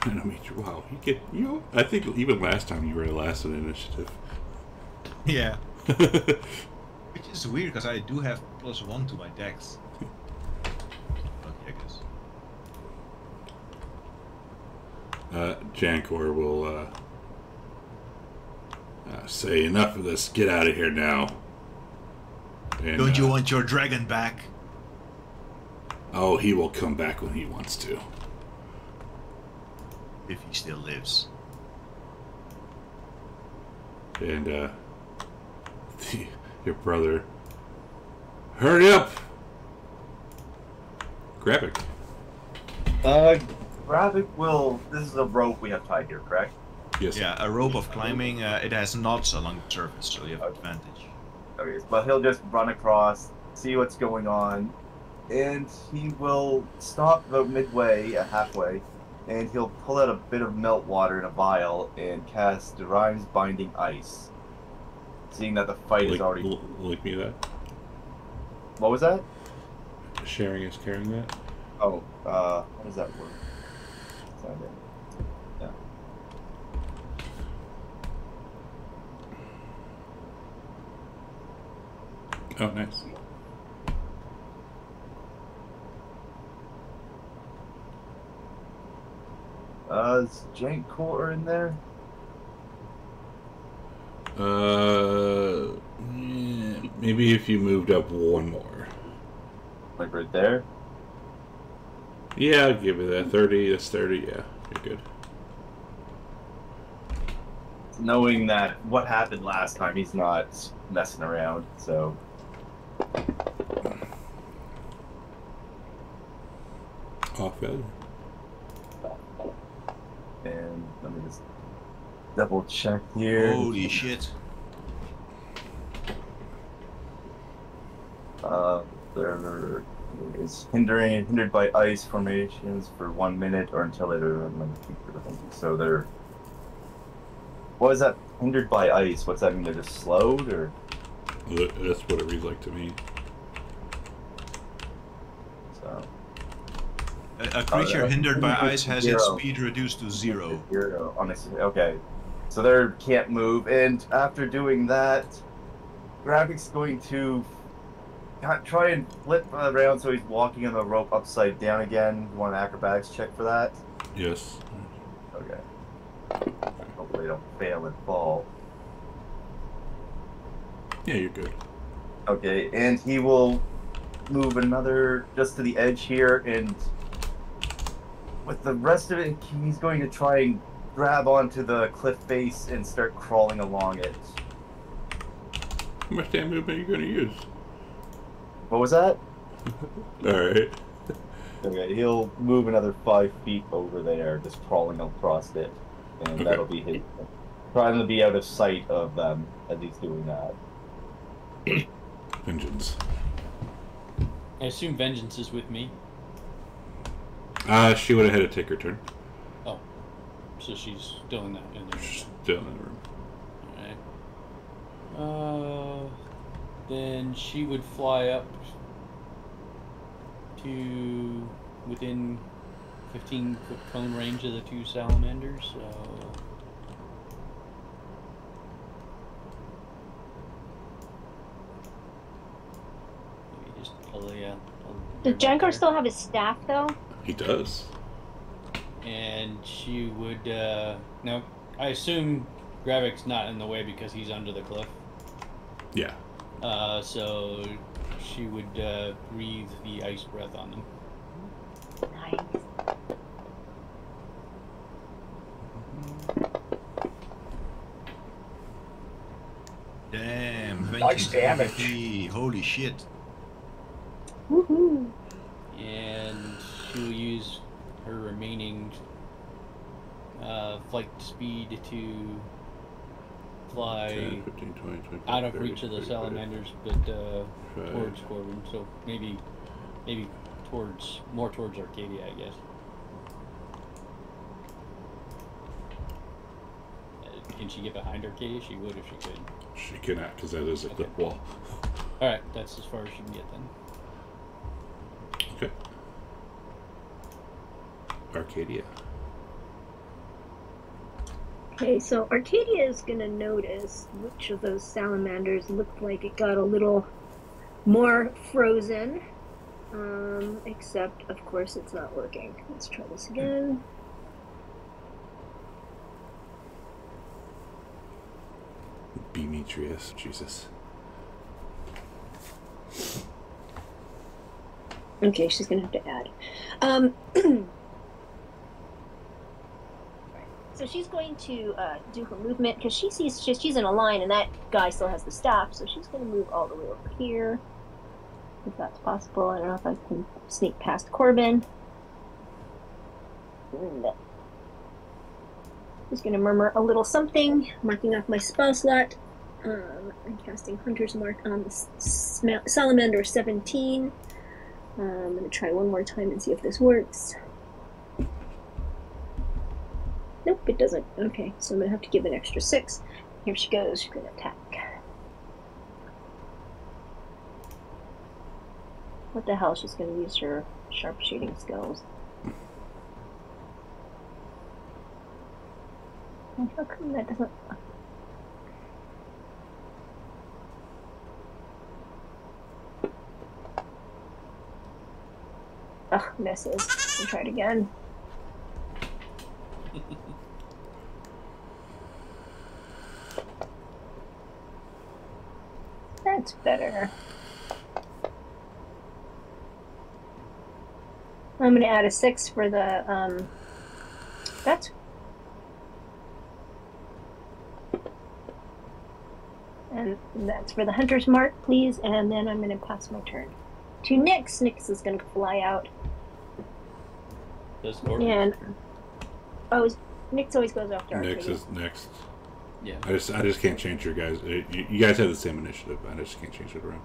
And I mean, wow, I think even last time you were the last in initiative. Yeah. Which is weird because I do have +1 to my dex. Okay, I guess. Jankor will say, enough of this, get out of here now. And, don't you want your dragon back? Oh, he will come back when he wants to. If he still lives. And your brother, hurry up! Graphic. Graphic will. This is a rope we have tied here, correct? Yes. Yeah, a rope of climbing. It has knots along the surface, so you have advantage. Okay, but he'll just run across, see what's going on, and he will stop about midway, halfway, and he'll pull out a bit of melt water in a vial and cast Derime's Binding Ice. Seeing that the fight is already... Link me that. What was that? Sharing is carrying that. Oh, how does that work? Yeah. Oh, nice. Is Jankor in there? Maybe if you moved up one more. Like right there? Yeah, I'll give you that. 30, that's 30, yeah. You're good. knowing that what happened last time, he's not messing around. So. Off failure. And let me just double check here. Holy shit. There is hindered by ice formations for 1 minute or until it so they're. What is that? Hindered by ice? What's that mean? They're just slowed, or? That's what it reads like to me. So. A creature hindered by ice has its speed reduced to 0. 0. Honestly, okay. So they can't move, and after doing that, Gravic's going to try and flip around so he's walking on the rope upside down again. You want an acrobatics check for that? Yes. Okay. Hopefully they don't fail and fall. Yeah, you're good. Okay, and he will move another just to the edge here, and with the rest of it, he's going to try and grab onto the cliff face and start crawling along it. How much damn movement are you going to use? What was that? Alright. Okay, he'll move another 5 feet over there, just crawling across it. And Okay. that'll be his. Trying to be out of sight of them as he's doing that. Vengeance. I assume Vengeance is with me. She would have had to take her turn. Oh, so she's still in that. Still in the room. All right. Then she would fly up to within 15-foot cone range of the 2 salamanders. So. Maybe just Does Jankar still have his staff though? He does. And she would, now, I assume Gravic's not in the way because he's under the cliff. Yeah. So she would breathe the ice breath on them. Nice. Damn, Nice damage. MVP. Holy shit. Woohoo! And she will use her remaining flight speed to fly 10, 15, 20, 25, out of 30, reach of the 35, salamanders, but Right. towards Corbin. So maybe more towards Arcadia, I guess. Can she get behind Arcadia? She would if she could. She cannot, because that is a cliff Okay. wall. Alright, that's as far as she can get then. Okay. Arcadia. Okay, so Arcadia is gonna notice which of those salamanders looked like it got a little more frozen. Except, of course, it's not working. Let's try this again. Demetrius, Jesus. Okay, she's gonna have to add. So she's going to do her movement because she sees she's in a line, and that guy still has the staff. So she's going to move all the way over here, if that's possible. I don't know if I can sneak past Corbin. And just going to murmur a little something, marking off my spell slot. I'm casting Hunter's Mark on the Salamander 17. I'm going to try one more time and see if this works. Nope, it doesn't. Okay, so I'm going to have to give an extra 6. Here she goes. She's going to attack. What the hell? She's going to use her sharpshooting skills. And how come that doesn't... Ugh, misses. I'll try it again. That's better. I'm going to add a 6 for the, that's... And that's for the hunter's mark, please. And then I'm going to pass my turn to Nyx. Nyx is going to fly out. Does Corbin? And Nyx always goes after Nyx Arcadia. is next. Yeah. I just can't change your guys. You guys have the same initiative. I just can't change it around.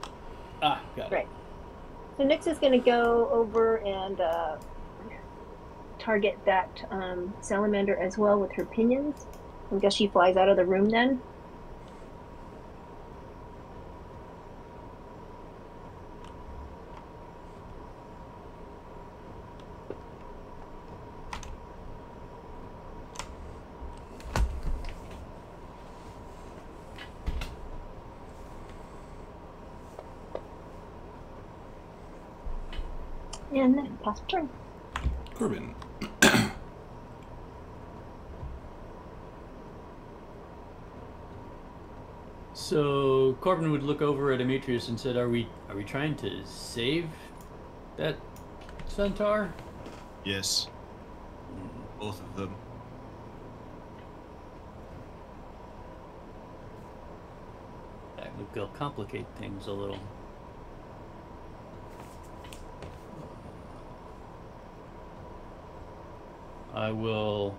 Ah, got it. Right. So Nyx is going to go over and target that salamander as well with her pinions. I guess she flies out of the room then. And then pass the turn. Corbin. So Corbin would look over at Demetrius and said, "Are we trying to save that centaur?" Yes. Both of them. That will complicate things a little. I will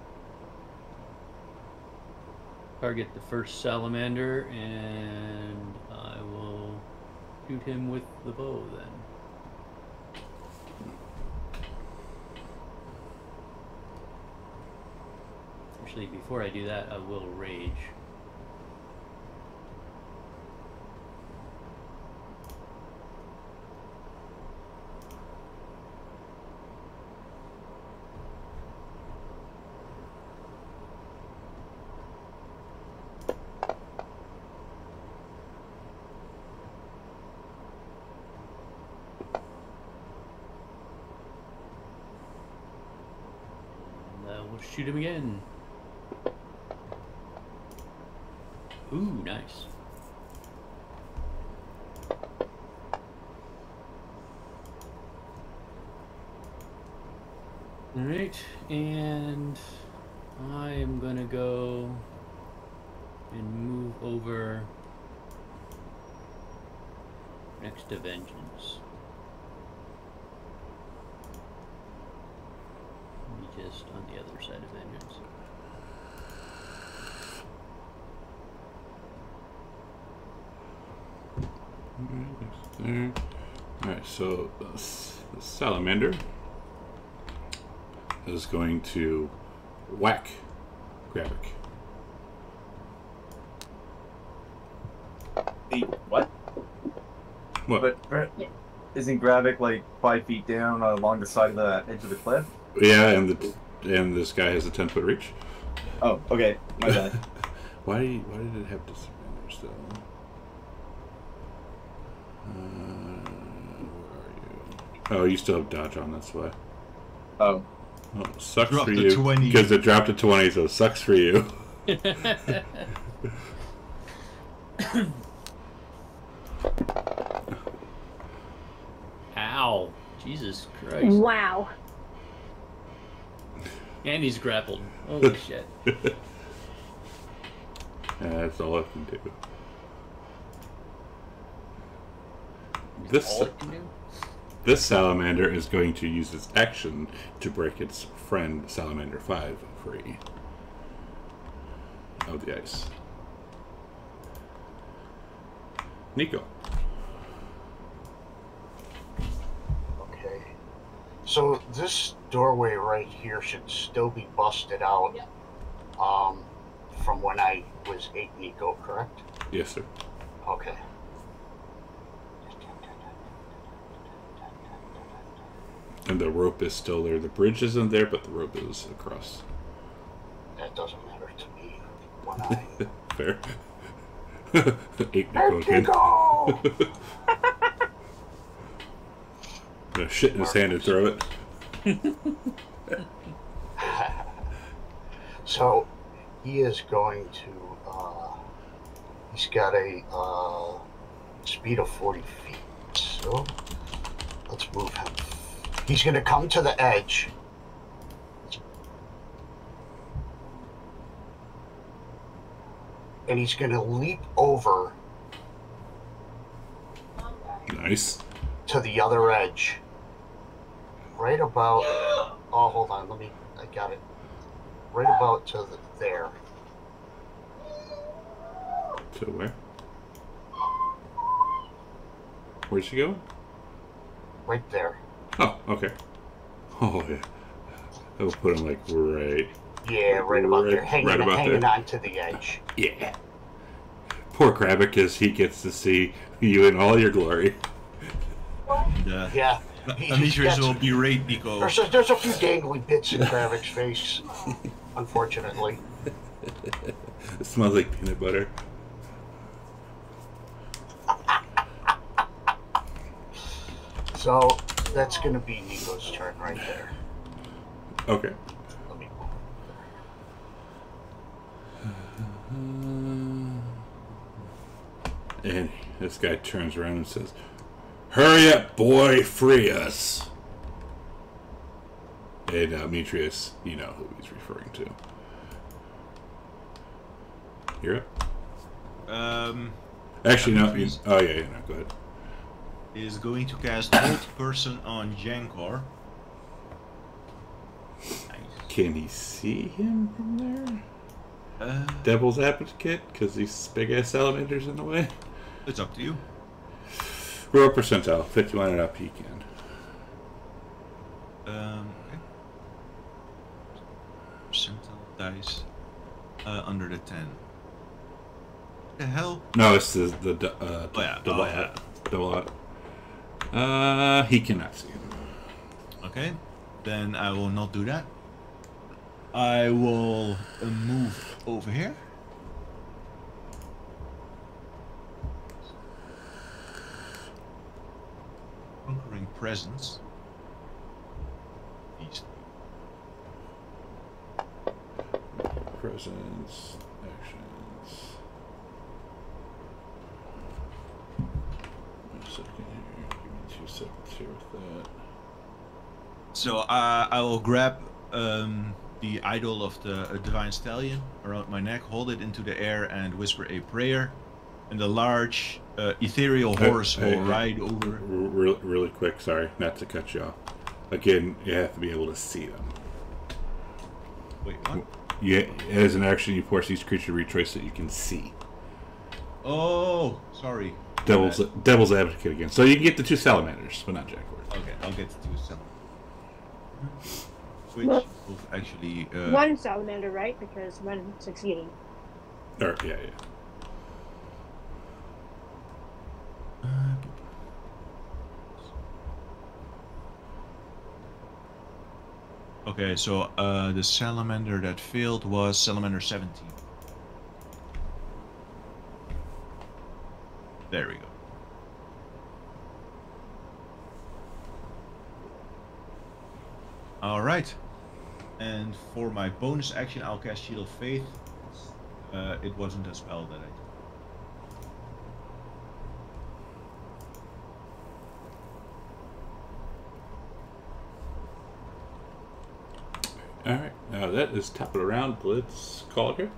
target the first salamander, and I will shoot him with the bow then. Actually, before I do that, I will rage. We'll shoot him again. Ooh, nice. Alright, and I am gonna go and move over next to Vengeance. Just on the other side of Vengeance. Alright, so the salamander is going to whack Gravik. What? What? But isn't Gravik like 5 feet down along the side of the edge of the cliff? Yeah, and this guy has a 10-foot reach. Oh, okay. My bad. Why did it have disadvantage though? Where are you? Oh, you still have dodge on. That's why. Oh. Oh, sucks Dropped for to you 20. because it dropped to 20, so sucks for you. Ow! Jesus Christ! Wow. And he's grappled. Holy shit! That's all I can do. All it can do? This salamander is going to use its action to break its friend Salamander 5 free of the ice. Nico. Okay. So this doorway right here should still be busted out. Yep. From when I was 8 Nico, correct? Yes, sir. Okay. And the rope is still there. The bridge isn't there, but the rope is across. That doesn't matter to me when I... Fair. 8 Nico again. Nico! No shit in his hand and throw it. So, he is going to, he's got a speed of 40 feet. So, let's move him. He's going to come to the edge. And he's going to leap over Nice. to the other edge. Right about... Oh, hold on. I got it. Right about to there. To where? Where'd she go? Right there. Oh, okay. Oh, yeah. I'll put him, like, right... Yeah, right about there. Right about Hanging there. on to the edge. Yeah. Poor Krabic, as he gets to see you in all your glory. And, Yeah. Demetrius will berate Nico. There's a few dangling bits in Kravic's face, unfortunately. It smells like peanut butter. So that's gonna be Nico's turn right there. Okay. Let me And this guy turns around and says, "Hurry up, boy, free us." And Demetrius, you know who he's referring to. You're up. Actually, no. Oh, yeah, no, go ahead. Is going to cast Hold Person on Jankor. Nice. Can he see him from there? Devil's Advocate, because these big-ass salamanders in the way? It's up to you. Roll percentile, 51 and up, he can. Okay. Percentile dice under the 10. The hell? No, it's the yeah. double out. He cannot see him. Okay, then I will not do that. I will move over here. Conquering presence. These. Presence, actions. Wait a second here. Give me 2 seconds here with that. So I will grab the idol of the divine stallion around my neck, hold it into the air, and whisper a prayer. And the large ethereal horse will ride over. Really quick, sorry, not to cut you off. Again, you have to be able to see them. Wait, what? Yeah, as an action, you force each creature to retrace that you can see. Oh, sorry. Devil's Advocate again. So you can get the 2 salamanders, but not Jaguars. Okay, I'll get to 2 salamanders. Which will actually... one salamander, right? Because one succeeding. Or, yeah. Okay, so the salamander that failed was salamander 17. There we go. Alright. And for my bonus action, I'll cast Shield of Faith. It wasn't a spell that I did. Alright, now that is top of the round. Let's call it here.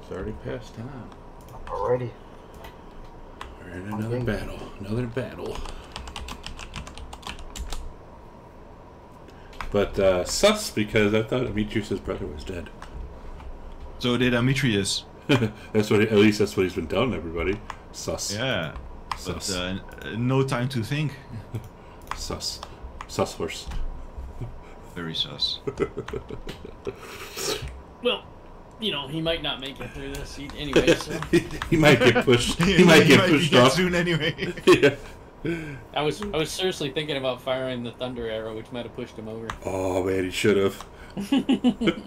It's already past time. Alrighty. We're in another battle. Another battle. But sus, because I thought Demetrius' brother was dead. So did Demetrius. That's what at least that's what he's been telling everybody. Sus. Yeah. Sus. But no time to think. Sus. Sus horse. Very sus. Well, you know, he might not make it through this anyway, so... he might get pushed. He might get pushed off soon anyway. Yeah. I was seriously thinking about firing the thunder arrow, which might have pushed him over. Oh man, he should have. That'd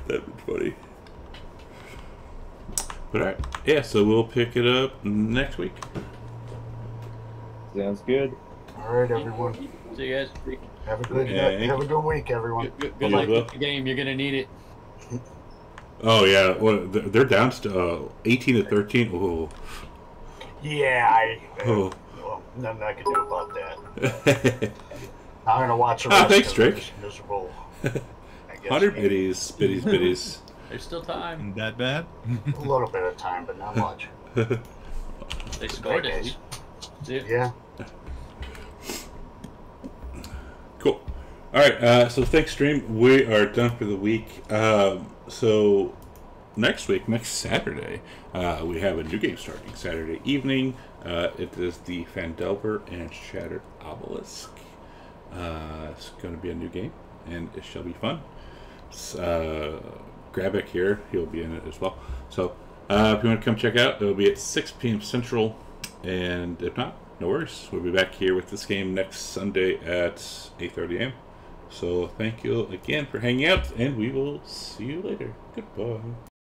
be funny. But alright, yeah. So we'll pick it up next week. Sounds good. Alright, everyone. See you guys. Have a good have a good week, everyone. Good luck with the game. You're gonna need it. Oh yeah, well, they're down to 18 to 13. Oh. Yeah, well, nothing I can do about that. I'm gonna watch the rest thanks, of Drake. this miserable. 100 biddies. There's still time. Isn't that bad? A little bit of time, but not much. They scored Hey, it. guys. See ya. Yeah. Cool. All right. So thanks, stream. We are done for the week. So next week, next Saturday, we have a new game starting Saturday evening. It is the Phandelver and Shattered Obelisk. It's going to be a new game, and it shall be fun. Grabek here, he'll be in it as well. So if you want to come check out, it'll be at 6 p.m. Central, and if not, no worries. We'll be back here with this game next Sunday at 8:30 a.m. So thank you again for hanging out, and we will see you later. Goodbye.